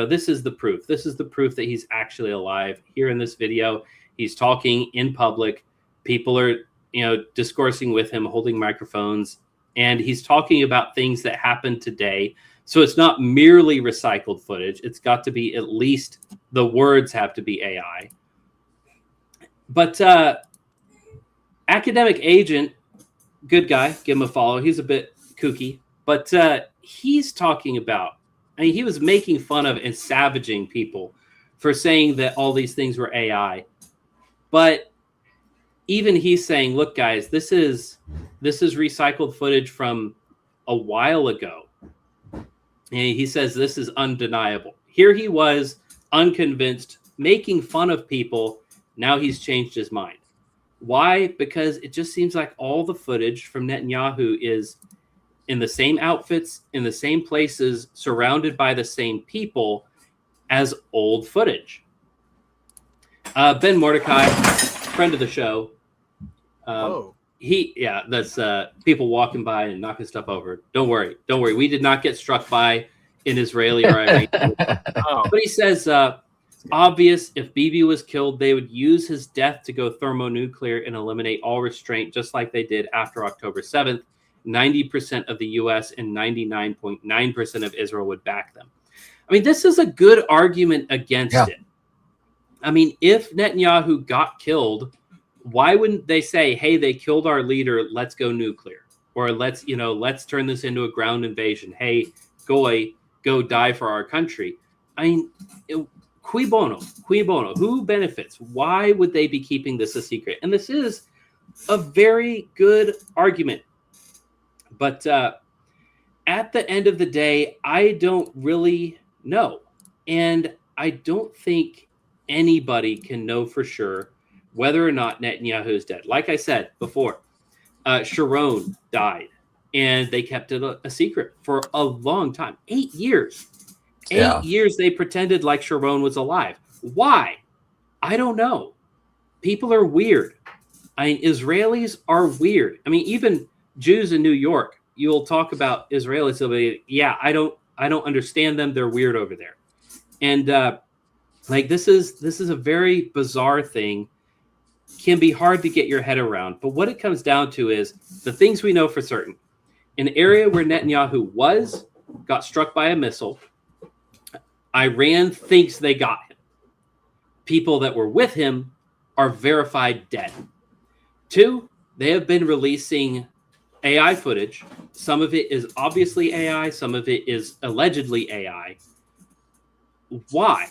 this is the proof. This is the proof that he's actually alive. Here in this video, he's talking in public. People are, discoursing with him, holding microphones. And he's talking about things that happened today. So it's not merely recycled footage. It's got to be at least the words have to be AI. But Academic Agent, good guy, give him a follow. He's a bit kooky. But he's talking about, he was making fun of and savaging people for saying that all these things were AI. But even he's saying, look, guys, this is recycled footage from a while ago. And he says this is undeniable. Here he was, unconvinced, making fun of people. Now he's changed his mind. Why? Because it just seems like all the footage from Netanyahu is in the same outfits, in the same places, surrounded by the same people as old footage. Ben Mordecai, friend of the show. That's people walking by and knocking stuff over. Don't worry. We did not get struck by an Israeli or Iranian. But he says, obvious if Bibi was killed, they would use his death to go thermonuclear and eliminate all restraint, just like they did after October 7th. 90% of the US and 99.9% of Israel would back them. I mean, this is a good argument against it. I mean, if Netanyahu got killed, why wouldn't they say, hey, they killed our leader, let's go nuclear? Or let's turn this into a ground invasion. Hey, Goy, go die for our country. I mean, cui bono? Cui bono? Who benefits? Why would they be keeping this a secret? And this is a very good argument. But at the end of the day, I don't really know. And I don't think anybody can know for sure whether or not Netanyahu is dead. Like I said before, Sharon died, and they kept it a secret for a long time. 8 years. 8 years they pretended like Sharon was alive. Why? I don't know. People are weird. I mean, Israelis are weird. I mean, even Jews in New York, you'll talk about Israelis, they'll be, yeah, I don't understand them. They're weird over there. And like this is a very bizarre thing. Can be hard to get your head around. But what it comes down to is the things we know for certain. An area where Netanyahu got struck by a missile. Iran thinks they got him. People that were with him are verified dead. 2, they have been releasing AI footage. Some of it is obviously AI. Some of it is allegedly AI. Why?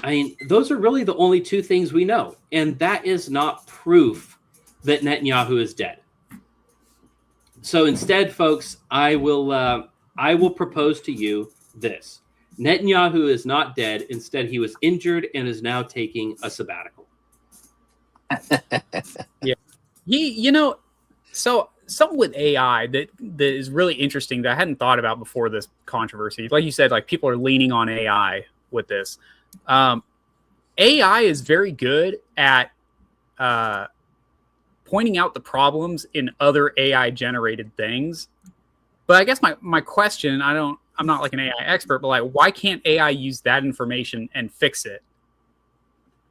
I mean, those are really the only 2 things we know. And that is not proof that Netanyahu is dead. So instead, folks, I will propose to you this. Netanyahu is not dead. Instead, he was injured and is now taking a sabbatical. Yeah. So something with AI that is really interesting that I hadn't thought about before this controversy. Like you said, like people are leaning on AI with this. AI is very good at pointing out the problems in other AI generated things. But I guess my question, I'm not like an AI expert, but like, why can't AI use that information and fix it?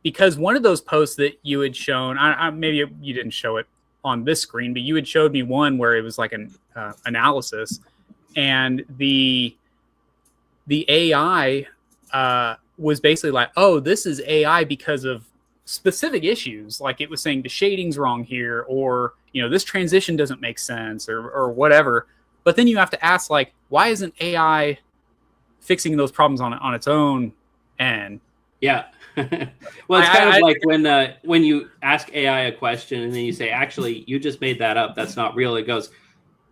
Because one of those posts that you had shown, maybe you didn't show it on this screen, but you had showed me one where it was like an analysis, and the AI was basically like, oh, this is AI because of specific issues. Like it was saying the shading's wrong here, or, this transition doesn't make sense, or whatever. But then you have to ask, like, why isn't AI fixing those problems on its own end? Yeah. Well, it's kind of like when you ask AI a question and then you say, actually, you just made that up. That's not real. It goes,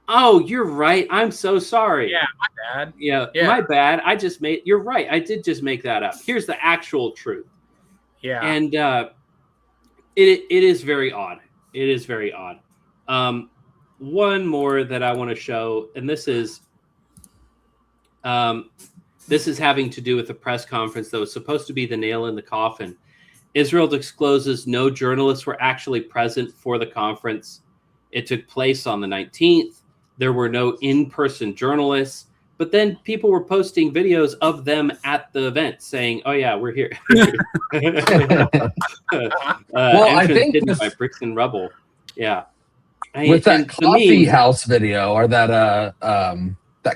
oh, you're right. I'm so sorry. Yeah, my bad. Yeah, my bad. You're right. I did just make that up. Here's the actual truth. Yeah. And it is very odd. It is very odd. One more that I want to show, and this is having to do with the press conference that was supposed to be the nail in the coffin. Israel discloses no journalists were actually present for the conference. It took place on the 19th. There were no in-person journalists, but then people were posting videos of them at the event saying, oh yeah, we're here. Well, I think by bricks and rubble. Yeah. With that coffee house video, or that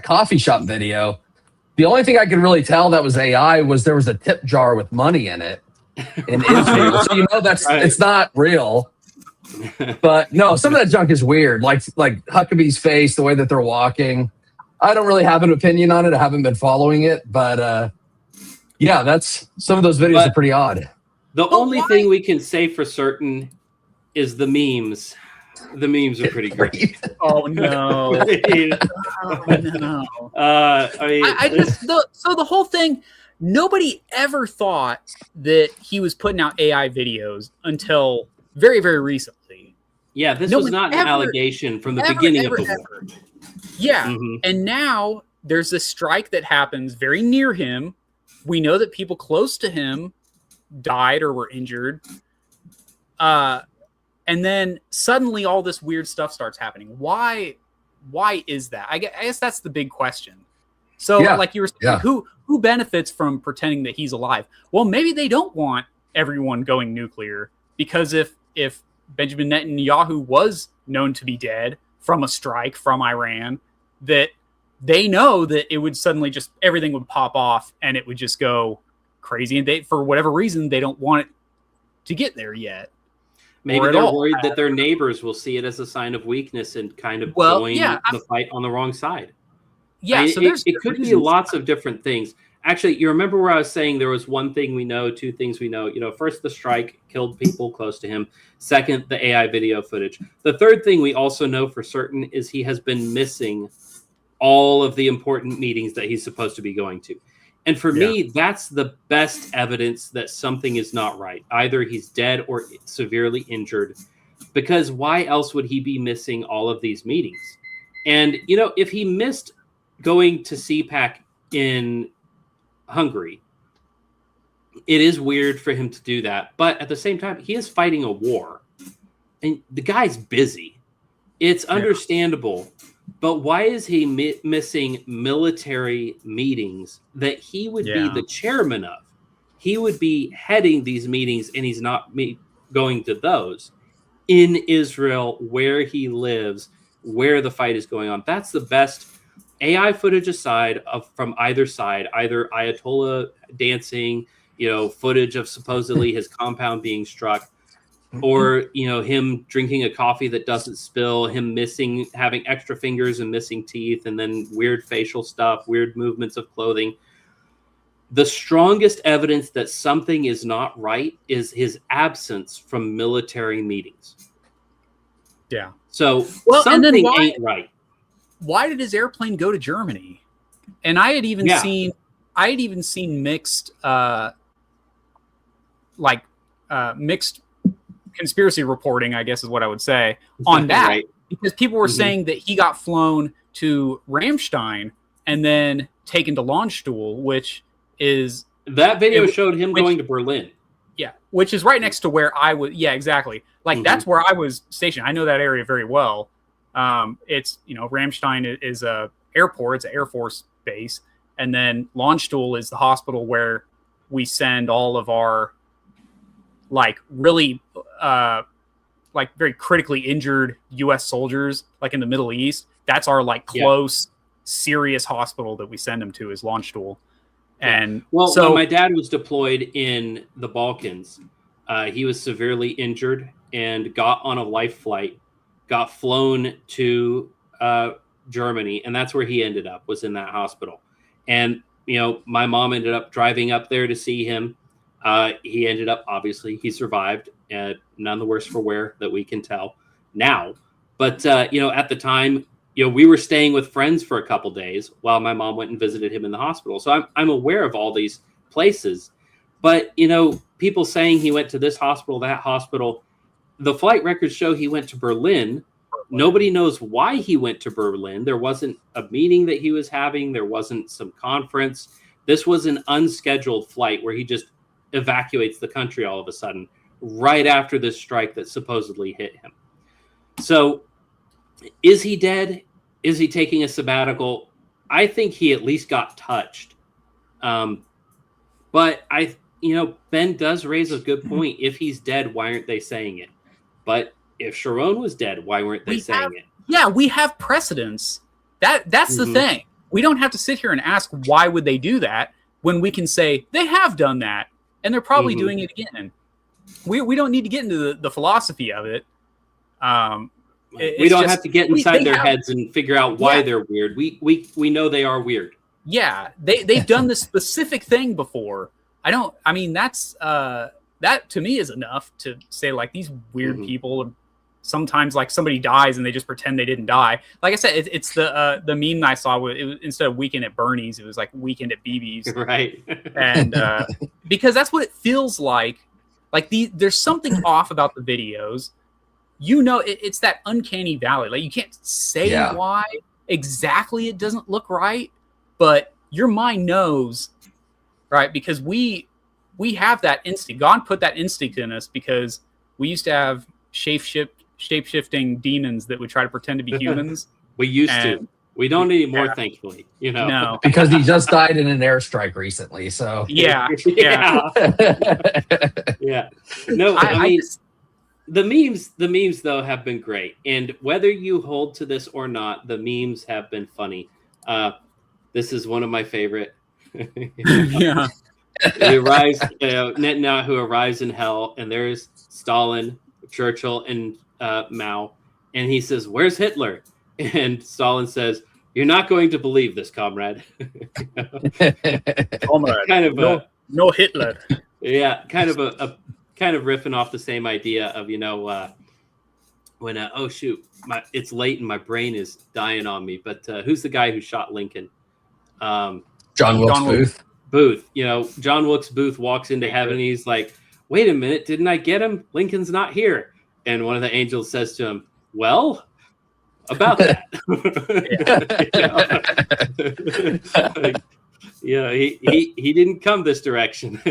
coffee shop video, the only thing I could really tell that was AI was there was a tip jar with money in it in Israel. So that's right. It's not real. But no, some of that junk is weird. Like Huckabee's face, the way that they're walking. I don't really have an opinion on it. I haven't been following it, but yeah, that's some of those videos are pretty odd. The only thing we can say for certain is the memes. The memes are pretty great. Oh no! Oh no! So the whole thing. Nobody ever thought that he was putting out AI videos until very, very recently. Yeah, this was not an allegation from the beginning of the war. Yeah, and now there's this strike that happens very near him. We know that people close to him died or were injured. And then suddenly all this weird stuff starts happening. Why is that? I guess that's the big question. So Yeah. like you were saying, who benefits from pretending that he's alive? Well, maybe they don't want everyone going nuclear, because if Benjamin Netanyahu was known to be dead from a strike from Iran, that they know that it would suddenly just everything would pop off and it would just go crazy, and they, for whatever reason, they don't want it to get there yet. Maybe they're worried that their neighbors will see it as a sign of weakness and kind of join the fight on the wrong side. Yeah, so it could be lots of different things. Actually, you remember where I was saying there was one thing we know, two things we know. First, the strike killed people close to him. Second, the AI video footage. The third thing we also know for certain is he has been missing all of the important meetings that he's supposed to be going to. And for me, that's the best evidence that something is not right. Either he's dead or severely injured, because why else would he be missing all of these meetings? And, if he missed going to CPAC in Hungary, it is weird for him to do that. But at the same time, he is fighting a war and the guy's busy. It's understandable. But why is he missing military meetings that he would be the chairman of? He would be heading these meetings, and he's not going to those in Israel, where he lives, where the fight is going on. That's the best AI footage aside from either side, either Ayatollah dancing, footage of supposedly his compound being struck, or him drinking a coffee that doesn't spill, him having extra fingers and missing teeth, and then weird facial stuff, weird movements of clothing. The strongest evidence that something is not right is his absence from military meetings. Yeah. So something ain't right. Why did his airplane go to Germany? And I had even seen mixed mixed conspiracy reporting, I guess is what I would say, on that. Right. Because people were saying that he got flown to Ramstein and then taken to Landstuhl, which is... That video showed him going to Berlin. Yeah, which is right next to where I was... Yeah, exactly. That's where I was stationed. I know that area very well. It's, Ramstein is a airport. It's an Air Force base. And then Landstuhl is the hospital where we send all of our really very critically injured U.S. soldiers, in the Middle East. That's our close, serious hospital that we send them to, is Landstuhl. And when my dad was deployed in the Balkans, he was severely injured and got on a life flight, got flown to Germany, and that's where he ended up, was in that hospital. And my mom ended up driving up there to see him. He ended up, obviously, he survived, none the worse for wear that we can tell now. But, at the time, we were staying with friends for a couple days while my mom went and visited him in the hospital. So I'm aware of all these places. But, people saying he went to this hospital, that hospital, the flight records show he went to Berlin. Nobody knows why he went to Berlin. There wasn't a meeting that he was having. There wasn't some conference. This was an unscheduled flight where he just evacuates the country all of a sudden right after this strike that supposedly hit him. So is he dead? Is he taking a sabbatical? I think he at least got touched. But Ben does raise a good point. If he's dead, why aren't they saying it? But if Sharon was dead, why weren't they saying it? Yeah, we have precedents. That's the thing. We don't have to sit here and ask why would they do that when we can say they have done that and they're probably doing it again. We don't need to get into the philosophy of it. We don't have to get inside their heads and figure out why they're weird. We know they are weird. Yeah, they've done this specific thing before. That's that to me is enough to say these weird people. Sometimes somebody dies and they just pretend they didn't die. Like I said, it's the meme I saw. It was, instead of Weekend at Bernie's, it was Weekend at Bibi's. Right. And because that's what it feels like. There's something off about the videos. It's that uncanny valley. You can't say why exactly it doesn't look right, but your mind knows, right? Because we have that instinct. God put that instinct in us because we used to have shape-shifting demons that would try to pretend to be humans. We used to. We don't need more, Yeah. thankfully. You know. No. Because he just died in an airstrike recently. So Yeah. Yeah. No, I mean, the memes though have been great, and whether you hold to this or not, the memes have been funny. This is one of my favorite. Yeah. He arrives, Netanyahu arrives in hell, and there's Stalin, Churchill, and Mao, and he says, "Where's Hitler?" And Stalin says, "You're not going to believe this, comrade." Comrade, Kind of no Hitler. yeah, kind of riffing off the same idea of when oh shoot, it's late and my brain is dying on me. But who's the guy who shot Lincoln? John Wilkes Booth. Booth. You know, John Wilkes Booth walks into heaven. And he's like, "Wait a minute, didn't I get him? Lincoln's not here." And one of the angels says to him, "Well, about that." Yeah, he didn't come this direction.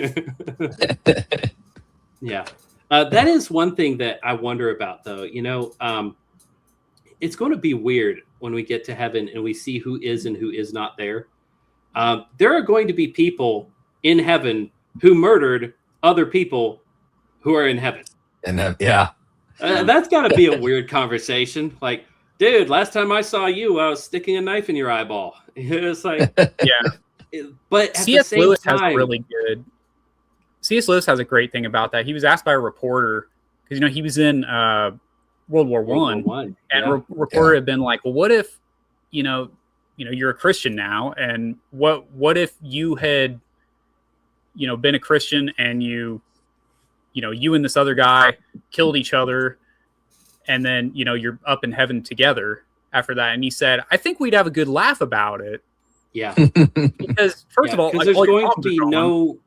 Yeah. That is one thing that I wonder about, though. You know, it's going to be weird when we get to heaven and we see who is and who is not there. There are going to be people in heaven who murdered other people who are in heaven. And yeah. That's got to be a weird conversation. Like, dude, last time I saw you, I was sticking a knife in your eyeball. It's like, Yeah. But at C.S. the same Lewis time, has a really good. C.S. Lewis has a great thing about that. He was asked by a reporter because he was in World War One, and a reporter had been like, "Well, what if you're a Christian now, and what if you had been a Christian and you and this other guy killed each other, and then you're up in heaven together after that?" And he said, "I think we'd have a good laugh about it." Yeah, because first of all, there's going to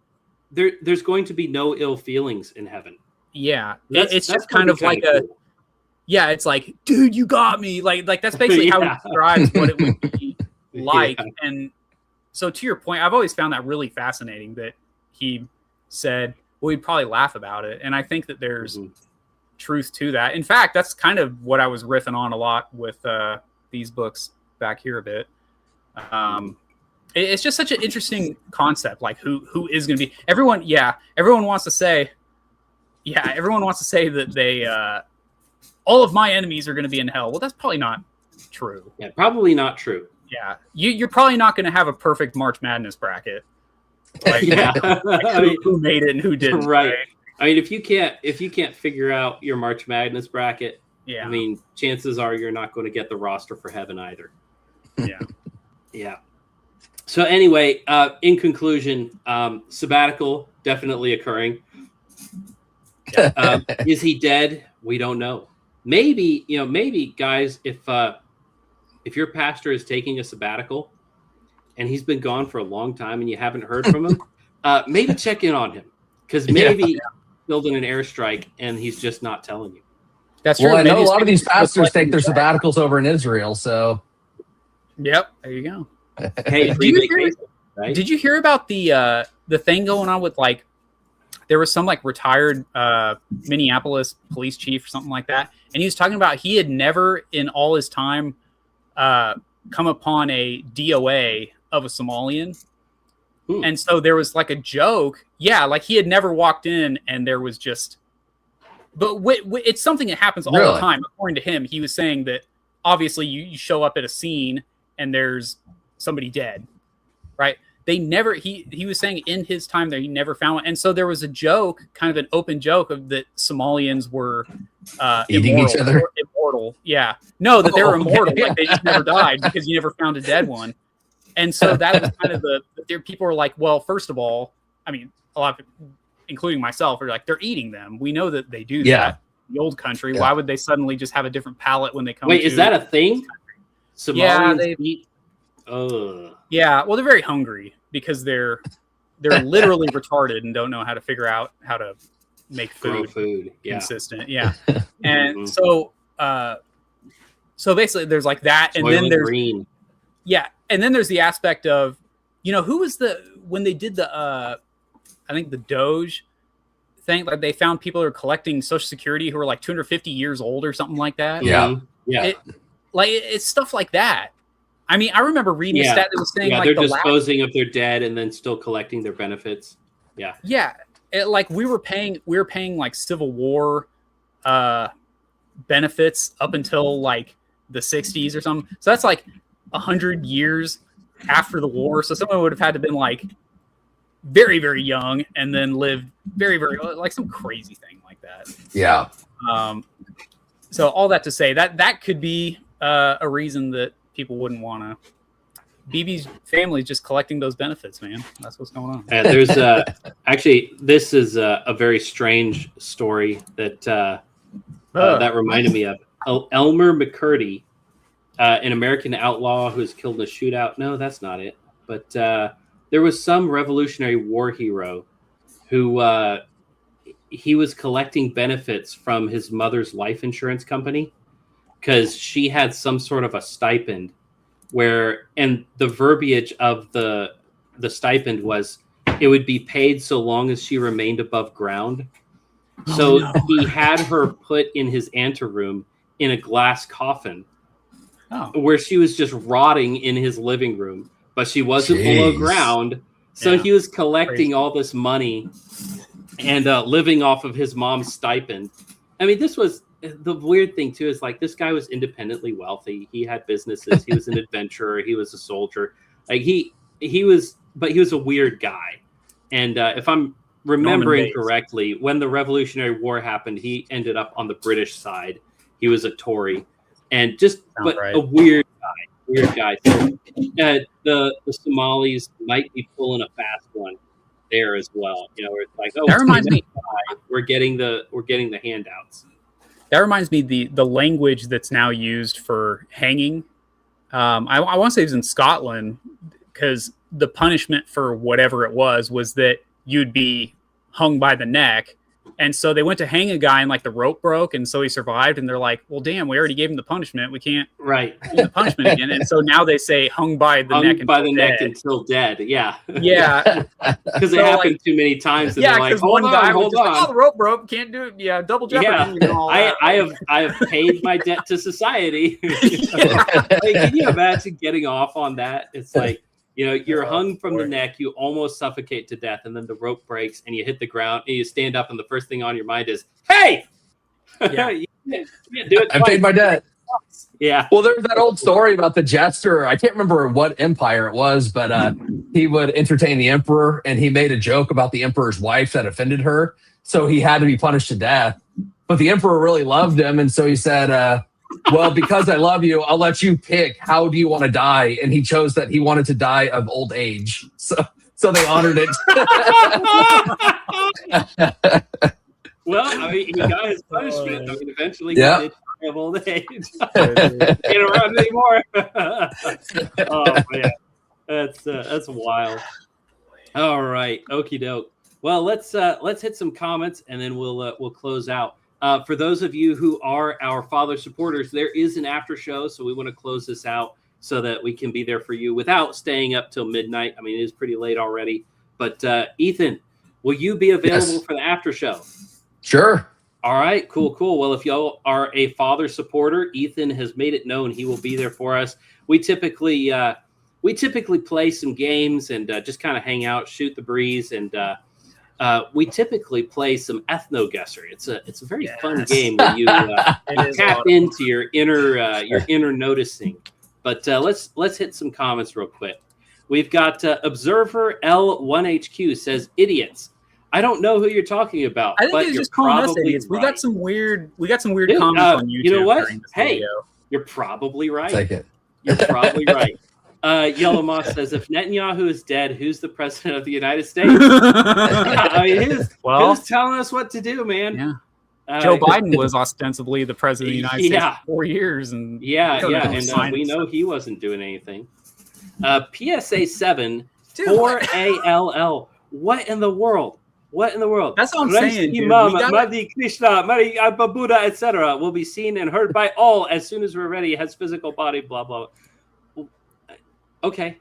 be there's going to be no ill feelings in heaven. Yeah, it's just kind of like cool. It's like, dude, you got me. Like that's basically how he describes what it would be like. Yeah. And so to your point, I've always found that really fascinating that he said, well, we'd probably laugh about it. And I think that there's truth to that. In fact, that's kind of what I was riffing on a lot with these books back here a bit. It's just such an interesting concept, like who is going to be everyone wants to say that they all of my enemies are going to be in hell. Well, that's probably not true. Yeah, probably not true. Yeah, you're probably not going to have a perfect March Madness bracket. Like, who made it and who didn't. Right. I mean, if you can't figure out your March Madness bracket, I mean, chances are you're not going to get the roster for heaven either. Yeah. Yeah. So anyway, in conclusion, Sabbatical definitely occurring. Is he dead? We don't know. Maybe guys, if your pastor is taking a sabbatical and he's been gone for a long time and you haven't heard from him, maybe check in on him, because maybe he's killed in an airstrike and he's just not telling you. That's true. Well, I know a lot of these pastors take their sabbaticals over in Israel, so. Yep, there you go. Hey, did you hear about the thing going on with, like, there was some like retired Minneapolis police chief or something like that, and he was talking about he had never in all his time come upon a DOA of a Somalian. And so there was like a joke, like he had never walked in and there was just, but it's something that happens all the time. According to him, he was saying that obviously you show up at a scene and there's somebody dead, right? They never, he was saying in his time there, he never found one. And so there was a joke, kind of an open joke of that Somalians were eating each other. Immortal. Yeah. No, that they were immortal. Like they just never died because you never found a dead one. And so that was kind of people were like, well, first of all, I mean, a lot of people, including myself, are like, they're eating them. We know that they do that in the old country. Why would they suddenly just have a different palate when they come? Wait, is that a thing? Somalians eat. Yeah, well, they're very hungry because they're literally retarded and don't know how to figure out how to make food consistent. Yeah, and so basically, there's like that, and then there's green. Yeah, and then there's the aspect of, who was when they did the I think the Doge thing, like they found people who are collecting Social Security who are like 250 years old or something like that. Yeah, It's stuff like that. I mean, I remember reading a stat that was saying like they're the disposing of their dead and then still collecting their benefits. Yeah. Yeah. Like we were paying like Civil War benefits up until like the 60s or something. So that's like 100 years after the war. So someone would have had to been like very, very young and then lived very, very like some crazy thing like that. Yeah. So all that to say that could be a reason that people wouldn't want to. Bibi's family is just collecting those benefits, man. That's what's going on. There's actually, this is a very strange story that that reminded me of Elmer McCurdy, an American outlaw who was killed in a shootout. No, that's not it. But there was some Revolutionary War hero who he was collecting benefits from his mother's life insurance company because she had some sort of a stipend where, and the verbiage of the stipend was it would be paid so long as she remained above ground. So he had her put in his anteroom in a glass coffin where she was just rotting in his living room, but she wasn't below ground. So he was collecting all this money and living off of his mom's stipend. I mean, this was the weird thing too, is like this guy was independently wealthy. He had businesses. He was an adventurer. He was a soldier. Like he was a weird guy. And if I'm remembering correctly, when the Revolutionary War happened, he ended up on the British side. He was a Tory, and a weird guy. So, the Somalis might be pulling a fast one there as well. You know, where it's like, that reminds me, we're getting the handouts. That reminds me the language that's now used for hanging. I want to say it was in Scotland because the punishment for whatever it was that you'd be hung by the neck. And so they went to hang a guy and like the rope broke. And so he survived. And they're like, well, damn, we already gave him the punishment. We can't give the punishment again. And so now they say hung by the neck until dead. Yeah. Yeah. Because it happened too many times. And yeah. Because one guy hold on. Like, oh, the rope broke. Can't do it. Yeah. Double jeopardy. Yeah. I have paid my debt to society. Like, can you imagine getting off on that? It's like, you know, you're hung from the neck, you almost suffocate to death, and then the rope breaks, and you hit the ground, and you stand up, and the first thing on your mind is, hey! Yeah. You can't do it I paid my debt. Yeah. Well, there's that old story about the jester. I can't remember what empire it was, but he would entertain the emperor, and he made a joke about the emperor's wife that offended her, so he had to be punished to death. But the emperor really loved him, and so he said, well, because I love you, I'll let you pick how do you want to die. And he chose that he wanted to die of old age. So they honored it. Well, I mean, he got his punishment. I mean, eventually he did die of old age. Can't around anymore. Oh, man. That's wild. All right. Okie doke. Well, let's hit some comments and then we'll close out. For those of you who are our father supporters, there is an after show, so we want to close this out so that we can be there for you without staying up till midnight. I mean, it is pretty late already. But Ethan, will you be available for the after show? Sure. All right, cool. Well, if y'all are a father supporter, Ethan has made it known he will be there for us. We typically play some games and just kind of hang out, shoot the breeze, and we typically play some ethno guesser. It's a very fun game where you tap into your inner noticing. But let's hit some comments real quick. We've got Observer L1HQ says idiots. I don't know who you're talking about. I think it's just calling us idiots. Right. We got some weird comments on YouTube. You know what? Hey, you're probably right. Take it. You're probably right. Yellow Moss says, if Netanyahu is dead, who's the president of the United States? I mean, who's telling us what to do, man? Yeah. Joe Biden was ostensibly the president of the United States for 4 years. And we know he wasn't doing anything. PSA 7, 4ALL. What in the world? That's what I'm saying, dude. Madhi Krishna, Mari Buddha, etc. will be seen and heard by all as soon as we're ready. Has physical body, blah, blah. Okay.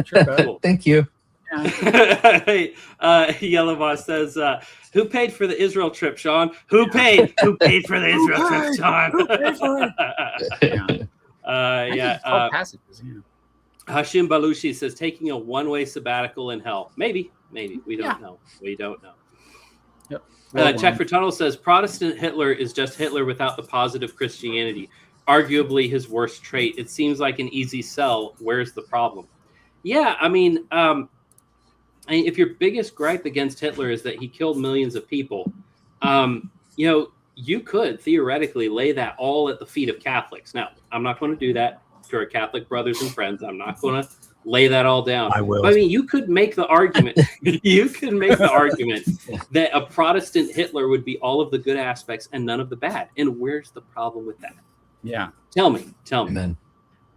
Sure, cool. Thank you. Yellow Boss says, who paid for the Israel trip, Sean? Who paid for the Israel trip, Sean? Yeah. It's called passages. Yeah. Hashim Balushi says taking a one-way sabbatical in hell. Maybe. We don't know. We don't know. Yep. Check for Tunnel says Protestant Hitler is just Hitler without the positive Christianity. Arguably his worst trait. It seems like an easy sell. Where's the problem? Yeah, I mean, if your biggest gripe against Hitler is that he killed millions of people, you could theoretically lay that all at the feet of Catholics. Now, I'm not going to do that to our Catholic brothers and friends. I'm not going to lay that all down. I will. But, I mean, you could make the argument. You could make the argument that a Protestant Hitler would be all of the good aspects and none of the bad. And where's the problem with that? Yeah. Tell me. Amen.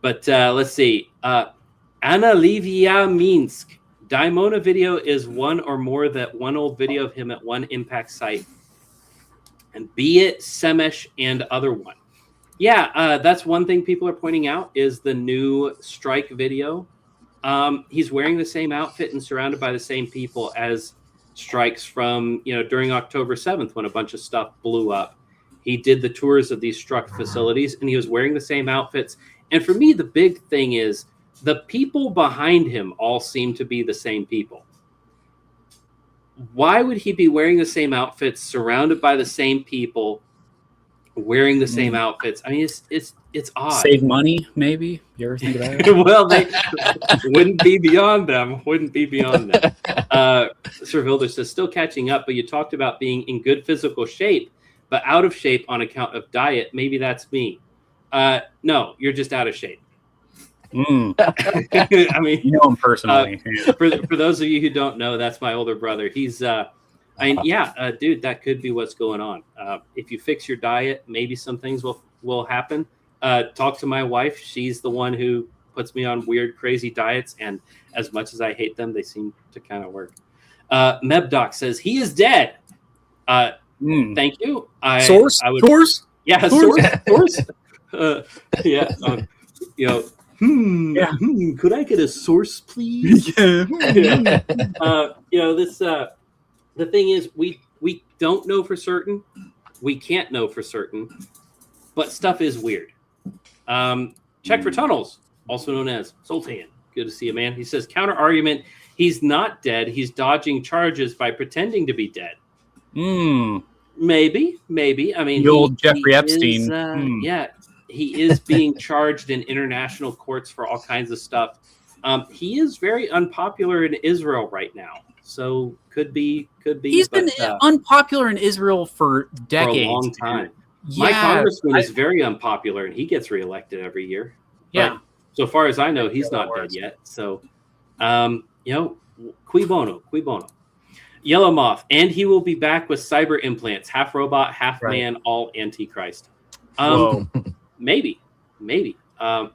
But let's see. Anna Livia Minsk. Daimona video is one or more that one old video of him at one impact site. And be it Semesh and other one. Yeah, that's one thing people are pointing out is the new strike video. He's wearing the same outfit and surrounded by the same people as strikes from, during October 7th when a bunch of stuff blew up. He did the tours of these struck facilities and he was wearing the same outfits. And for me, the big thing is the people behind him all seem to be the same people. Why would he be wearing the same outfits, surrounded by the same people, wearing the same outfits? I mean, it's odd. Save money, maybe. You ever think of that? Well, they wouldn't be beyond them. Sir Vilder says, still catching up, but you talked about being in good physical shape, but out of shape on account of diet. Maybe that's me. No, you're just out of shape. I mean, you know him personally. For those of you who don't know, that's my older brother. He's, dude, that could be what's going on. If you fix your diet, maybe some things will happen. Talk to my wife. She's the one who puts me on weird, crazy diets. And as much as I hate them, they seem to kind of work. Mebdoc says he is dead. Thank you. Source? Yeah, source. Yeah. Could I get a source, please? Yeah. The thing is, we don't know for certain. We can't know for certain, but stuff is weird. Check for Tunnels, also known as Sultan. Good to see you, man. He says, counter argument, he's not dead. He's dodging charges by pretending to be dead. Maybe. I mean, the old Jeffrey Epstein. Yeah. He is being charged in international courts for all kinds of stuff. He is very unpopular in Israel right now. So could be. He's been unpopular in Israel for decades. For a long time. Yeah, my congressman is very unpopular, and he gets reelected every year. Yeah. But so far as I know, he's not dead yet. So, cui bono. Yellow Moth, and he will be back with cyber implants, half robot, half man, all Antichrist. Maybe. I'm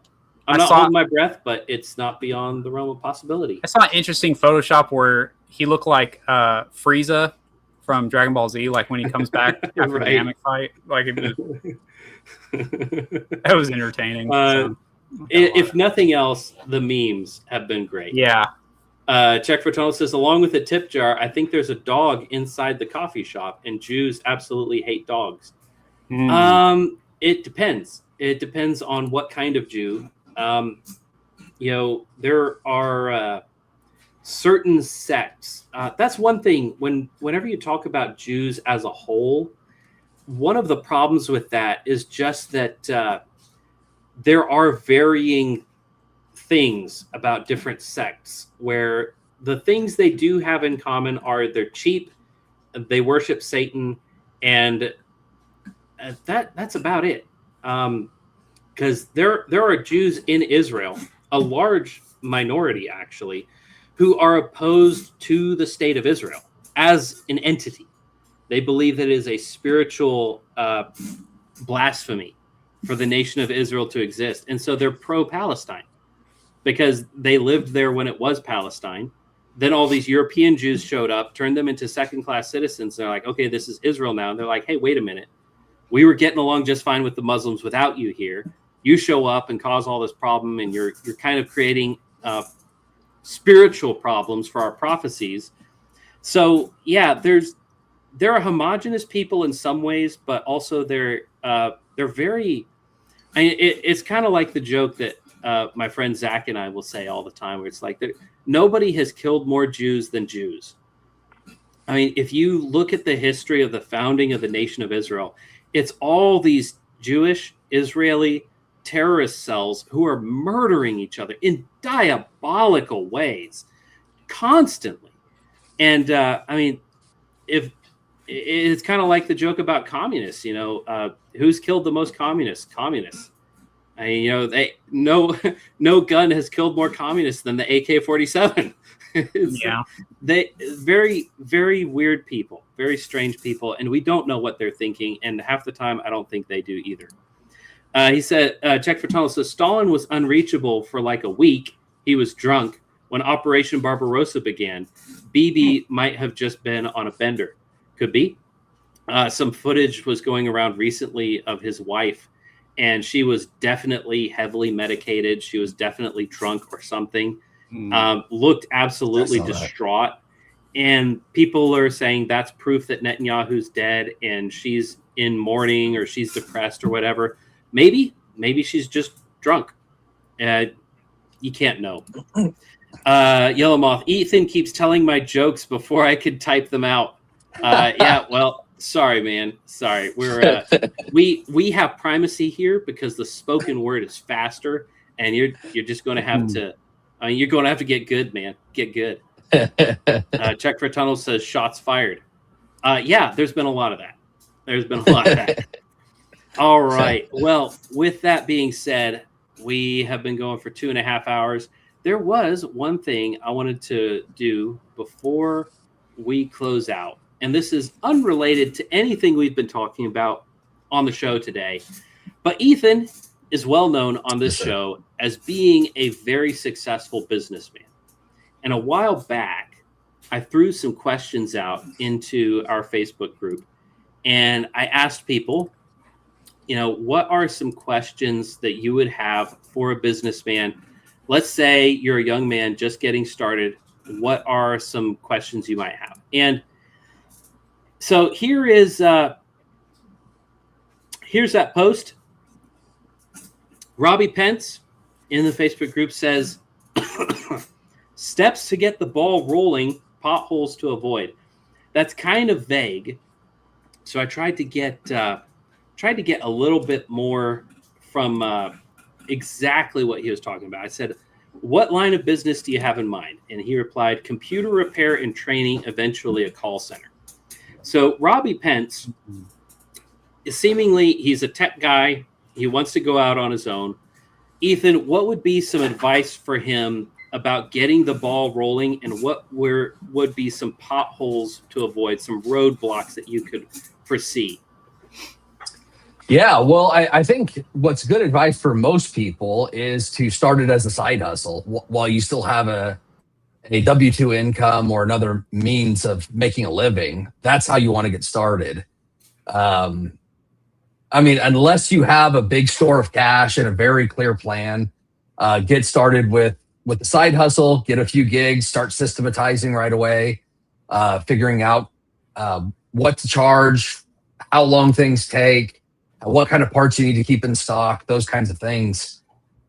not holding my breath, but it's not beyond the realm of possibility. I saw an interesting Photoshop where he looked like Frieza from Dragon Ball Z, like when he comes back after the Namek fight. Like that was entertaining. If nothing else, the memes have been great. Yeah. Check for Tunnel says, along with the tip jar, I think there's a dog inside the coffee shop, and Jews absolutely hate dogs. It depends. It depends on what kind of Jew. There are certain sects. That's one thing. Whenever you talk about Jews as a whole, one of the problems with that is just that there are varying things about different sects where the things they do have in common are they're cheap, they worship Satan, and that's about it. Because there are Jews in Israel, a large minority actually, who are opposed to the state of Israel as an entity. They believe that it is a spiritual blasphemy for the nation of Israel to exist. And so they're pro-Palestine because they lived there when it was Palestine. Then all these European Jews showed up, turned them into second-class citizens. They're like, okay, this is Israel now. And they're like, hey, wait a minute. We were getting along just fine with the Muslims without you here. You show up and cause all this problem, and you're kind of creating spiritual problems for our prophecies. So yeah, they're a homogenous people in some ways, but also they're very It's kind of like the joke that my friend Zach and I will say all the time, where it's like nobody has killed more Jews than Jews. I mean, if you look at the history of the founding of the nation of Israel, it's all these Jewish, Israeli terrorist cells who are murdering each other in diabolical ways constantly. And I mean, if it's kind of like the joke about communists, you know, who's killed the most communists? Communists. I mean, you know, no gun has killed more communists than the AK-47. Yeah. They very, very weird people, very strange people, and we don't know what they're thinking. And half the time, I don't think they do either. He said, Czech for Tunnel says, Stalin was unreachable for like a week. He was drunk when Operation Barbarossa began. Bibi might have just been on a bender. Could be. Some footage was going around recently of his wife, and she was definitely heavily medicated. She was definitely drunk or something. Looked absolutely distraught. And people are saying that's proof that Netanyahu's dead and she's in mourning or she's depressed or whatever. Maybe she's just drunk. You can't know. Yellow Moth, Ethan keeps telling my jokes before I could type them out. Yeah, well, sorry, man. Sorry. We're we have primacy here because the spoken word is faster, and you're just going to have to. You're going to have to get good, man. Get good. Check for Tunnel says shots fired. Yeah, there's been a lot of that. There's been a lot of that. All right. Well, with that being said, we have been going for 2.5 hours. There was one thing I wanted to do before we close out, and this is unrelated to anything we've been talking about on the show today. But Ethan is well known on this show as being a very successful businessman. And a while back, I threw some questions out into our Facebook group, and I asked people, you know, what are some questions that you would have for a businessman? Let's say you're a young man just getting started. What are some questions you might have? And so here's that post. Robbie Pence in the Facebook group says, steps to get the ball rolling, potholes to avoid. That's kind of vague. So I tried to get a little bit more from exactly what he was talking about. I said, what line of business do you have in mind? And he replied, computer repair and training, eventually a call center. So Robbie Pence, seemingly he's a tech guy. He wants to go out on his own. Ethan, what would be some advice for him about getting the ball rolling, and what would be some potholes to avoid, some roadblocks that you could foresee? Yeah, well, I think what's good advice for most people is to start it as a side hustle while you still have a W-2 income or another means of making a living. That's how you want to get started. I mean, unless you have a big store of cash and a very clear plan, get started with the side hustle, get a few gigs, start systematizing right away, figuring out what to charge, how long things take, what kind of parts you need to keep in stock, those kinds of things.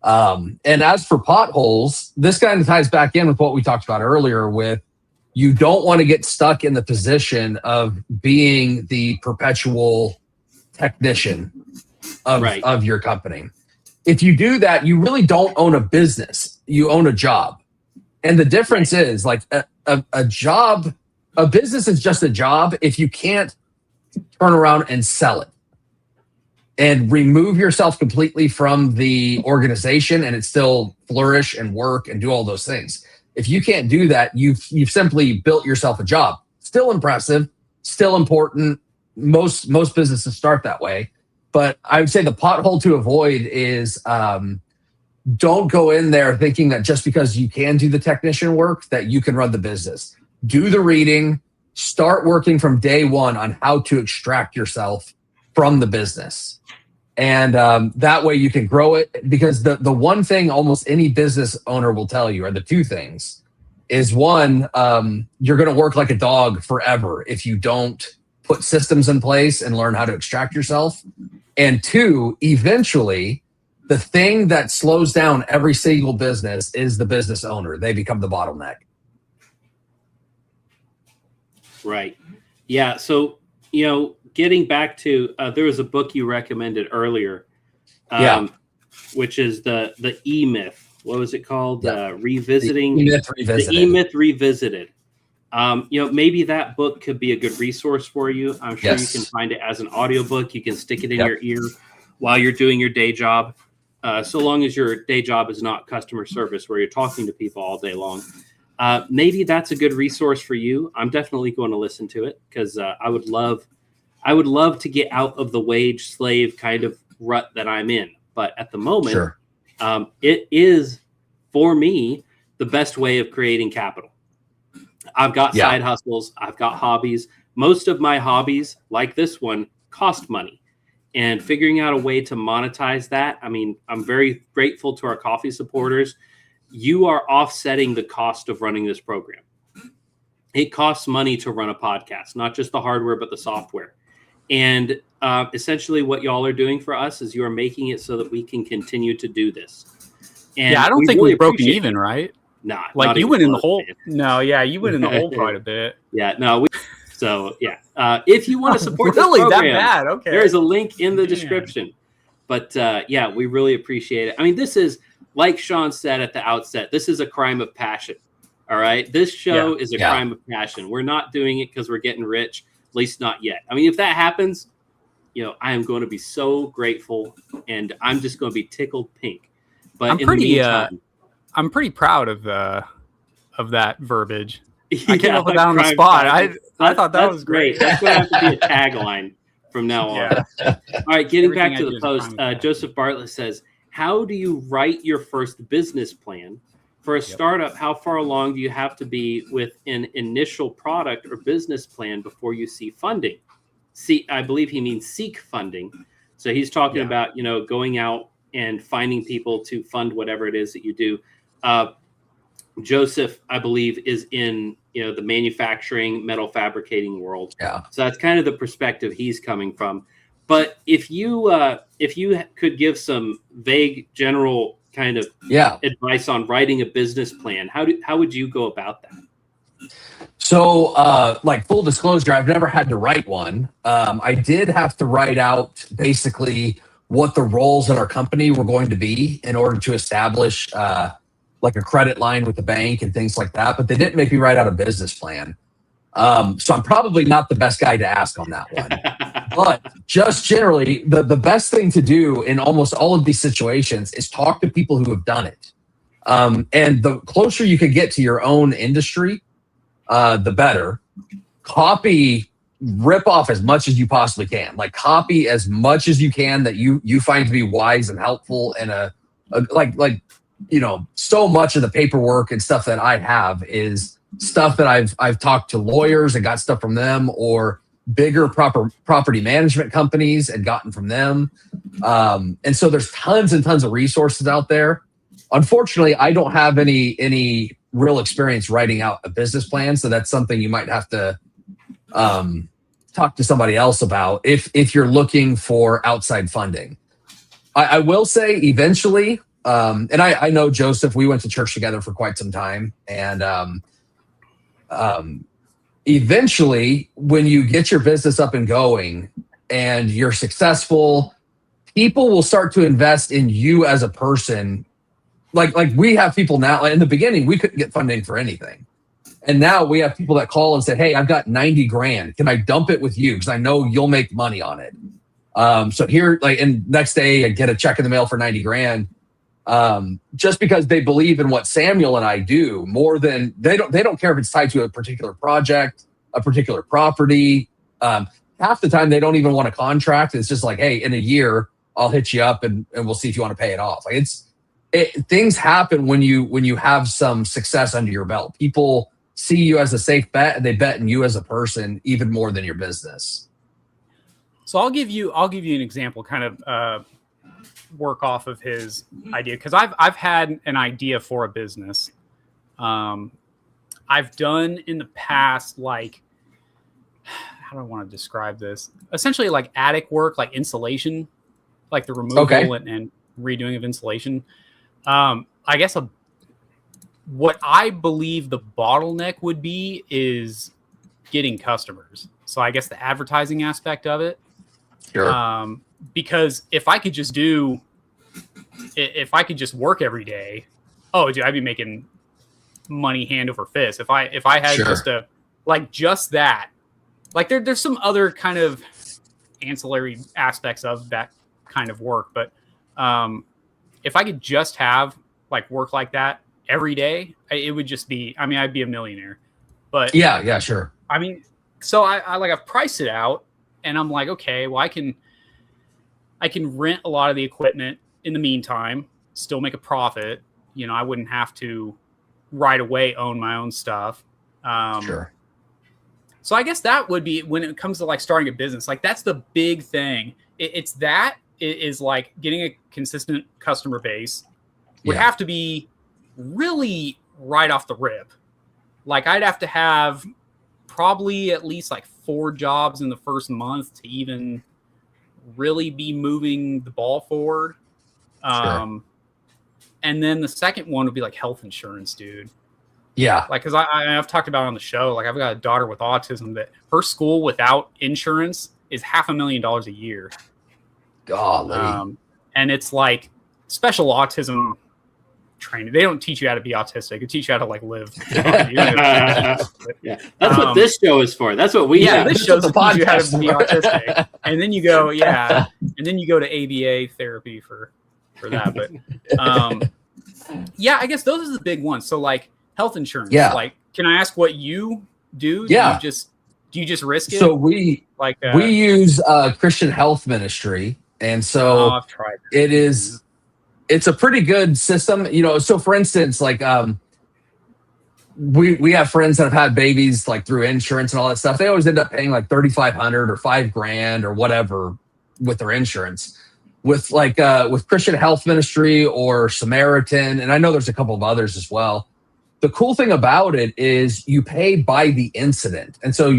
And as for potholes, this kind of ties back in with what we talked about earlier with you don't want to get stuck in the position of being the perpetual technician of your company. If you do that, you really don't own a business. You own a job. And the difference is like a job, a business is just a job if you can't turn around and sell it and remove yourself completely from the organization and it still flourish and work and do all those things. If you can't do that, you've simply built yourself a job. Still impressive, still important. Most businesses start that way. But I would say the pothole to avoid is don't go in there thinking that just because you can do the technician work that you can run the business. Do the reading, start working from day one on how to extract yourself from the business. And that way you can grow it, because the one thing almost any business owner will tell you, or the two things, is one, you're going to work like a dog forever if you don't put systems in place and learn how to extract yourself. And two, eventually the thing that slows down every single business is the business owner. They become the bottleneck. Right. Yeah. So, getting back to, there was a book you recommended earlier, which is the E-Myth. What was it called? Revisiting the E-Myth Revisited. The E-Myth Revisited. Maybe that book could be a good resource for you. I'm sure you can find it as an audiobook. You can stick it in your ear while you're doing your day job. So long as your day job is not customer service where you're talking to people all day long. Maybe that's a good resource for you. I'm definitely going to listen to it because I would love to get out of the wage slave kind of rut that I'm in. But at the moment, it is, for me, the best way of creating capital. I've got side hustles. I've got hobbies. Most of my hobbies, like this one, cost money. And figuring out a way to monetize that, I mean, I'm very grateful to our coffee supporters. You are offsetting the cost of running this program. It costs money to run a podcast, not just the hardware, but the software. And essentially what y'all are doing for us is you are making it so that we can continue to do this. And I don't think we've broken even, right? Nah, like you went in the hole. No, you went in the hole quite a bit. Yeah, no. If you want to support really this program, that bad? Okay. There's a link in the description. But we really appreciate it. I mean, this is, like Sean said at the outset, this is a crime of passion. All right. This show is a crime of passion. We're not doing it because we're getting rich, at least not yet. I mean, if that happens, I am going to be so grateful and I'm just going to be tickled pink. But I'm pretty proud of that verbiage. I came up with that on the spot. I thought that was great. That's going to have to be a tagline from now on. All right, getting back to the post, Joseph Bartlett says, how do you write your first business plan? For a startup, how far along do you have to be with an initial product or business plan before you see funding? I believe he means seek funding. So he's talking about, going out and finding people to fund whatever it is that you do. Joseph, I believe, is in the manufacturing, metal fabricating world. Yeah. So that's kind of the perspective he's coming from. But if you could give some vague, general kind of advice on writing a business plan, how would you go about that? So, full disclosure, I've never had to write one. I did have to write out basically what the roles in our company were going to be in order to establish like a credit line with the bank and things like that. But they didn't make me write out a business plan. So I'm probably not the best guy to ask on that one. But just generally, the best thing to do in almost all of these situations is talk to people who have done it. And the closer you can get to your own industry, the better. Rip off as much as you possibly can. Like copy as much as you can that you find to be wise and helpful. And so much of the paperwork and stuff that I have is stuff that I've talked to lawyers and got stuff from them, or bigger property management companies and gotten from them. And so there's tons and tons of resources out there. Unfortunately, I don't have any real experience writing out a business plan. So that's something you might have to talk to somebody else about if you're looking for outside funding. I will say eventually, and I know Joseph, we went to church together for quite some time. And eventually, when you get your business up and going and you're successful, people will start to invest in you as a person. Like we have people now. In the beginning, we couldn't get funding for anything. And now we have people that call and say, hey, I've got 90 grand. Can I dump it with you? Because I know you'll make money on it. So here, and next day I get a check in the mail for 90 grand. Just because they believe in what Samuel and I do more than they don't care if it's tied to a particular project, a particular property. Half the time they don't even want a contract. It's just like, hey, in a year I'll hit you up and we'll see if you want to pay it off. Like things happen when you have some success under your belt. People see you as a safe bet and they bet in you as a person even more than your business. So I'll give you an example, kind of work off of his idea, because I've had an idea for a business. I've done in the past, like, how do I want to describe this? Essentially like attic work, like insulation, like the removal and redoing of insulation. I guess what I believe the bottleneck would be is getting customers. So I guess the advertising aspect of it. Sure. Because if I could just work every day, oh, dude, I'd be making money hand over fist. If I had just that, like there's some other kind of ancillary aspects of that kind of work, but if I could just have like work like that every day, it would just be, I mean, I'd be a millionaire. But yeah, sure. I mean, so I've priced it out, and I'm like, okay, well, I can rent a lot of the equipment in the meantime, still make a profit. You know, I wouldn't have to right away own my own stuff. Sure. So I guess that would be, when it comes to like starting a business, like that's the big thing. It's like getting a consistent customer base would have to be really right off the rip. Like I'd have to have probably at least like 4 jobs in the first month to even really be moving the ball forward. Sure. And then the second one would be like health insurance, dude. Yeah. Like, because I've talked about on the show, like I've got a daughter with autism that her school without insurance is $500,000 a year. Golly. And it's like special autism training. They don't teach you how to be autistic. They teach you how to like live. Yeah, that's what this show is for. That's what we. Yeah, do. this show's to teach you how to be autistic, and then you go, and then you go to ABA therapy for that. But yeah, I guess those are the big ones. So like health insurance. Yeah. Like, can I ask what you do? Yeah. Do you just risk it? So we use Christian Health Ministry, and so I've tried that. it is. It's a pretty good system, you know. So, for instance, like we have friends that have had babies like through insurance and all that stuff. They always end up paying like $3,500 or $5,000 or whatever with their insurance. With Christian Health Ministry or Samaritan, and I know there's a couple of others as well. The cool thing about it is you pay by the incident, and so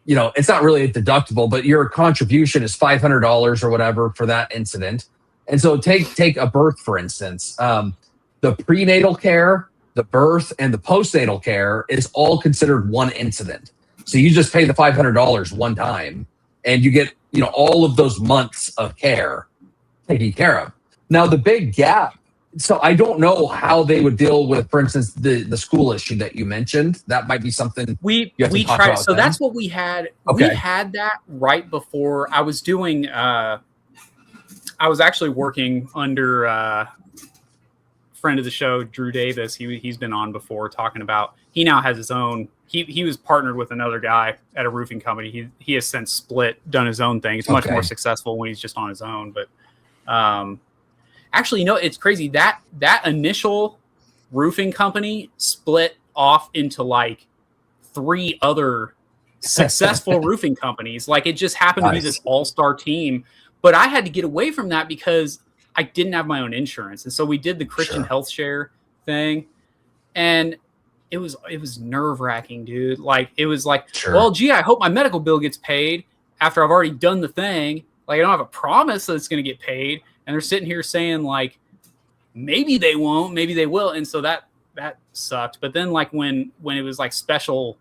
it's not really a deductible, but your contribution is $500 or whatever for that incident. And so take a birth, for instance. The prenatal care, the birth, and the postnatal care is all considered one incident. So you just pay the $500 one time, and you get all of those months of care taken care of. Now, the big gap, so I don't know how they would deal with, for instance, the school issue that you mentioned. That might be something we tried. So that's what we had. Okay. We had that right before I was doing I was actually working under friend of the show, Drew Davis. He's been on before talking about, he now has his own, he was partnered with another guy at a roofing company. He has since done his own thing. It's much more successful when he's just on his own. But actually, it's crazy. That initial roofing company split off into like 3 other successful roofing companies. Like it just happened to be this all-star team. But I had to get away from that because I didn't have my own insurance. And so we did the Christian Health Share thing. And it was nerve-wracking, dude. Like, it was like, well, gee, I hope my medical bill gets paid after I've already done the thing. Like, I don't have a promise that it's going to get paid. And they're sitting here saying, like, maybe they won't, maybe they will. And so that sucked. But then, like, when it was, like, special,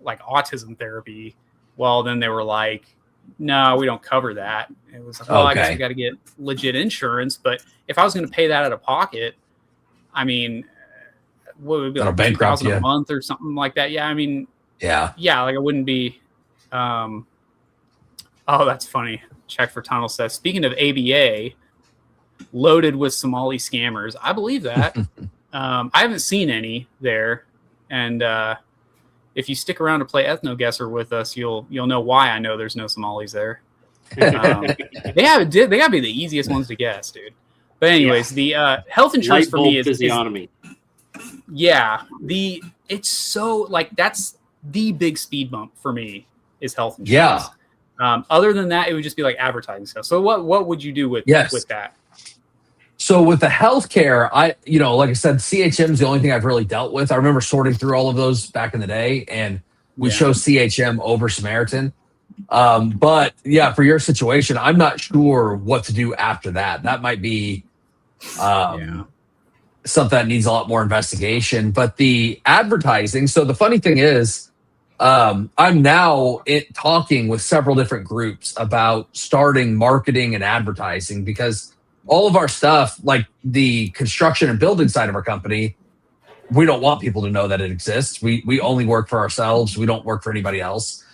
like, autism therapy, well, then they were like, no, we don't cover that. It was like, well, I guess we got to get legit insurance. But if I was going to pay that out of pocket, I mean, what would it be, like $2,000 a month or something like that? Yeah, I mean, yeah, like it wouldn't be. Oh, that's funny. Check for tunnel says, speaking of ABA, loaded with Somali scammers. I believe that. I haven't seen any there, and if you stick around to play Ethno Guesser with us, you'll know why I know there's no Somalis there. They gotta be the easiest ones to guess, dude. But anyways, the health insurance for me is physiognomy. It's so like that's the big speed bump for me is health insurance. Yeah. Other than that, it would just be like advertising stuff. So what would you do with that? So with the healthcare, like I said, CHM is the only thing I've really dealt with. I remember sorting through all of those back in the day, and we chose CHM over Samaritan. But yeah, for your situation, I'm not sure what to do after that. That might be something that needs a lot more investigation. But the advertising, so the funny thing is, I'm now talking with several different groups about starting marketing and advertising, because all of our stuff, like the construction and building side of our company, we don't want people to know that it exists. We only work for ourselves. We don't work for anybody else.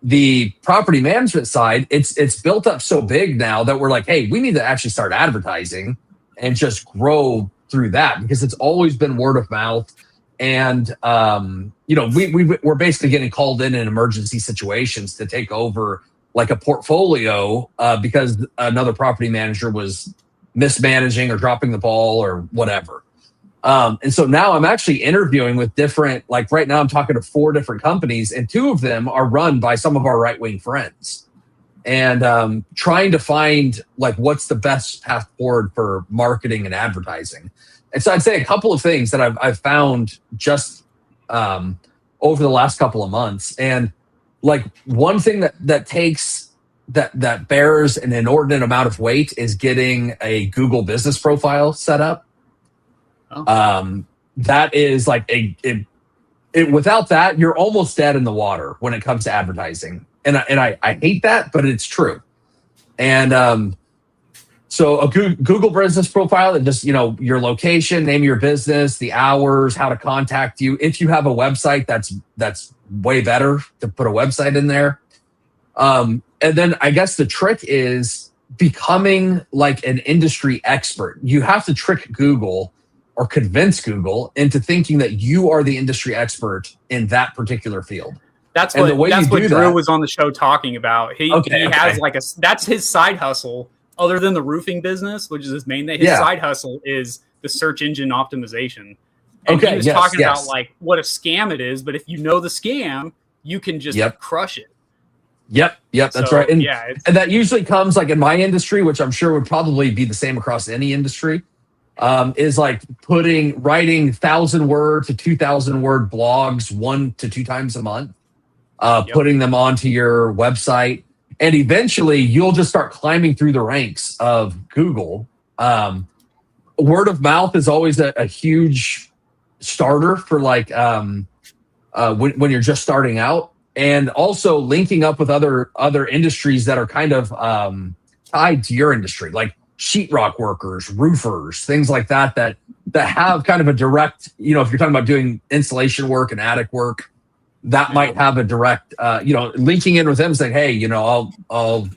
The property management side, it's built up so big now that we're like, hey, we need to actually start advertising and just grow through that, because it's always been word of mouth. And we're basically getting called in emergency situations to take over like a portfolio because another property manager was mismanaging or dropping the ball or whatever. And so now I'm actually interviewing with different, like right now I'm talking to 4 different companies, and 2 of them are run by some of our right-wing friends, and trying to find like what's the best path forward for marketing and advertising. And so I'd say a couple of things that I've found just over the last couple of months. And like one thing that takes that bears an inordinate amount of weight is getting a Google business profile set up. Oh. That is like without that, you're almost dead in the water when it comes to advertising. And I hate that, but it's true. And so a Google business profile, and just, your location, name of your business, the hours, how to contact you. If you have a website, that's way better to put a website in there. And then I guess the trick is becoming like an industry expert. You have to trick Google or convince Google into thinking that you are the industry expert in that particular field. That's what Drew was on the show talking about. He has that's his side hustle. Other than the roofing business, which is his main thing, his side hustle is the search engine optimization. And he was talking about like what a scam it is, but if you know the scam, you can just crush it. Yep, that's right. And that usually comes like in my industry, which I'm sure would probably be the same across any industry, is like writing 1,000-word to 2,000-word blogs 1 to 2 times a month, putting them onto your website. And eventually you'll just start climbing through the ranks of Google. Word of mouth is always a huge starter for like when you're just starting out. And also linking up with other industries that are kind of tied to your industry, like sheetrock workers, roofers, things like that have kind of a direct, if you're talking about doing insulation work and attic work, that might have a direct, linking in with them saying, hey, I'll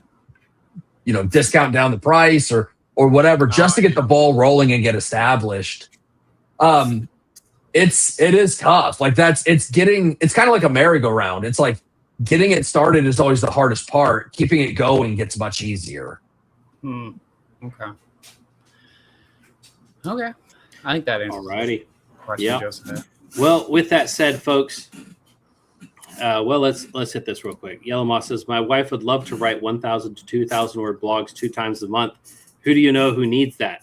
discount down the price or whatever, just to get the ball rolling and get established. It is tough. Like it's kind of like a merry-go-round. It's like getting it started is always the hardest part. Keeping it going gets much easier. Okay. I think that answers. Alrighty. Yeah. Well, with that said, folks, let's hit this real quick. Yellow Moss says, my wife would love to write 1,000 to 2,000 word blogs 2 times a month. Who do you know who needs that?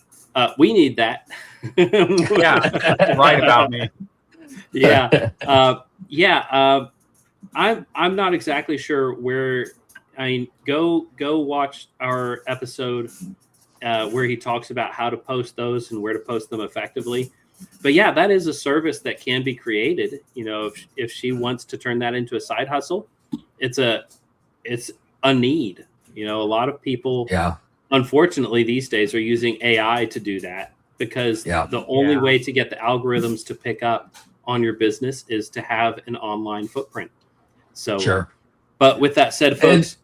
We need that. Right about me. I'm not exactly sure where. I mean, go watch our episode where he talks about how to post those and where to post them effectively. But yeah, that is a service that can be created. If she wants to turn that into a side hustle, it's a need. A lot of people, unfortunately, these days are using AI to do that, because the only way to get the algorithms to pick up on your business is to have an online footprint. So, but with that said, folks,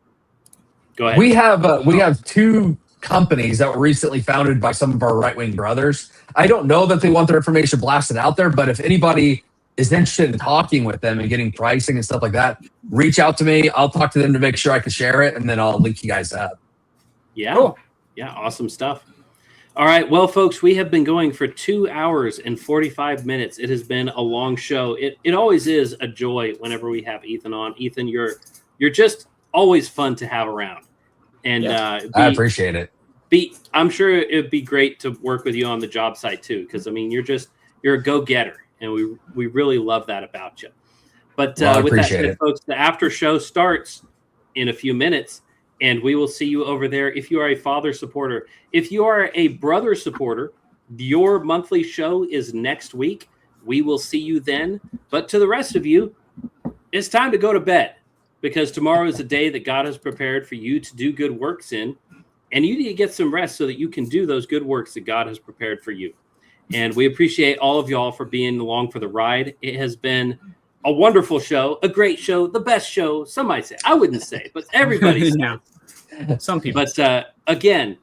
go ahead. We have 2 companies that were recently founded by some of our right-wing brothers. I don't know that they want their information blasted out there, but if anybody is interested in talking with them and getting pricing and stuff like that, reach out to me. I'll talk to them to make sure I can share it, and then I'll link you guys up. Yeah. Cool. Yeah. Awesome stuff. All right. Well, folks, we have been going for 2 hours and 45 minutes. It has been a long show. It always is a joy whenever we have Ethan on. Ethan, you're just always fun to have around. And I appreciate it. I'm sure it'd be great to work with you on the job site too, because I mean you're a go-getter, and we really love that about you. But with that said, folks, the after show starts in a few minutes, and we will see you over there. If you are a father supporter, if you are a brother supporter, your monthly show is next week. We will see you then. But to the rest of you, it's time to go to bed, because tomorrow is a day that God has prepared for you to do good works in, and you need to get some rest so that you can do those good works that God has prepared for you. And we appreciate all of y'all for being along for the ride. It has been a wonderful show, a great show, the best show. Some might say. I wouldn't say, but everybody says. Yeah. Some people. But again,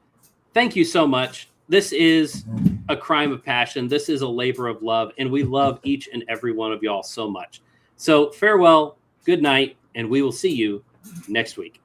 thank you so much. This is a crime of passion. This is a labor of love, and we love each and every one of y'all so much. So farewell, good night, and we will see you next week.